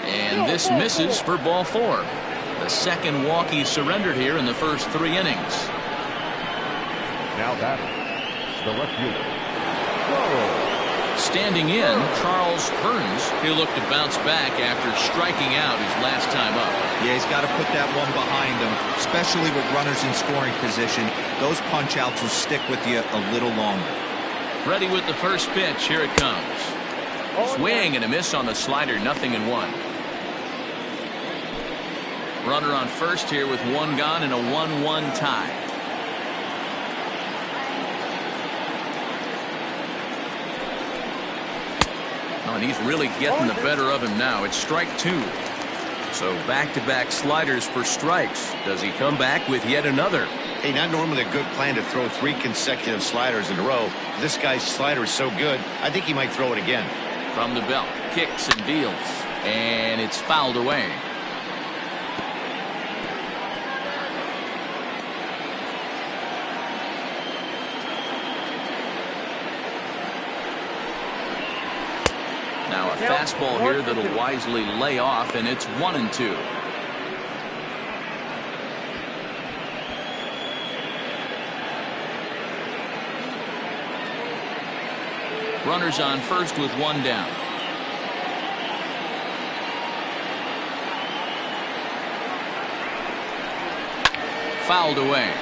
And this misses for ball 4. The second walk he surrendered here in the first 3 innings. Now batting, the left fielder, Standing in, Charles Hearns. He'll look to bounce back after striking out his last time up. Yeah, he's got to put that one behind him, especially with runners in scoring position. Those punch-outs will stick with you a little longer. Ready with the first pitch. Here it comes. Swing and a miss on the slider. 0-1. Runner on first here with 1 gone and a 1-1 tie. And he's really getting the better of him now. It's strike 2. So back-to-back sliders for strikes. Does he come back with yet another? Hey, not normally a good plan to throw 3 consecutive sliders in a row. This guy's slider is so good, I think he might throw it again. From the belt, kicks and deals. And it's fouled away. Now a fastball here that'll wisely lay off, and it's 1-2. Runners on first with 1 down. Fouled away.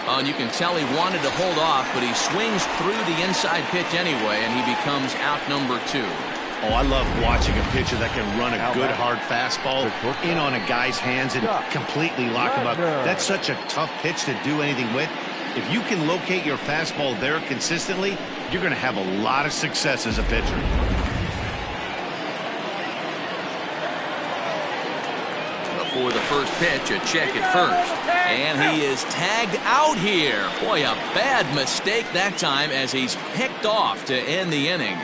And you can tell he wanted to hold off, but he swings through the inside pitch anyway, and he becomes out number 2. Oh, I love watching a pitcher that can run a good hard fastball in on a guy's hands and completely lock him up. That's such a tough pitch to do anything with. If you can locate your fastball there consistently, you're going to have a lot of success as a pitcher. Before the first pitch, a check at first. And he is tagged out here. Boy, a bad mistake that time as he's picked off to end the inning.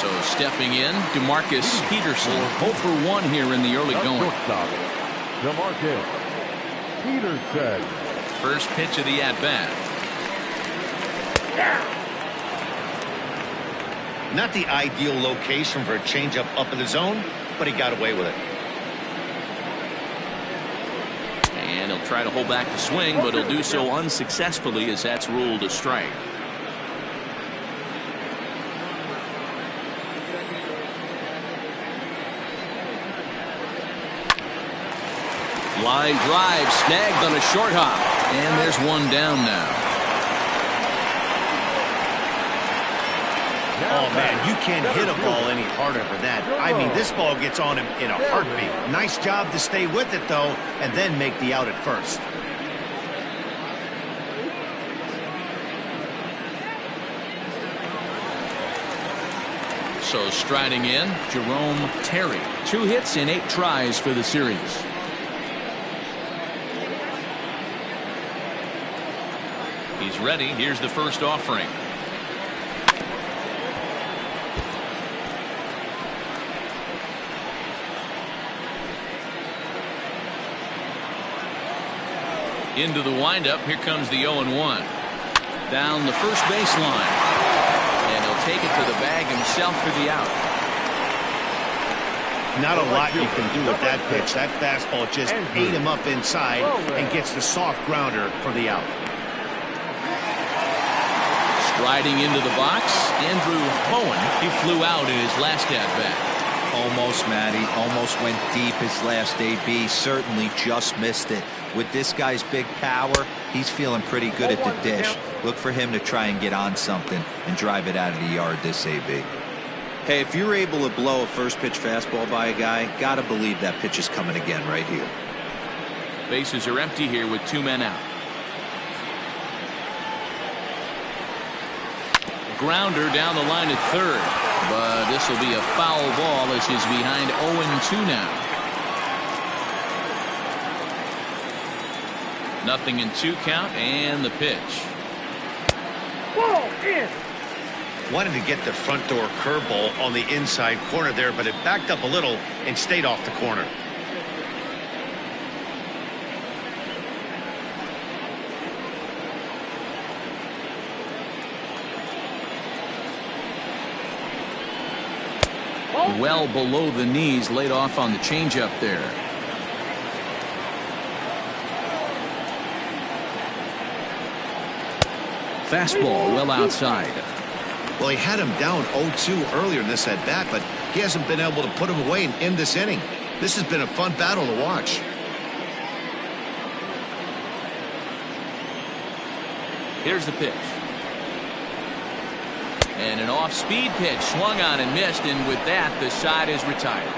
So stepping in, DeMarcus Peterson, 0 for 1 here in the early going. DeMarcus Peterson. First pitch of the at-bat. Not the ideal location for a changeup up in the zone, but he got away with it. And he'll try to hold back the swing, but he'll do so unsuccessfully as that's ruled a strike. Line drive snagged on a short hop, and there's one down now. Oh, man, you can't hit a ball any harder than that. I mean, this ball gets on him in a heartbeat. Nice job to stay with it, though, and then make the out at first. So striding in, Jerome Terry. 2 hits in 8 tries for the series. He's ready. Here's the first offering. Into the windup. Here comes the 0-1. Down the first baseline. And he'll take it to the bag himself for the out. Not a lot you can do with that pitch. That fastball just ate him up inside and gets the soft grounder for the out. Striding into the box, Andrew Bowen. He flew out in his last at-bat. Almost, Matty. Almost went deep his last AB. Certainly just missed it. With this guy's big power, he's feeling pretty good at the dish. Look for him to try and get on something and drive it out of the yard this AB. Hey, if you're able to blow a first pitch fastball by a guy, gotta believe that pitch is coming again right here. Bases are empty here with 2 men out. Grounder down the line at third, but this will be a foul ball as he's behind 0-2 now. Nothing in 2 count, and the pitch. Ball in. Wanted to get the front door curveball on the inside corner there, but it backed up a little and stayed off the corner. Well below the knees, laid off on the changeup there. Fastball well outside. Well, he had him down 0-2 earlier in this at-bat, but he hasn't been able to put him away and end this inning. This has been a fun battle to watch. Here's the pitch. And an off-speed pitch swung on and missed, and with that, the side is retired.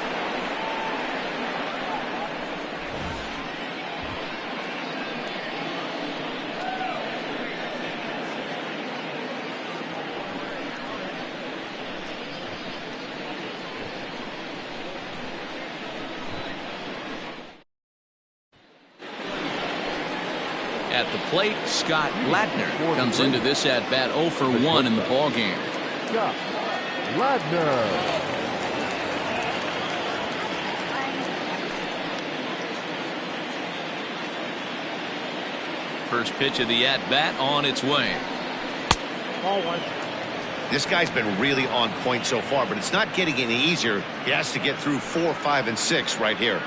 At the plate, Scott Ladner comes into this at-bat 0 for 1 in the ballgame. Scott Ladner. First pitch of the at-bat on its way. Ball 1. This guy's been really on point so far, but it's not getting any easier. He has to get through 4, 5, and 6 right here.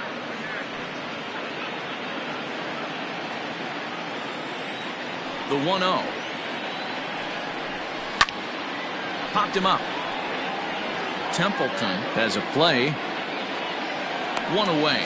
The 1-0. Popped him up. Templeton has a play. 1 away.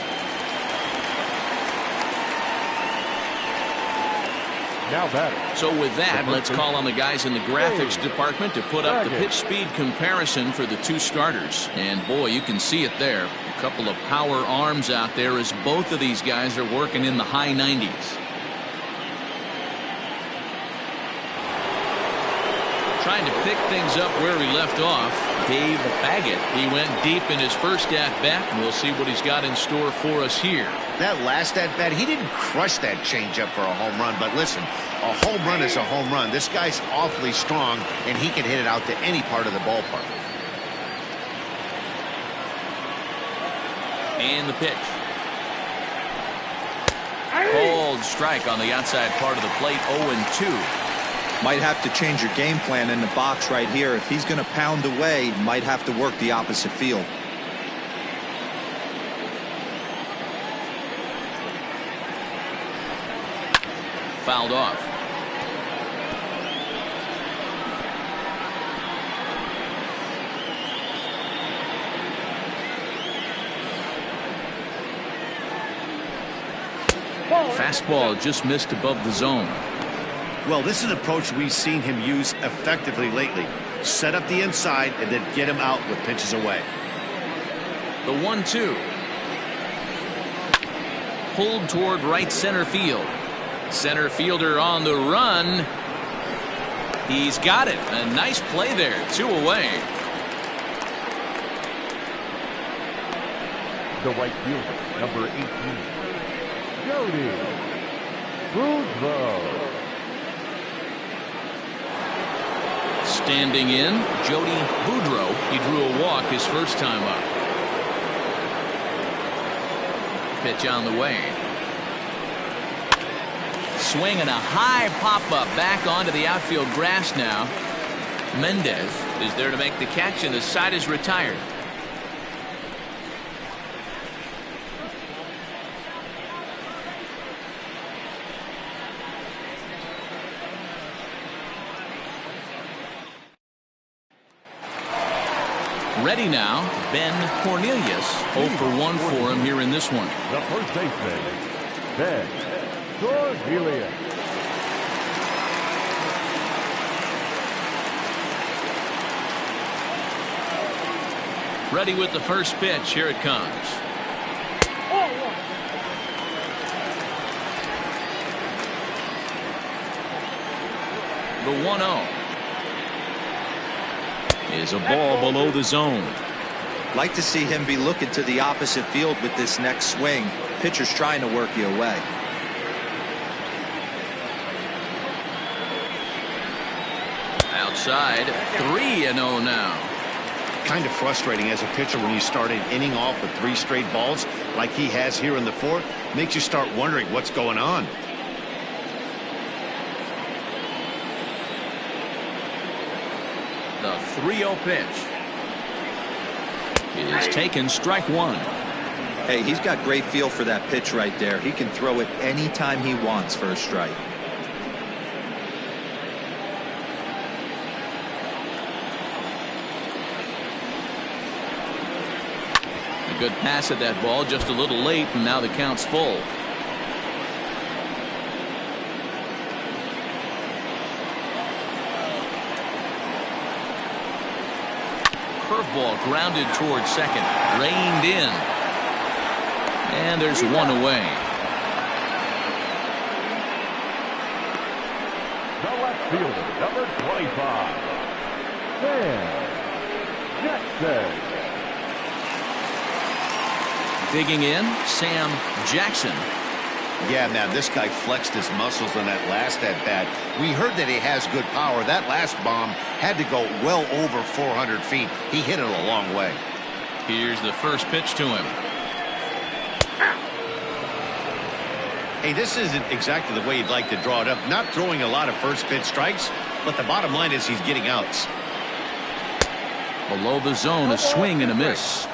Now batting. So with that, let's call on the guys in the graphics department to put up the pitch speed comparison for the two starters. And boy, you can see it there. A couple of power arms out there as both of these guys are working in the high 90s. Trying to pick things up where he left off, Dave Baggett. He went deep in his first at-bat, and we'll see what he's got in store for us here. That last at-bat, he didn't crush that changeup for a home run, but listen, a home run is a home run. This guy's awfully strong, and he can hit it out to any part of the ballpark. And the pitch. Cold strike on the outside part of the plate, 0-2. Might have to change your game plan in the box right here. If he's going to pound away, might have to work the opposite field. Fouled off. Fastball just missed above the zone. Well, this is an approach we've seen him use effectively lately. Set up the inside and then get him out with pitches away. The 1-2. Pulled toward right center field. Center fielder on the run. He's got it. A nice play there. 2 away. The right fielder, number 18, Jody Boudreaux. Standing in, Jody Boudreaux. He drew a walk his first time up. Pitch on the way. Swing and a high pop-up back onto the outfield grass now. Mendez is there to make the catch, and the side is retired. Ready now, Ben Cornelius. 0 for 1 for him here in this one. The first baseman, Ben Cornelius. Ready with the first pitch. Here it comes. The 1-0 is a ball below the zone. Like to see him be looking to the opposite field with this next swing. Pitcher's trying to work you away. Outside, 3-0 now. Kind of frustrating as a pitcher when you start an inning off with 3 straight balls like he has here in the 4th. Makes you start wondering what's going on. The 3-0 pitch is taken, strike 1. Hey, he's got great feel for that pitch right there. He can throw it anytime he wants for a strike. A good pass at that ball, just a little late, and now the count's full. Curveball grounded towards second, reined in, and there's 1 away. The left fielder, number 25, Sam Jackson. Digging in, Sam Jackson. Yeah, man, this guy flexed his muscles on that last at-bat. We heard that he has good power. That last bomb had to go well over 400 feet. He hit it a long way. Here's the first pitch to him. Hey, this isn't exactly the way you'd like to draw it up. Not throwing a lot of first pitch strikes, but the bottom line is he's getting outs. Below the zone, a swing and a miss.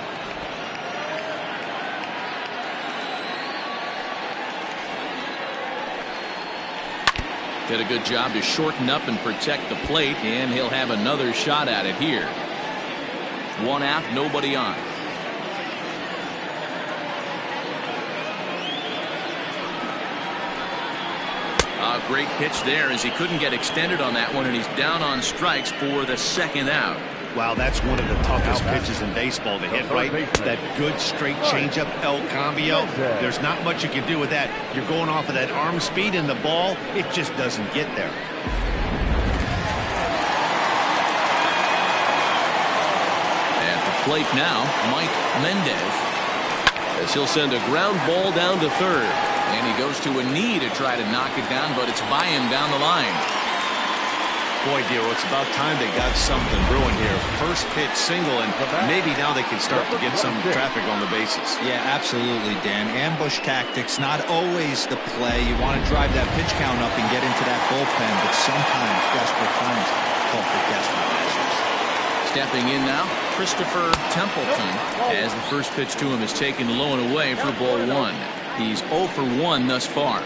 Did a good job to shorten up and protect the plate, and he'll have another shot at it here. 1 out, nobody on. A Great pitch there as he couldn't get extended on that one, and he's down on strikes for the second out. Wow, that's one of the toughest pitches in baseball to hit, right? That good straight changeup, El Cambio. There's not much you can do with that. You're going off of that arm speed, and the ball, it just doesn't get there. At the plate now, Mike Mendez, as he'll send a ground ball down to third. And he goes to a knee to try to knock it down, but it's by him down the line. Boy, Dero, it's about time they got something brewing here. First pitch single, and maybe now they can start to get some traffic on the bases. Yeah, absolutely, Dan. Ambush tactics, not always the play. You want to drive that pitch count up and get into that bullpen, but sometimes desperate times call for desperate measures. Stepping in now, Christopher Templeton, as the first pitch to him is taken low and away for ball one. He's 0 for 1 thus far.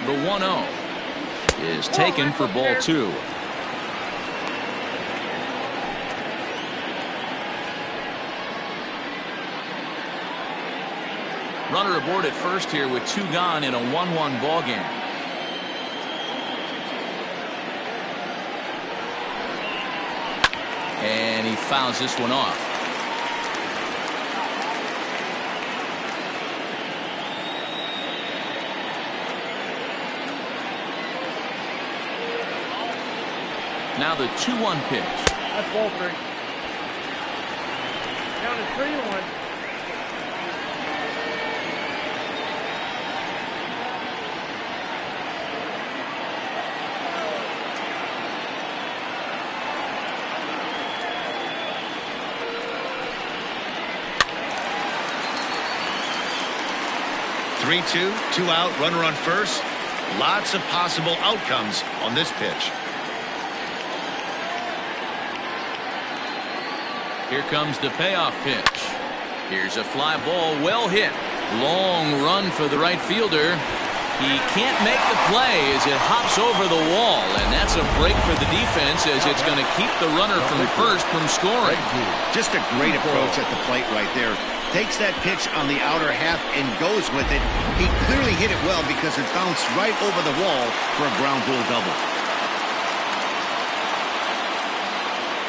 The 1-0 is taken for ball two. Runner aboard at first here with 2 gone in a 1-1 ball game. And he fouls this one off. Now the 2-1 pitch. That's ball 3. Down to 3-1. Three-two, 2 out, runner on first. Lots of possible outcomes on this pitch. Here comes the payoff pitch. Here's a fly ball, well hit. Long run for the right fielder. He can't make the play as it hops over the wall, and that's a break for the defense as it's going to keep the runner from first from scoring. Just a great approach at the plate right there. Takes that pitch on the outer half and goes with it. He clearly hit it well because it bounced right over the wall for a ground rule double.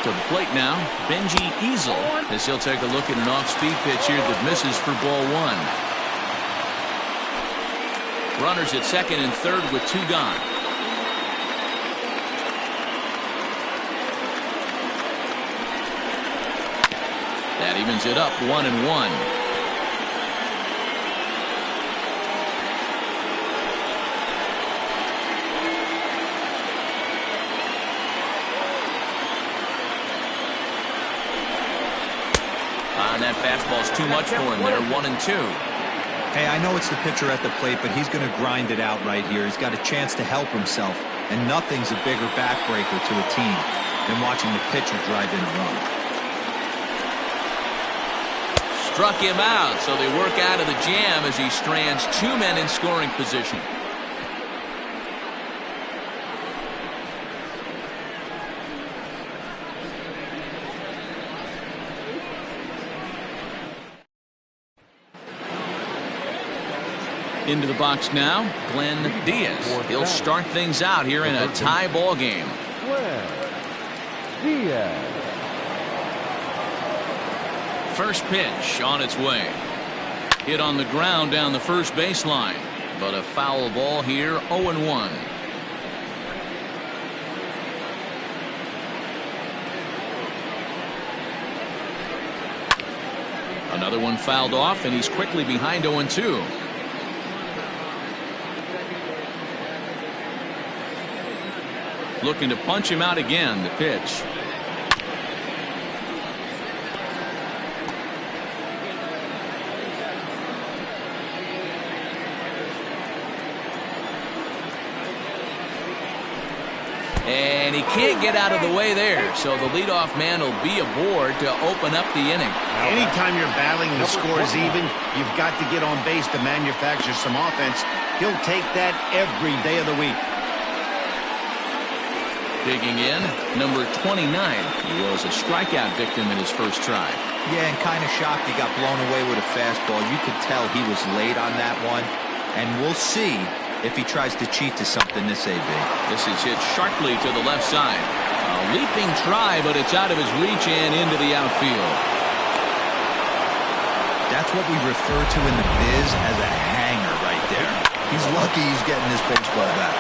To the plate now, Benji Easel, as he'll take a look at an off-speed pitch here that misses for ball one. Runners at second and third with 2 gone. That evens it up 1-1. And that fastball's too much for him there. 1-2. Hey, I know it's the pitcher at the plate, but he's going to grind it out right here. He's got a chance to help himself, and nothing's a bigger backbreaker to a team than watching the pitcher drive in a run. Struck him out, so they work out of the jam as he strands 2 men in scoring position. Into the box now, Glenn Diaz. He'll start things out here in a tie ball game. Diaz. First pitch on its way. Hit on the ground down the first baseline, but a foul ball here. 0-1. Another one fouled off, and he's quickly behind 0-2. Looking to punch him out again. The pitch. And he can't get out of the way there, so the leadoff man will be aboard to open up the inning. Anytime you're battling the scores even, you've got to get on base to manufacture some offense. He'll take that every day of the week. Digging in, number 29. He was a strikeout victim in his first try. Yeah, and kind of shocked he got blown away with a fastball. You could tell he was late on that one. And we'll see if he tries to cheat to something this AB. This is hit sharply to the left side. A leaping try, but it's out of his reach and into the outfield. That's what we refer to in the biz as a hanger right there. He's lucky he's getting this baseball back.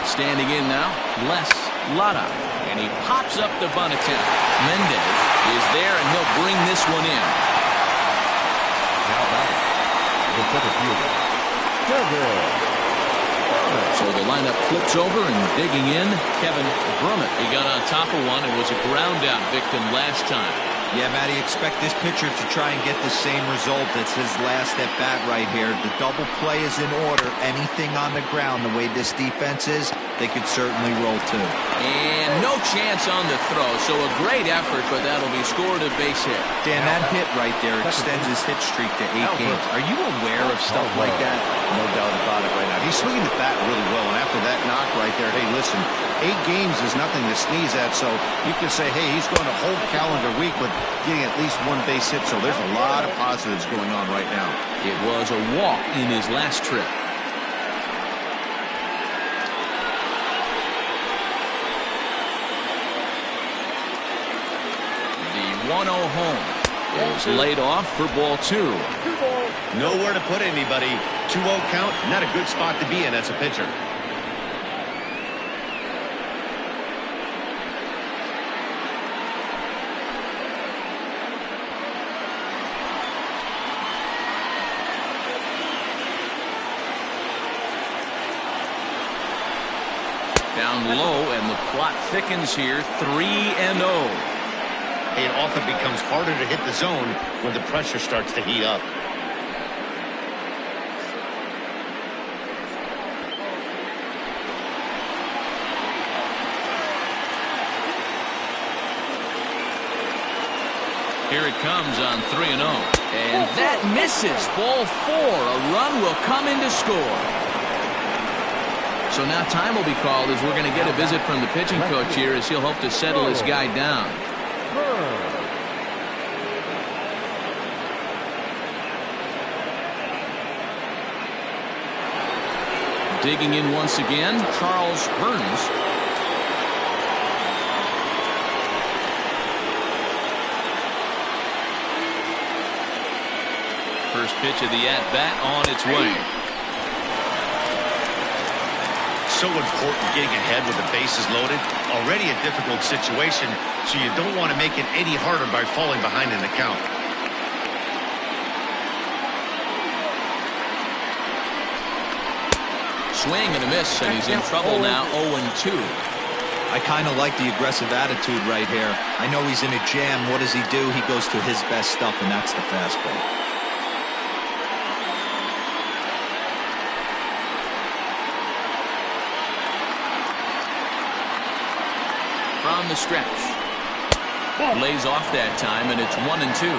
Standing in now, Les Lotta. And he pops up the bunt attempt. Mendez is there, and he'll bring this one in. Now back, the center fielder, Kevin. So the lineup flips over, and digging in, Kevin Brummett. He got on top of one and was a ground out victim last time. Yeah, Matty, expect this pitcher to try and get the same result. That's his last at bat right here. The double play is in order. Anything on the ground, the way this defense is, they could certainly roll too. And no chance on the throw, so a great effort, but that'll be scored a base hit. Dan, that hit right there extends his hit streak to 8 games. Are you aware of stuff like that? No doubt about it right now. He's swinging the bat really well, and after that knock right there, hey, listen, 8 games is nothing to sneeze at, so you can say, hey, he's going a whole calendar week with getting at least 1 base hit, so there's a lot of positives going on right now. It was a walk in his last trip. The 1-0 home is laid off for ball 2. Nowhere to put anybody. 2-0 count, not a good spot to be in as a pitcher. Down low, and the plot thickens here. 3-0. It often becomes harder to hit the zone when the pressure starts to heat up. Here it comes on 3-0. And that misses. Ball 4. A run will come in to score. So now time will be called as we're going to get a visit from the pitching coach here as he'll hope to settle his guy down. Digging in once again, Charles Burns. First pitch of the at-bat on its way. So important getting ahead with the bases loaded. Already a difficult situation, so you don't want to make it any harder by falling behind in the count. Swing and a miss, and he's in trouble now. 0-2. I kind of like the aggressive attitude right here. I know he's in a jam. What does he do? He goes to his best stuff, and that's the fastball. From the stretch. Lays off that time, and it's 1-2.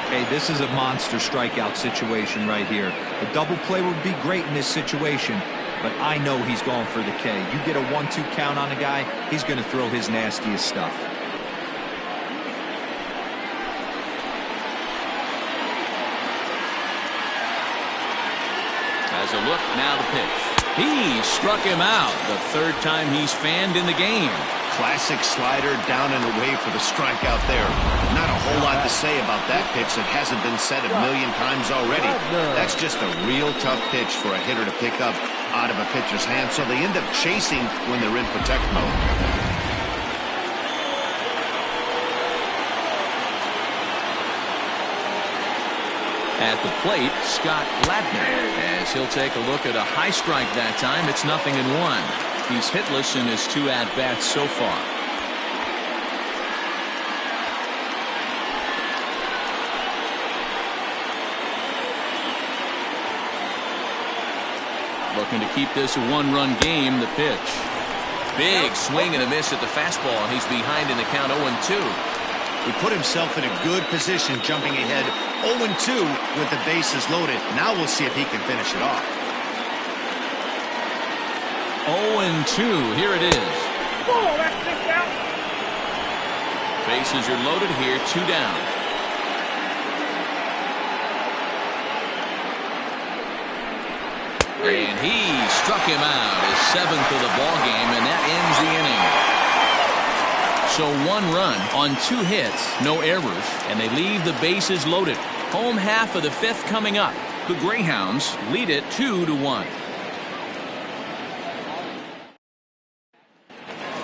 Hey, this is a monster strikeout situation right here. A double play would be great in this situation, but I know he's going for the K. You get a 1-2 count on a guy, he's going to throw his nastiest stuff. As a look, now the pitch. He struck him out. The 3rd time he's fanned in the game. Classic slider down and away for the strikeout there. Not a whole lot to say about that pitch that hasn't been said a million times already. That's just a real tough pitch for a hitter to pick up out of a pitcher's hand, so they end up chasing when they're in protect mode. At the plate, Scott Ladner, as he'll take a look at a high strike that time. It's 0-1. He's hitless in his 2 at-bats so far. Looking to keep this a 1-run game. The pitch. Big swing and a miss at the fastball. He's behind in the count. 0-2. He put himself in a good position jumping ahead 0-2 with the bases loaded. Now we'll see if he can finish it off. 0-2. Here it is. Oh, that's 6 out. Bases are loaded here. 2 down. And he struck him out, his 7th of the ball game, and that ends the inning. So 1 run on 2 hits, no errors, and they leave the bases loaded. Home half of the 5th coming up. The Greyhounds lead it 2-1.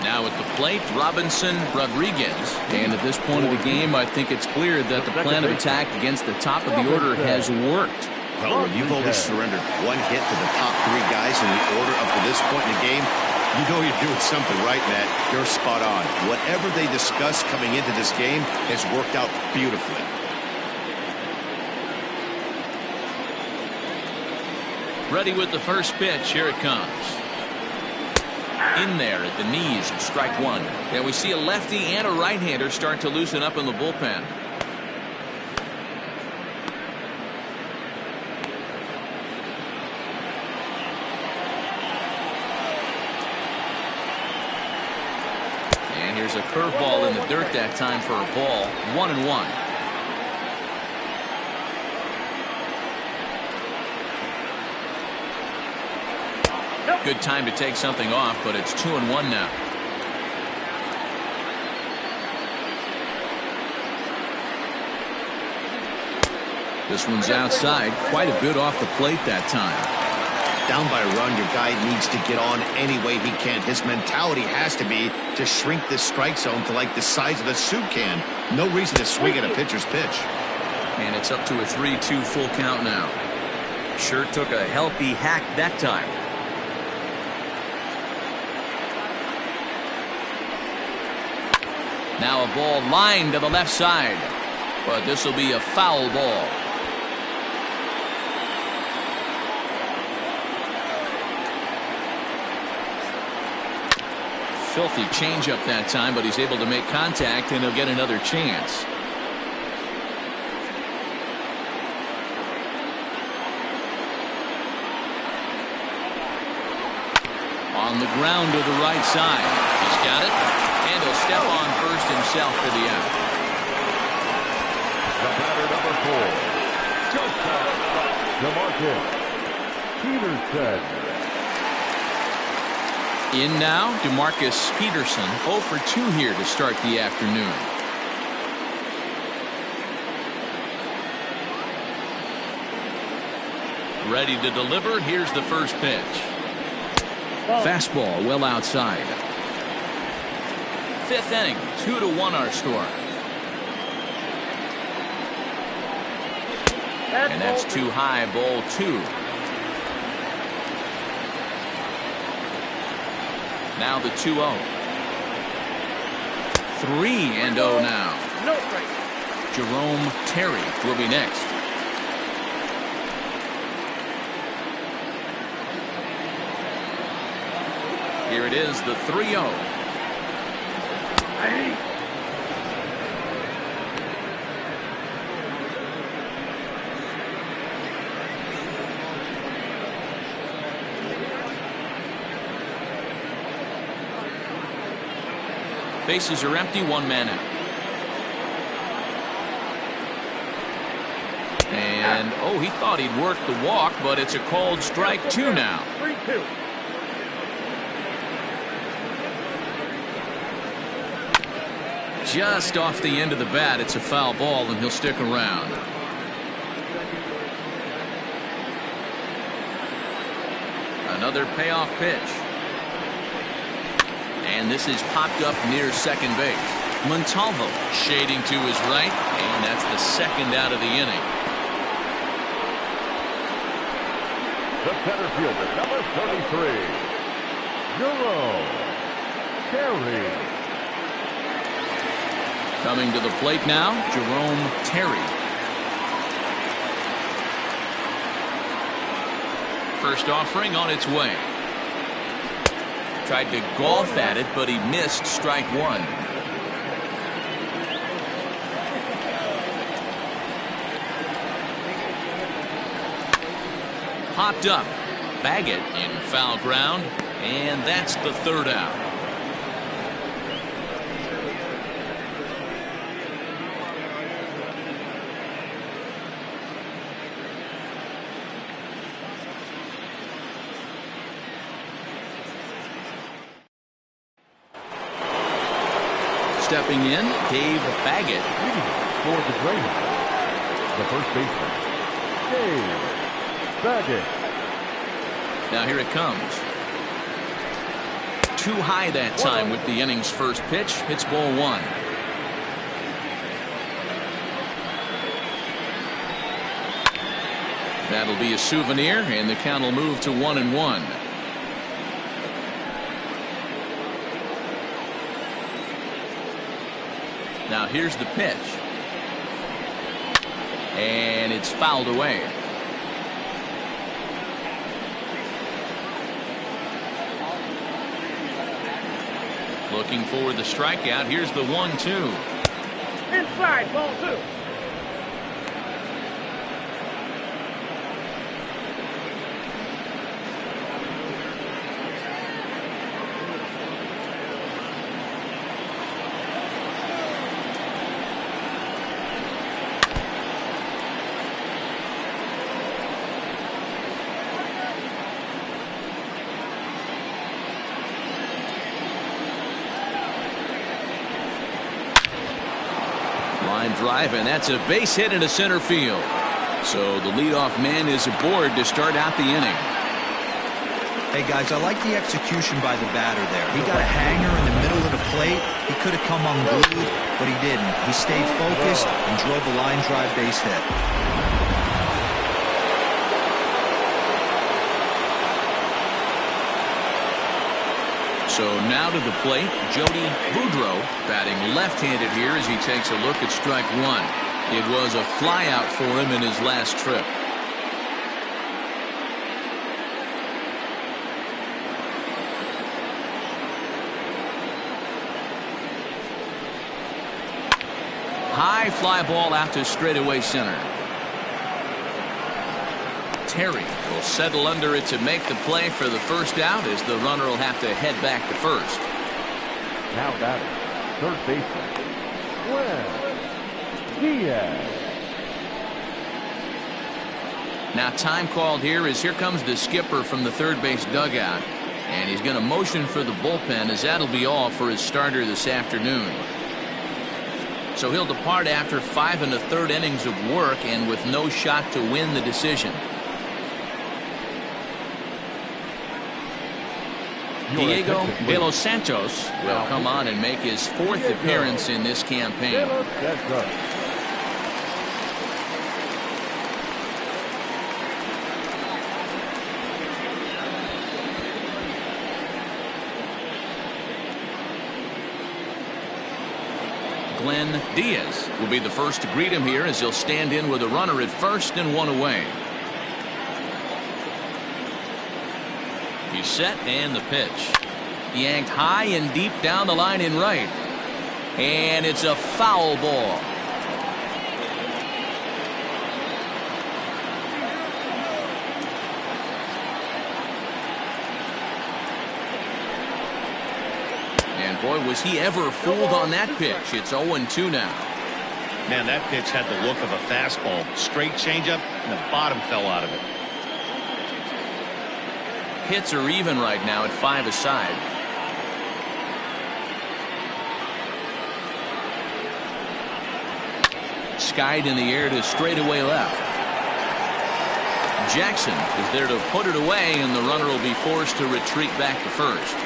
Now at the plate, Robinson Rodriguez. And at this point of the game, I think it's clear that the plan of attack against the top of the order has worked. Well, when you've only surrendered 1 hit to the top 3 guys in the order up to this point in the game, you know you're doing something right, Matt. You're spot on. Whatever they discussed coming into this game has worked out beautifully. Ready with the first pitch. Here it comes. In there at the knees, strike 1. And we see a lefty and a right-hander start to loosen up in the bullpen. And here's a curveball in the dirt that time for a ball. 1-1. Good time to take something off, but it's 2-1 now. This one's outside, quite a bit off the plate that time. Down by a run, your guy needs to get on any way he can. His mentality has to be to shrink this strike zone to like the size of a soup can. No reason to swing at a pitcher's pitch. And it's up to a 3-2 full count now. Sure took a healthy hack that time. Now a ball lined to the left side, but this will be a foul ball. Filthy changeup that time, but he's able to make contact, and he'll get another chance. On the ground to the right side. He's got it. And he'll step on first himself for the out. The batter, number 4, DeMarcus Peterson. In now, DeMarcus Peterson, 0 for 2 here to start the afternoon. Ready to deliver. Here's the first pitch. Fastball well outside. 5th inning, 2-1 our score. And that's too high, ball 2. Now the 2-0. 3-0 now. Jerome Terry will be next. Here it is, the 3-0. Bases are empty, 1 man out. And oh, he thought he'd work the walk, but it's a called strike 2 now. 3-2. Just off the end of the bat, it's a foul ball, and he'll stick around. Another payoff pitch. And this is popped up near second base. Montalvo shading to his right, and that's the 2nd out of the inning. The center fielder, number 33, Jerome Terry. Coming to the plate now, Jerome Terry. First offering on its way. Tried to golf at it, but he missed strike 1. popped up. Baggett in foul ground, and that's the third out. Stepping in, Dave Baggett. For the Braves, the first baseman, Dave Baggett. Now here it comes. Too high that time with the inning's first pitch. It's ball one. That'll be a souvenir, and the count will move to 1-1. Now here's the pitch. And it's fouled away. Looking for the strikeout. Here's the 1-2. Inside, ball two. Drive, and that's a base hit into center field. So the leadoff man is aboard to start out the inning. Hey guys, I like the execution by the batter there. He got a hanger in the middle of the plate. He could have come unglued, but he didn't. He stayed focused and drove a line drive base hit. So now to the plate, Jody Boudreau batting left-handed here as he takes a look at strike one. It was a flyout for him in his last trip. High fly ball out to straightaway center. Terry will settle under it to make the play for the first out, as the runner will have to head back to first. Now batting, third baseman, Glenn Diaz. Now time called here as here comes the skipper from the third base dugout, and he's going to motion for the bullpen, as that'll be all for his starter this afternoon. So he'll depart after 5 1/3 innings of work and with no shot to win the decision. Diego De Los Santos will come on and make his 4th appearance in this campaign. Glenn Diaz will be the first to greet him here, as he'll stand in with a runner at first and one away. He's set, and the pitch. Yanked high and deep down the line in right. And it's a foul ball. And boy, was he ever fooled on that pitch. It's 0-2 now. Man, that pitch had the look of a fastball. Straight changeup, and the bottom fell out of it. Hits are even right now at 5 aside. Skied in the air to straightaway left. Jackson is there to put it away, and the runner will be forced to retreat back to first.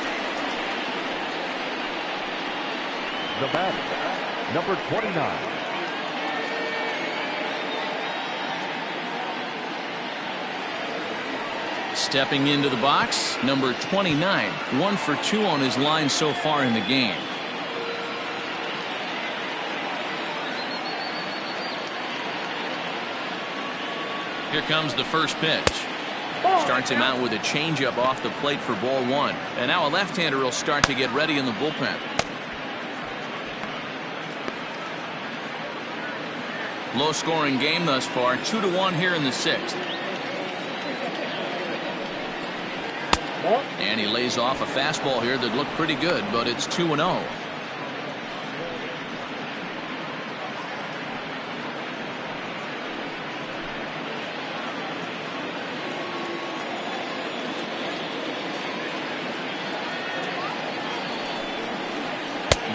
The batter, number 29. Stepping into the box, number 29, 1 for 2 on his line so far in the game. Here comes the first pitch. Starts him out with a changeup off the plate for ball one. And now a left-hander will start to get ready in the bullpen. Low-scoring game thus far, 2-1 here in the 6th. And he lays off a fastball here that looked pretty good, but it's 2-0.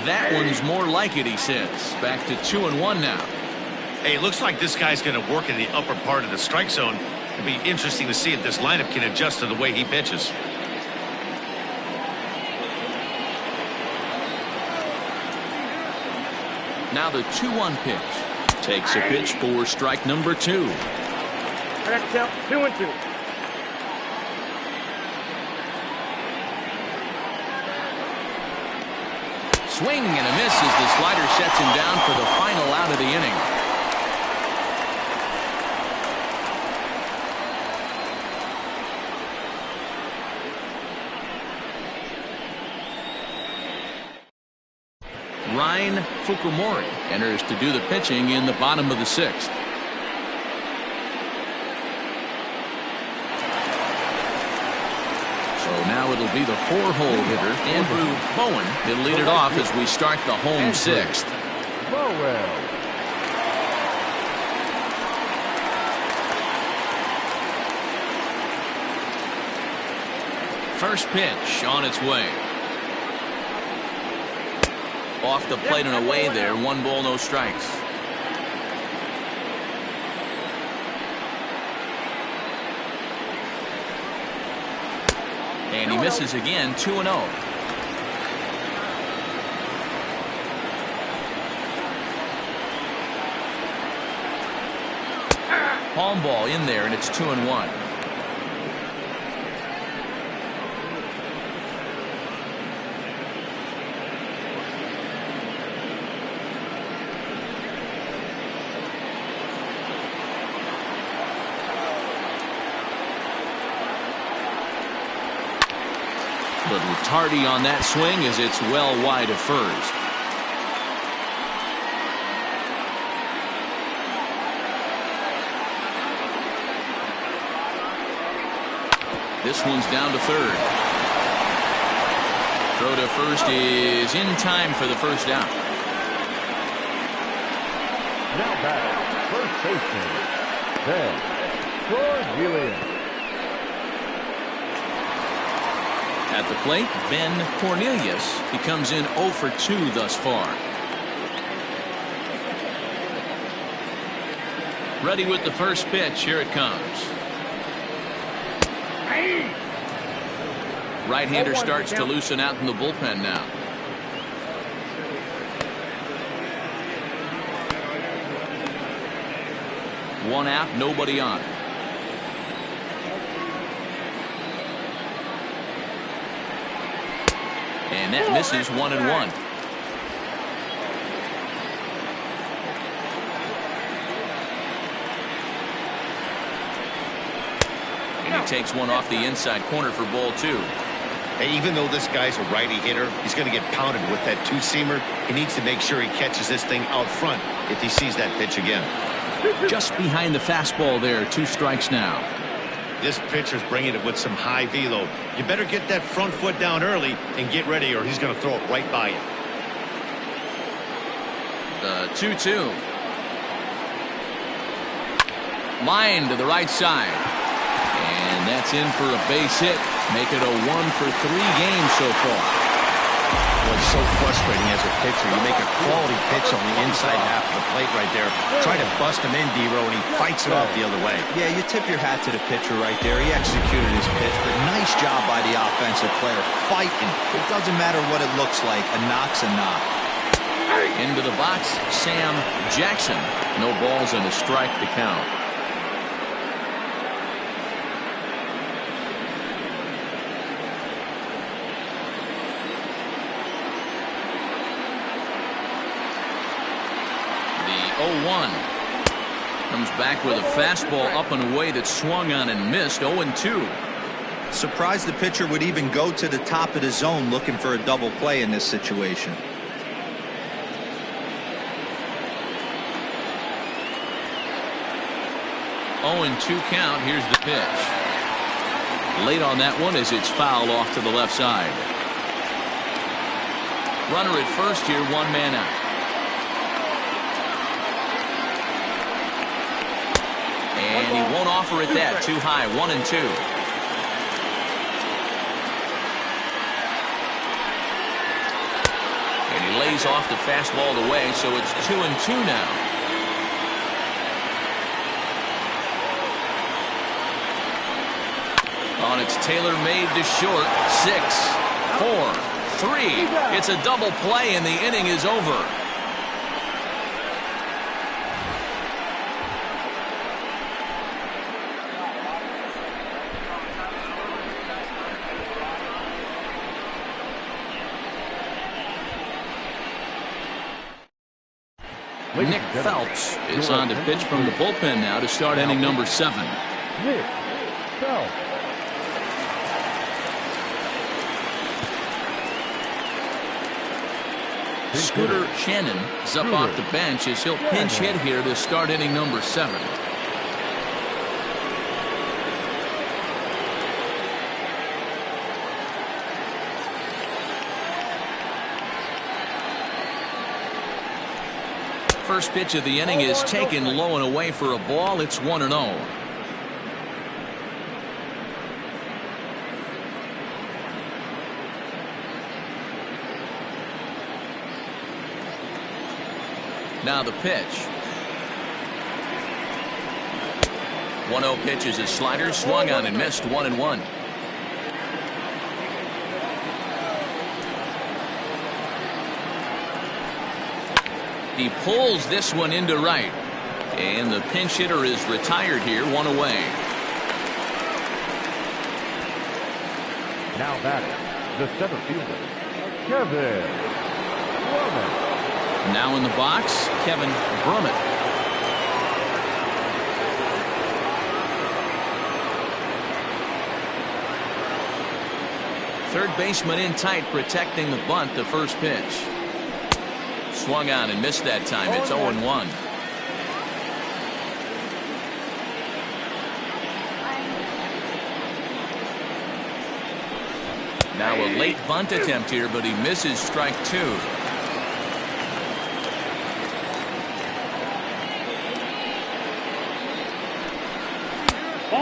That one's more like it, he says. Back to 2-1 now. Hey, it looks like this guy's going to work in the upper part of the strike zone. It'll be interesting to see if this lineup can adjust to the way he pitches. Now the 2-1 pitch. Takes a pitch for strike number 2. I got to count 2-2. Swing and a miss as the slider sets him down for the final out of the inning. Ryan Fukumori enters to do the pitching in the bottom of the 6th. So now it'll be the 4-hole hitter, Andrew Bowen. He'll lead it off as we start the home 6th. Bowen. First pitch on its way. Off the plate and away there. 1 ball, no strikes. And he misses again. 2-0. Palm ball in there, and it's 2-1. Little tardy on that swing as it's well wide of first. This one's down to third. Throw to first is in time for the first down. Now back, first baseman, Ben Cornelius. At the plate, Ben Cornelius. He comes in 0 for 2 thus far. Ready with the first pitch. Here it comes. Right-hander starts to loosen out in the bullpen now. One out, nobody on. And that misses 1-1. And he takes one off the inside corner for ball 2. Hey, even though this guy's a righty hitter, he's going to get pounded with that 2-seamer. He needs to make sure he catches this thing out front if he sees that pitch again. Just behind the fastball there. 2 strikes now. This pitcher's bringing it with some high velo. You better get that front foot down early and get ready, or he's going to throw it right by you. The 2-2. Line to the right side. And that's in for a base hit. Make it a 1 for 3 game so far. Well, it's so frustrating as a pitcher. You make a quality pitch on the inside half of the plate right there. Try to bust him in, D-Row, and he fights it off the other way. Yeah, you tip your hat to the pitcher right there. He executed his pitch, but nice job by the offensive player. Fighting. It doesn't matter what it looks like. A knock's a knock. Into the box, Sam Jackson. No balls and a strike to count. The 0-1 comes back with a fastball up and away that swung on and missed. 0-2. Surprised the pitcher would even go to the top of the zone looking for a double play in this situation. Oh, and 2 count. Here's the pitch. Late on that one as it's fouled off to the left side. Runner at first here, one man out. And he won't offer it that. Too high, 1-2. And he lays off the fastball away, so it's 2-2 now. On it's tailor-made to short. 6, 4, 3. It's a double play, and the inning is over. Nick Phelps is on to pitch from the bullpen now to start inning number 7. Nick Phelps. Scooter Shannon is up off the bench as he'll pinch hit here to start inning number 7. First pitch of the inning is taken low and away for a ball. It's 1-0. Now the pitch. 1-0 pitch is a slider, swung on and missed, 1-1. He pulls this one into right. And the pinch hitter is retired here, 1 away. Now batting, the center fielder, Kevin Brummett. Now in the box, Kevin Brummett. Third baseman in tight, protecting the bunt, the first pitch. Swung on and missed that time. It's 0-1. Now a late bunt attempt here, but he misses strike 2.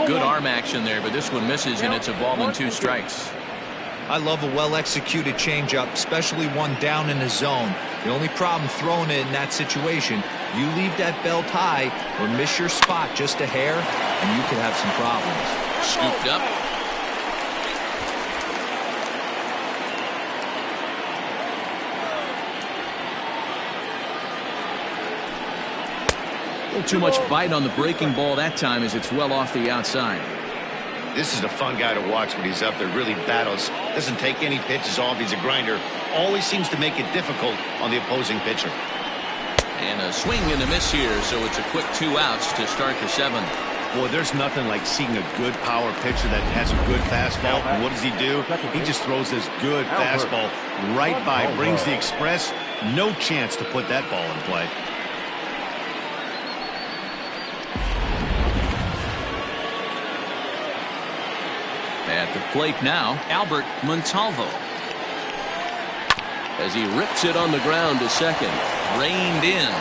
Good arm action there, but this one misses, and it's a ball and 2 strikes. I love a well-executed changeup, especially one down in the zone. The only problem throwing it in that situation, you leave that belt high or miss your spot just a hair, and you could have some problems. Scooped up. A little too much bite on the breaking ball that time as it's well off the outside. This is a fun guy to watch when he's up there. Really battles. Doesn't take any pitches off. He's a grinder. Always seems to make it difficult on the opposing pitcher. And a swing and a miss here, so it's a quick 2 outs to start the 7th. Boy, there's nothing like seeing a good power pitcher that has a good fastball. And what does he do? He just throws this good fastball right by, brings the express. No chance to put that ball in play. At the plate now, Albert Montalvo. As he rips it on the ground to second. Reined in.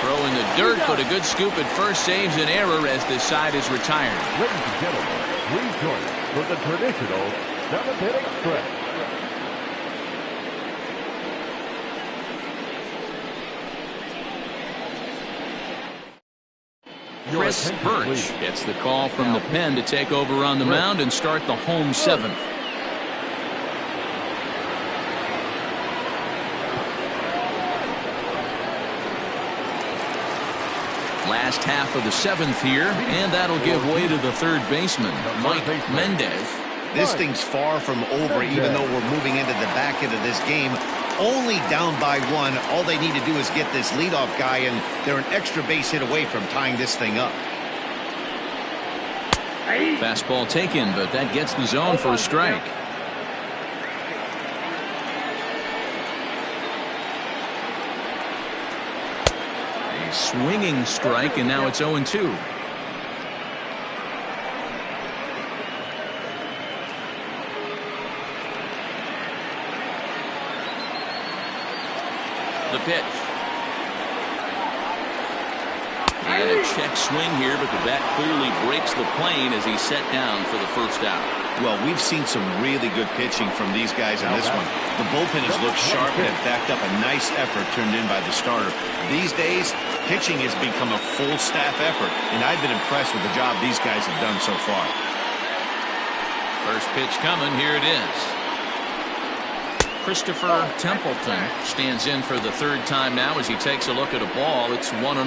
Throwing the dirt, but a good scoop at first saves an error as this side is retired. Ladies and gentlemen, please join us for the traditional 7th-inning stretch. Chris Birch gets the call from the pen to take over on the mound and start the home 7th. Last half of the 7th here, and that'll give way to the third baseman, Mike Mendez. This thing's far from over, even though we're moving into the back end of this game. Only down by 1. All they need to do is get this leadoff guy, and they're an extra base hit away from tying this thing up. Fastball taken, but that gets the zone for a strike. A swinging strike, and now it's 0-2. pitch. And a check swing here, but the bat clearly breaks the plane as he's set down for the first out. Well, we've seen some really good pitching from these guys in this one. The bullpen has looked sharp and have backed up a nice effort turned in by the starter. These days, pitching has become a full staff effort, and I've been impressed with the job these guys have done so far. First pitch coming. Here it is. Christopher Templeton stands in for the third time now as he takes a look at a ball. It's 1-0.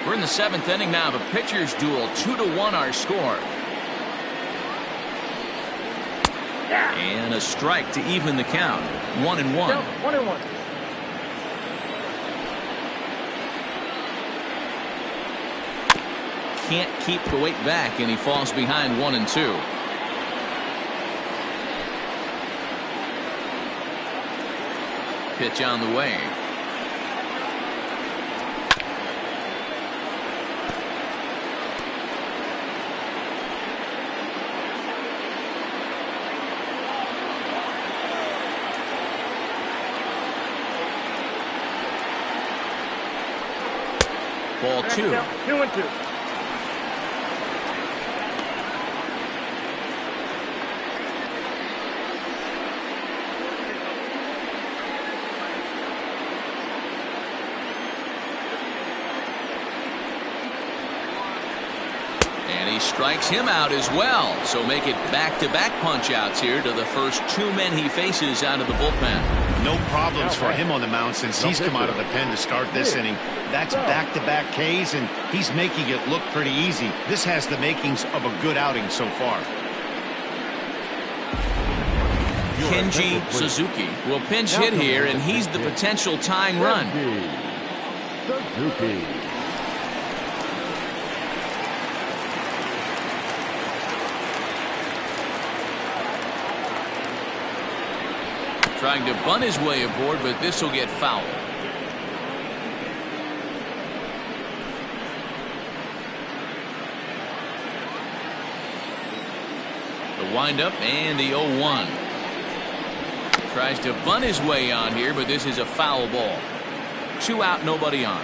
We're in the seventh inning now of a pitcher's duel. 2-1 our score. And a strike to even the count. 1-1. 1-1. Can't keep the weight back, and he falls behind 1-2. Pitch on the way. Ball 2. 2-2. And he strikes him out as well. So make it back-to-back punch-outs here to the first two men he faces out of the bullpen. No problems for him on the mound since he's come out of the pen to start this inning. That's back-to-back Ks, and he's making it look pretty easy. This has the makings of a good outing so far. Kenji Suzuki will pinch hit here, and he's the potential tying run. Suzuki. Trying to bunt his way aboard, but this will get fouled. The windup and the 0-1. Tries to bunt his way on here, but this is a foul ball. 2 out, nobody on.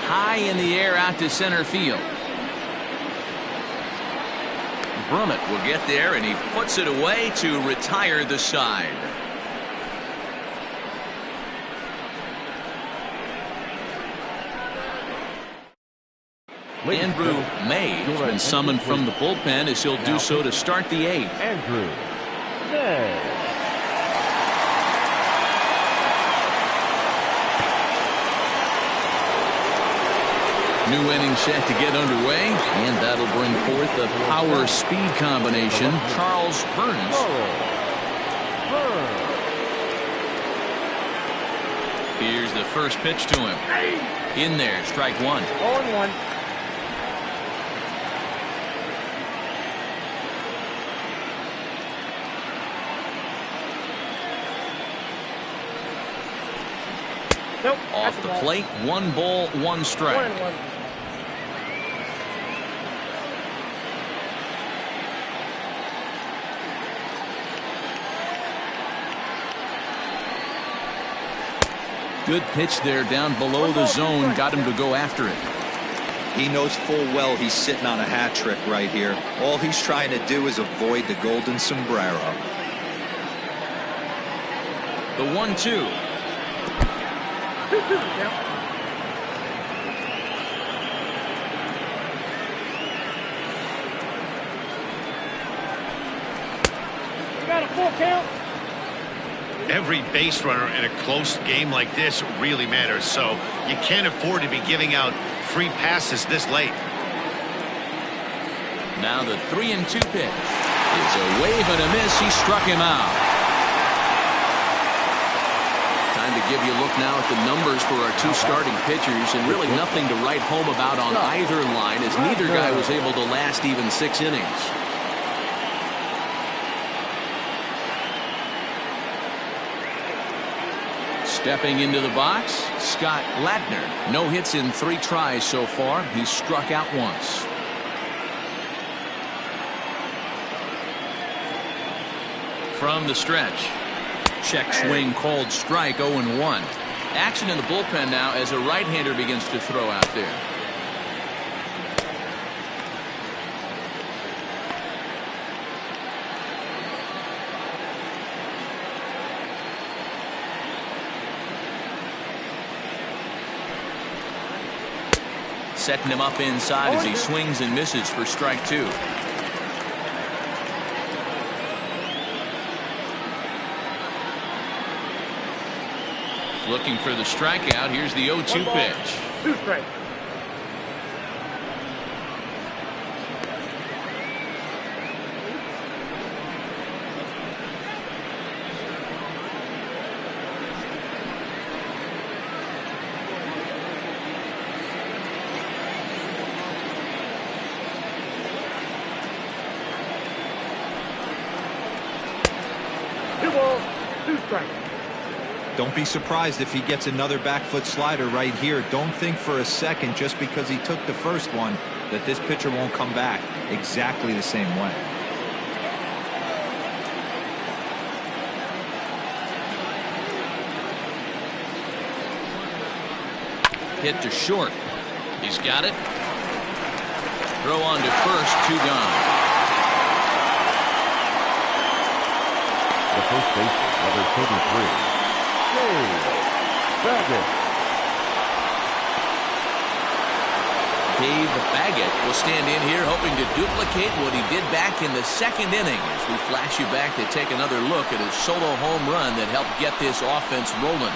High in the air out to center field. Brummett will get there, and he puts it away to retire the side. Andrew May has been summoned from the bullpen as he'll do so to start the 8th. Andrew May. New inning set to get underway, and that'll bring forth the power speed combination. Charles Burns. Here's the first pitch to him. In there, strike 1. 0-1. Nope. Off the plate, 1 ball, 1 strike. 1-1. Good pitch there down below the zone. Got him to go after it. He knows full well he's sitting on a hat trick right here. All he's trying to do is avoid the golden sombrero. The 1-2. 2-2 count. We got a full count. Every base runner in a close game like this really matters, so you can't afford to be giving out free passes this late. Now the 3-2 pitch. It's a wave and a miss. He struck him out. Time to give you a look now at the numbers for our 2 starting pitchers, and really nothing to write home about on either line, as neither guy was able to last even 6 innings. Stepping into the box, Scott Ladner. No hits in 3 tries so far. He's struck out once. From the stretch. Check swing called strike, 0-1. Action in the bullpen now as a right-hander begins to throw out there. Setting him up inside as he swings and misses for strike 2. Looking for the strikeout. Here's the 0-2 pitch. 2 strikes. Don't be surprised if he gets another back foot slider right here. Don't think for a second, just because he took the first one, that this pitcher won't come back exactly the same way. Hit to short. He's got it. Throw on to first, 2 gone. The first baseman, number 33. Dave Baggett will stand in here hoping to duplicate what he did back in the 2nd inning as we flash you back to take another look at his solo home run that helped get this offense rolling.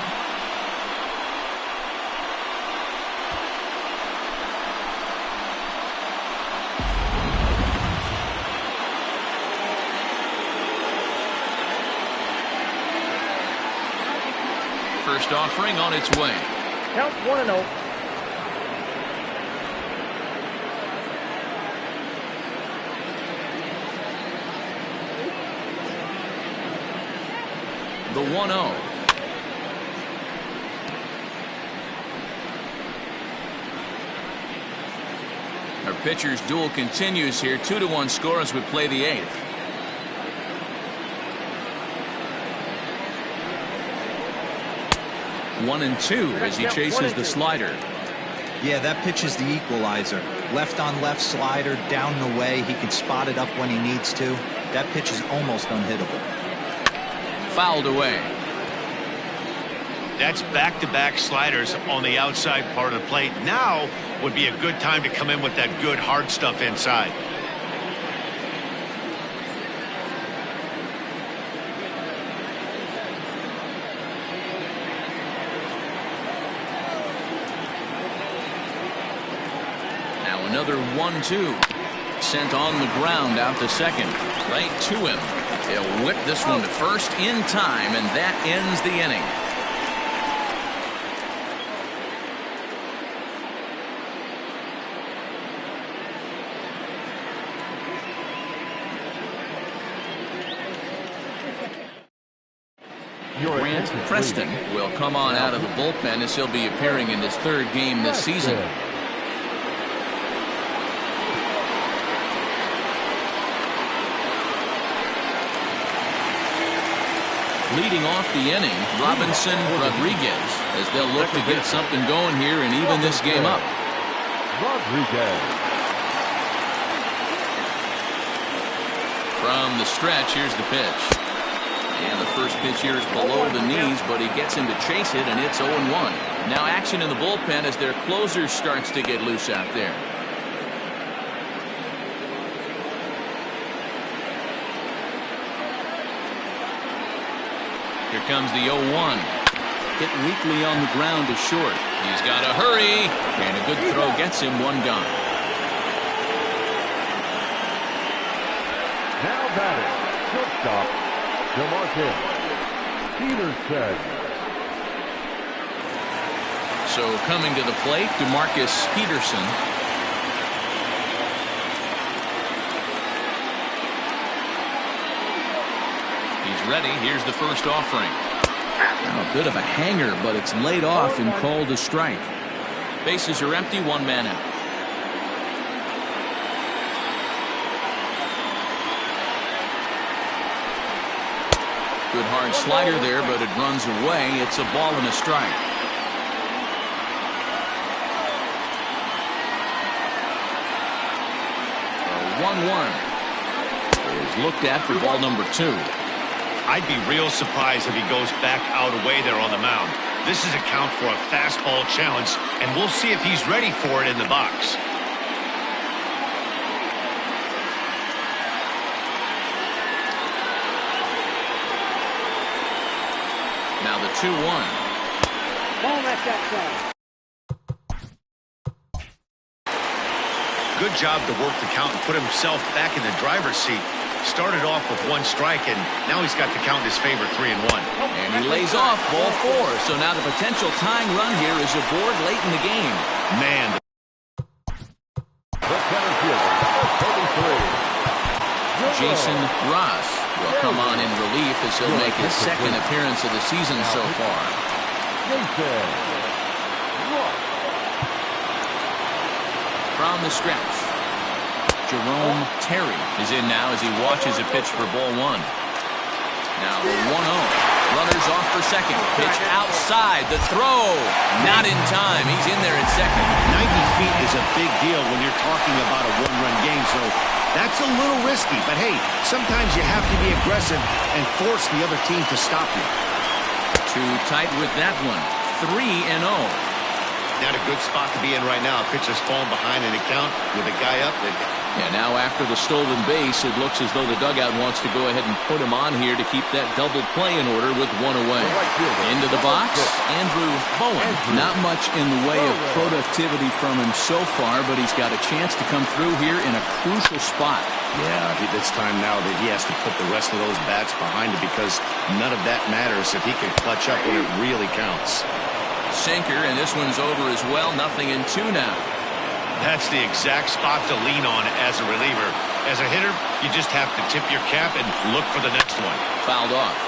First offering on its way. Count 1-0. The 1-0. Our pitcher's duel continues here. 2-1 score as we play the 8th. 1-2 as he chases the slider. Yeah, that pitch is the equalizer. Left on left slider, down and away. He can spot it up when he needs to. That pitch is almost unhittable. Fouled away. That's back-to-back sliders on the outside part of the plate. Now would be a good time to come in with that good hard stuff inside. Another 1-2. Sent on the ground out to second. Right to him. He'll whip this one to first in time, and that ends the inning. Grant Preston will come on out of the bullpen as he'll be appearing in his 3rd game this season. Leading off the inning, Robinson Rodriguez, as they'll look to get something going here and even this game up. Rodriguez. From the stretch, here's the pitch. And the first pitch here is below the knees, but he gets him to chase it, and it's 0-1. Now action in the bullpen as their closer starts to get loose out there. Here comes the 0-1. Hit weakly on the ground to short. He's got to hurry, and a good throw gets him 1 gone. Now batting, shortstop, DeMarcus Peterson. So coming to the plate, DeMarcus Peterson. He's ready. Here's the first offering. Now a bit of a hanger, but it's laid off and called a strike. Bases are empty, 1 man out. Good hard slider there, but it runs away. It's a ball and a strike. 1-1 is looked at for ball number 2. I'd be real surprised if he goes back out away there on the mound. This is a count for a fastball challenge, and we'll see if he's ready for it in the box. Now the 2-1. Ball left outside. Good job to work the count and put himself back in the driver's seat. Started off with 1 strike, and now he's got the count in his favor, 3-1. And he lays off ball 4. So now the potential tying run here is aboard late in the game. Man. The center fielder, number 33. Jason Ross will come on in relief as he'll make his second appearance of the season so far. Jason Ross. From the stretch, Jerome Terry is in now as he watches a pitch for ball 1. Now the 1-0. Runners off for second. Pitch outside. The throw. Not in time. He's in there at second. 90 feet is a big deal when you're talking about a one-run game, so that's a little risky. But hey, sometimes you have to be aggressive and force the other team to stop you. Too tight with that one. 3-0. Not a good spot to be in right now. Pitcher's falling behind in the count with the guy up. Yeah, now after the stolen base, it looks as though the dugout wants to go ahead and put him on here to keep that double play in order with 1 away. Into the box, Andrew Bowen. Not much in the way of productivity from him so far, but he's got a chance to come through here in a crucial spot. Yeah, it's time now that he has to put the rest of those bats behind him because none of that matters if he can clutch up when it really counts. Sinker, and this one's over as well. 0-2 now. That's the exact spot to lean on as a reliever. As a hitter, you just have to tip your cap and look for the next one. Fouled off.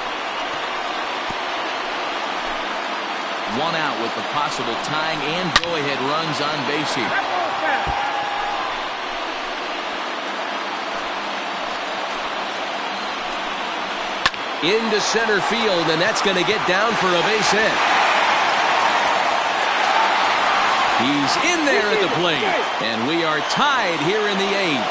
1 out with the possible tying and go-ahead runs on base here. Into center field, and that's going to get down for a base hit. He's in there at the plate, and we are tied here in the 8th.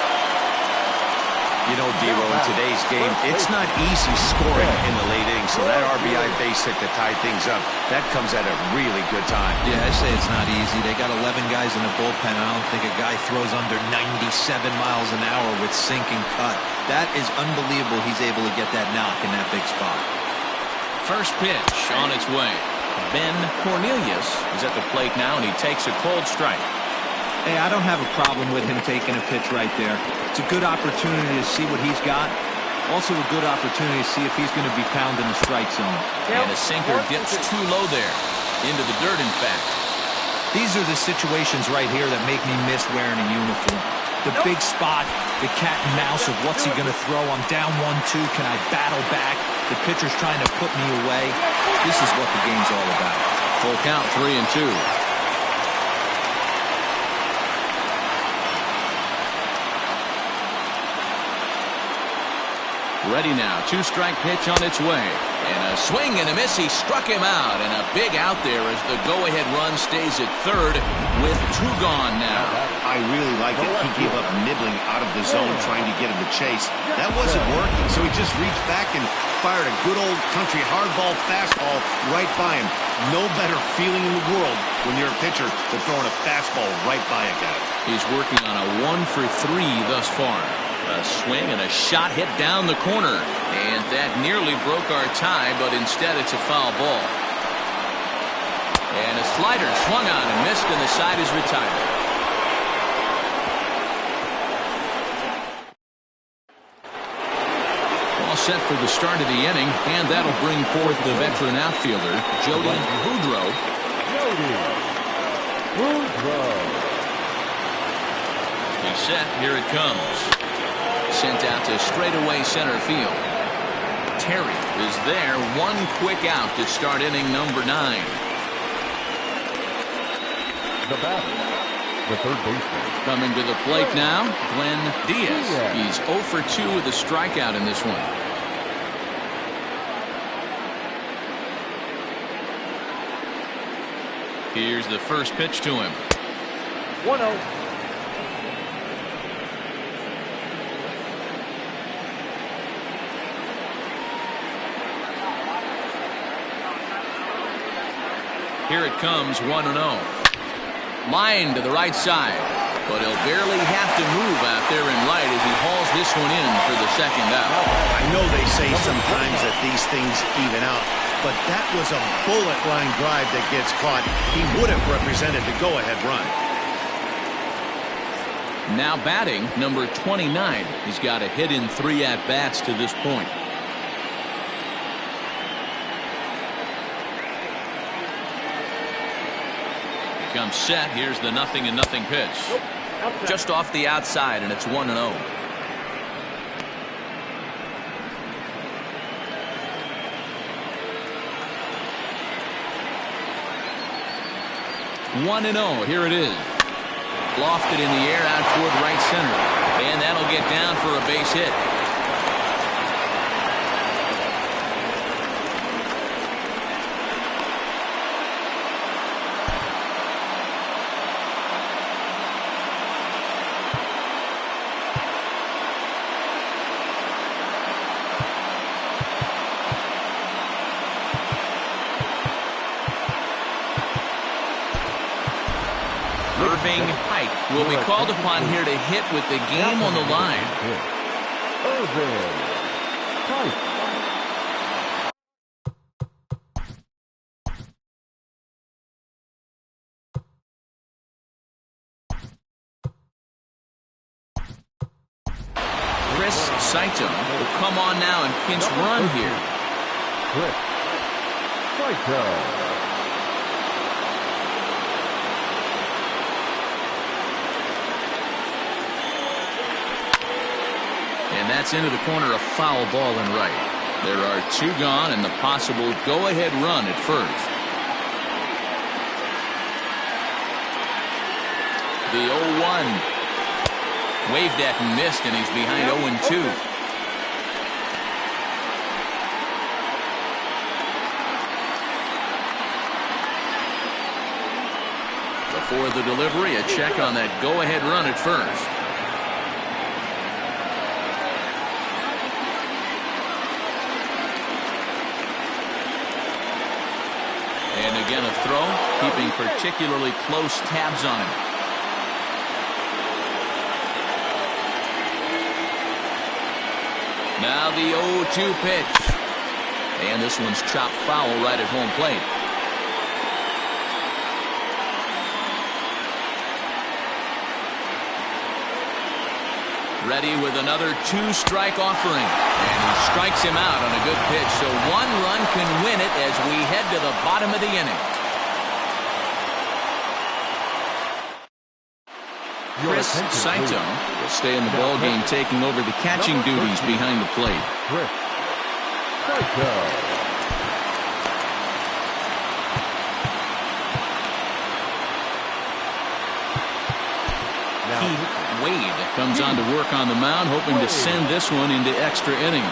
You know, Dero, in today's game, it's not easy scoring in the late innings, so that RBI base hit to tie things up, that comes at a really good time. Yeah, I say it's not easy. They got 11 guys in the bullpen. I don't think a guy throws under 97 miles an hour with sink and cut. That is unbelievable he's able to get that knock in that big spot. First pitch on its way. Ben Cornelius is at the plate now, and he takes a cold strike. Hey, I don't have a problem with him taking a pitch right there. It's a good opportunity to see what he's got. Also a good opportunity to see if he's going to be pounding the strike zone. And a sinker dips too low there. Into the dirt, in fact. These are the situations right here that make me miss wearing a uniform. The big spot, the cat and mouse of what's he going to throw. I'm down 1-2. Can I battle back? The pitcher's trying to put me away. This is what the game's all about. Full count, 3-2. Ready now. 2-strike pitch on its way. And a swing and a miss. He struck him out. And a big out there as the go-ahead run stays at third with 2 gone now. I really like it. He gave up nibbling out of the zone trying to get him to chase. That wasn't working, so he just reached back and fired a good old country hardball fastball right by him. No better feeling in the world when you're a pitcher than throwing a fastball right by a guy. He's working on a 1-for-3 thus far. A swing and a shot hit down the corner. And that nearly broke our tie, but instead it's a foul ball. And a slider swung on and missed, and the side is retired. All set for the start of the inning, and that'll bring forth the veteran outfielder, Jody Boudreau. He's set. Here it comes. Sent out to straightaway center field. Terry is there. 1 quick out to start inning number 9. The batter, the third baseman. Coming to the plate now, Glenn Diaz. He's 0 for 2 with a strikeout in this one. Here's the first pitch to him. 1-0. Here it comes, 1-0. Line to the right side, but he'll barely have to move out there in right as he hauls this one in for the second out. I know they say sometimes that these things even out, but that was a bullet line drive that gets caught. He would have represented the go-ahead run. Now batting, number 29. He's got a hit in 3 at-bats to this point. He comes set. Here's the 0-0 pitch. Just off the outside, and it's 1-0. Here it is. Lofted in the air out toward right center. And that'll get down for a base hit. Will be called upon here to hit with the game on the line. Chris Saito will come on now and pinch run here. Chris Saito. And that's into the corner, a foul ball in right. There are 2 gone and the possible go-ahead run at first. The 0-1. Waved at and missed, and he's behind 0-2. Before the delivery, a check on that go-ahead run at first. And again a throw, keeping particularly close tabs on him. Now the 0-2 pitch. And this one's chopped foul right at home plate. Ready with another 2-strike offering. And he strikes him out on a good pitch. So 1 run can win it as we head to the bottom of the inning. Chris Saito will stay in the ballgame, taking over the catching duties behind the plate. Chris Saito. Wade comes on to work on the mound, hoping to send this one into extra innings.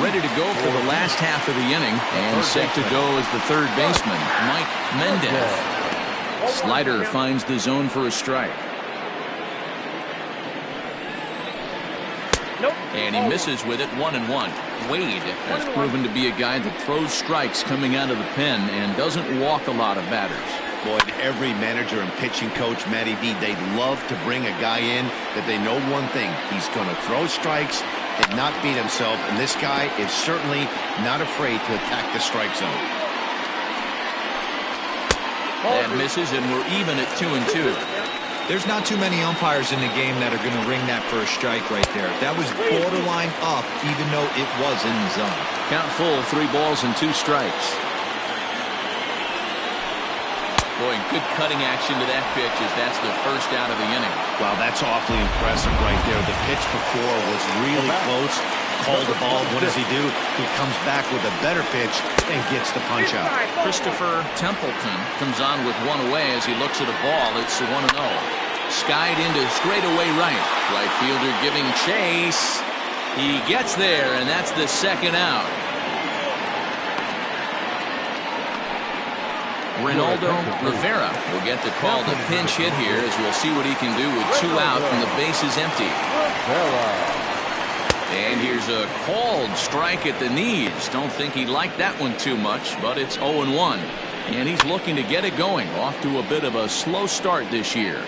Ready to go for the last half of the inning, and set to go as the third baseman, Mike Mendez. Slider finds the zone for a strike. And he misses with it, 1-1. Wade has proven to be a guy that throws strikes coming out of the pen and doesn't walk a lot of batters. Boy, every manager and pitching coach, Matty V, they'd love to bring a guy in that they know one thing. He's going to throw strikes and not beat himself. And this guy is certainly not afraid to attack the strike zone. That misses, and we're even at 2-2. There's not too many umpires in the game that are going to ring that first strike right there. That was borderline up, even though it was in the zone. Count full, 3 balls and 2 strikes. Boy, good cutting action to that pitch as that's the first out of the inning. Wow, that's awfully impressive right there. The pitch before was really close, call the ball. What does he do? He comes back with a better pitch and gets the punch out. Christopher Templeton comes on with one away as he looks at a ball. It's 1-0. Skied into straightaway right. Right fielder giving chase. He gets there, and that's the second out. Ronaldo Rivera will get the call to pinch hit here, as we'll see what he can do with 2 out and the bases empty. And here's a called strike at the knees. Don't think he liked that one too much, but it's 0-1. And he's looking to get it going. Off to a bit of a slow start this year.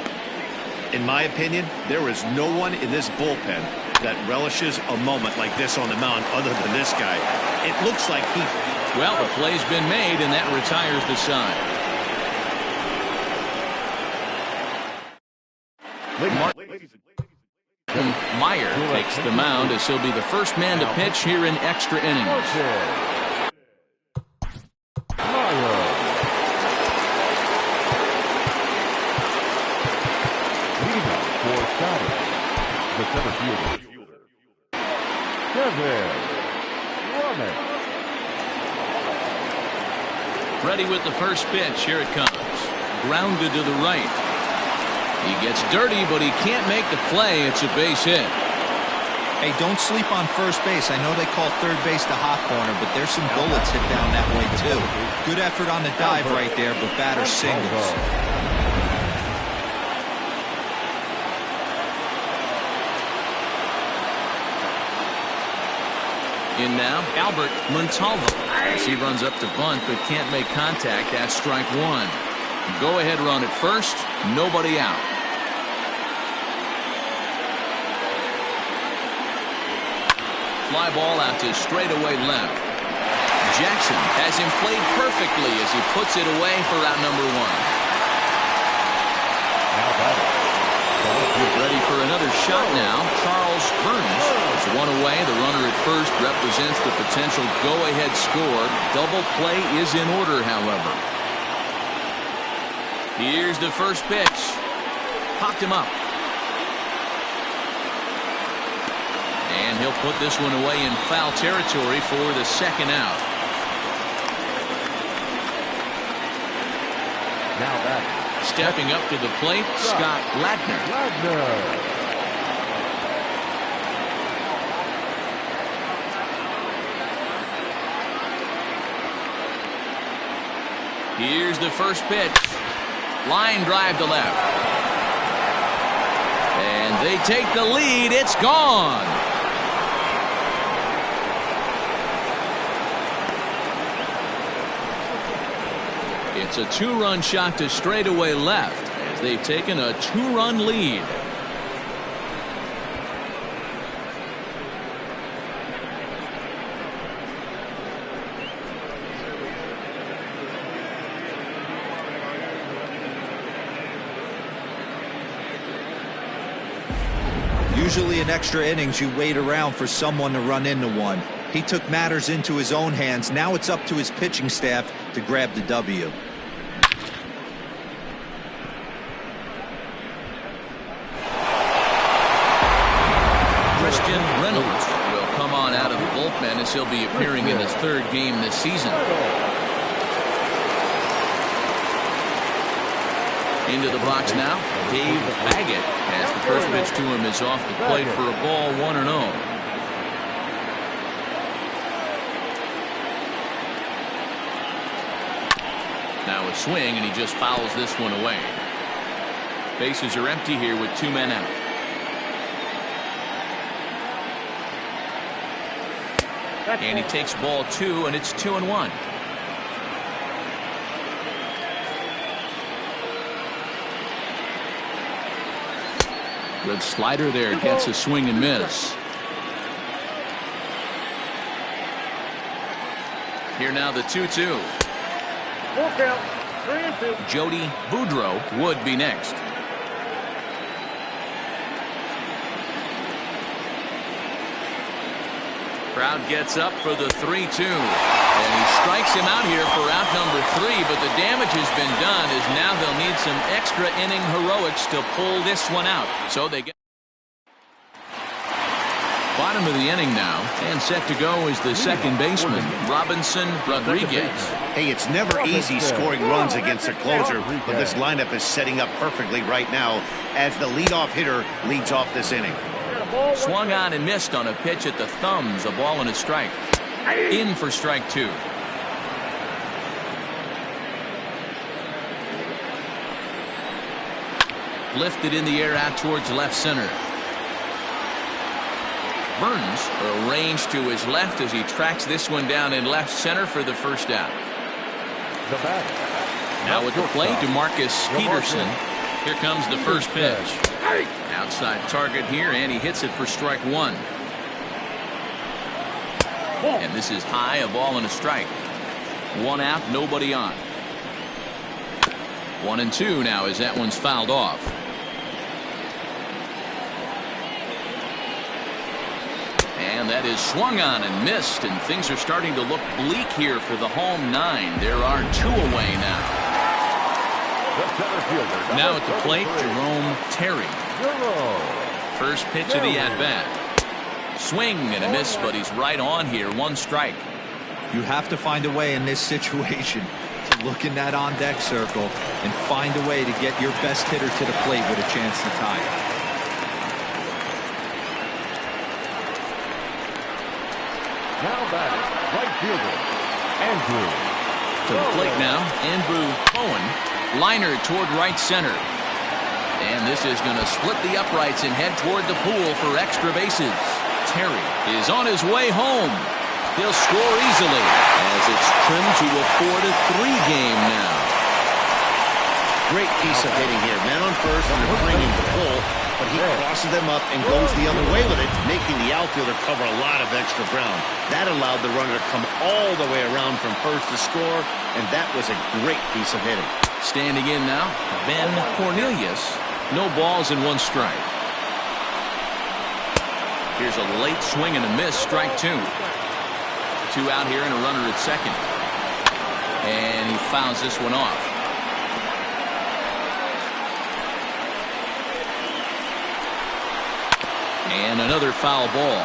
In my opinion, there is no one in this bullpen that relishes a moment like this on the mound other than this guy. It looks like he... Well, the play's been made, and that retires the side. Meyer takes the mound as he'll be the first man to pitch here in extra innings. The center fielder. Ready with the first pitch. Here it comes. Grounded to the right. He gets dirty, but he can't make the play. It's a base hit. Hey, don't sleep on first base. I know they call third base the hot corner, but there's some bullets hit down that way, too. Good effort on the dive right there, but batter singles. In now, Albert Montalvo. As he runs up to bunt, but can't make contact. That's strike 1. Go ahead run at first. Nobody out. Fly ball out to straightaway left. Jackson has him played perfectly as he puts it away for out number 1. Ready for another shot now. Charles Burns is one away. The runner at first represents the potential go-ahead score. Double play is in order, however. Here's the first pitch. Popped him up. And he'll put this one away in foul territory for the second out. Now back. Stepping up to the plate, Scott Ladner. Here's the first pitch. Line drive to left. And they take the lead. It's gone. It's a 2-run shot to straightaway left as they've taken a 2-run lead. Usually in extra innings, you wait around for someone to run into one. He took matters into his own hands. Now it's up to his pitching staff to grab the W. Christian Reynolds will come on out of the bullpen as he'll be appearing in his 3rd game this season. Into the box now, Dave Baggett, as the first pitch to him is off the plate for a ball, 1-0. Now a swing, and he just fouls this one away. Bases are empty here with 2 men out. And he takes ball 2, and it's 2-1. Good slider there, gets a swing and miss. Here now the 2-2. Full count, 3-2. Jody Boudreau would be next. Crowd gets up for the 3-2. And he strikes him out here for out number 3, but the damage has been done as now they'll need some extra inning heroics to pull this one out. So they get Bottom of the inning now, and set to go is the second baseman, Robinson Rodriguez. Hey, it's never easy scoring runs against a closer, but this lineup is setting up perfectly right now as the leadoff hitter leads off this inning. Swung on and missed on a pitch at the thumbs, a ball and a strike. In for strike 2. Lifted in the air out towards left center. Burns arranged to his left as he tracks this one down in left center for the first out. Now with the plate, DeMarcus Peterson. Here comes the first pitch. Outside target here, and he hits it for strike 1. And this is high, a ball and a strike. 1 out, nobody on. 1-2 now as that one's fouled off. And that is swung on and missed, and things are starting to look bleak here for the home 9. There are 2 away now. Now at the plate, Jerome Terry. First pitch of the at-bat. Swing and a miss, but he's right on here. 1 strike. You have to find a way in this situation to look in that on-deck circle and find a way to get your best hitter to the plate with a chance to tie it. Now batting, right fielder, Andrew. To the plate now, Andrew Cohen. Liner toward right center. And this is going to split the uprights and head toward the pool for extra bases. Terry is on his way home. He'll score easily as it's trimmed to a 4-3 game now. Great piece of hitting here. Man on first, and they're bringing the pull, but he crosses them up and goes the other way with it, making the outfielder cover a lot of extra ground. That allowed the runner to come all the way around from first to score, and that was a great piece of hitting. Standing in now, Ben Cornelius. No balls and 1 strike. Here's a late swing and a miss, strike 2. 2 out here and a runner at second. And he fouls this one off. And another foul ball.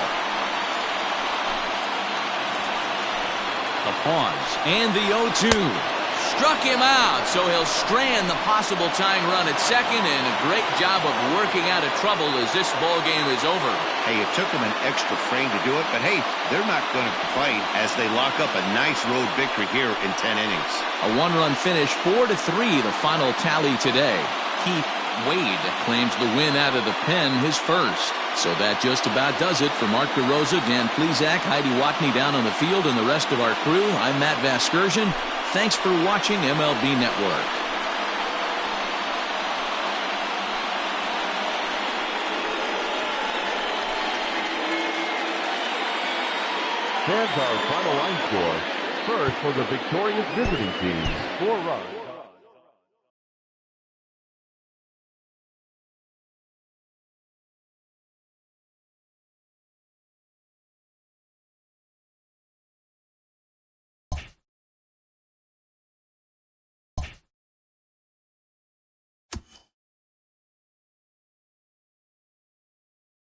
A pause. And the 0-2. Struck him out, so he'll strand the possible tying run at second, and a great job of working out of trouble as this ball game is over. Hey, it took them an extra frame to do it, but hey, they're not going to complain as they lock up a nice road victory here in 10 innings. A 1-run finish, 4-3, the final tally today. Keith Wade claims the win out of the pen, his first. So that just about does it for Mark DeRosa, Dan Plesac, Heidi Watney down on the field, and the rest of our crew. I'm Matt Vasgersian. Thanks for watching MLB Network. Stands our final line score. First for the victorious visiting team, 4 runs.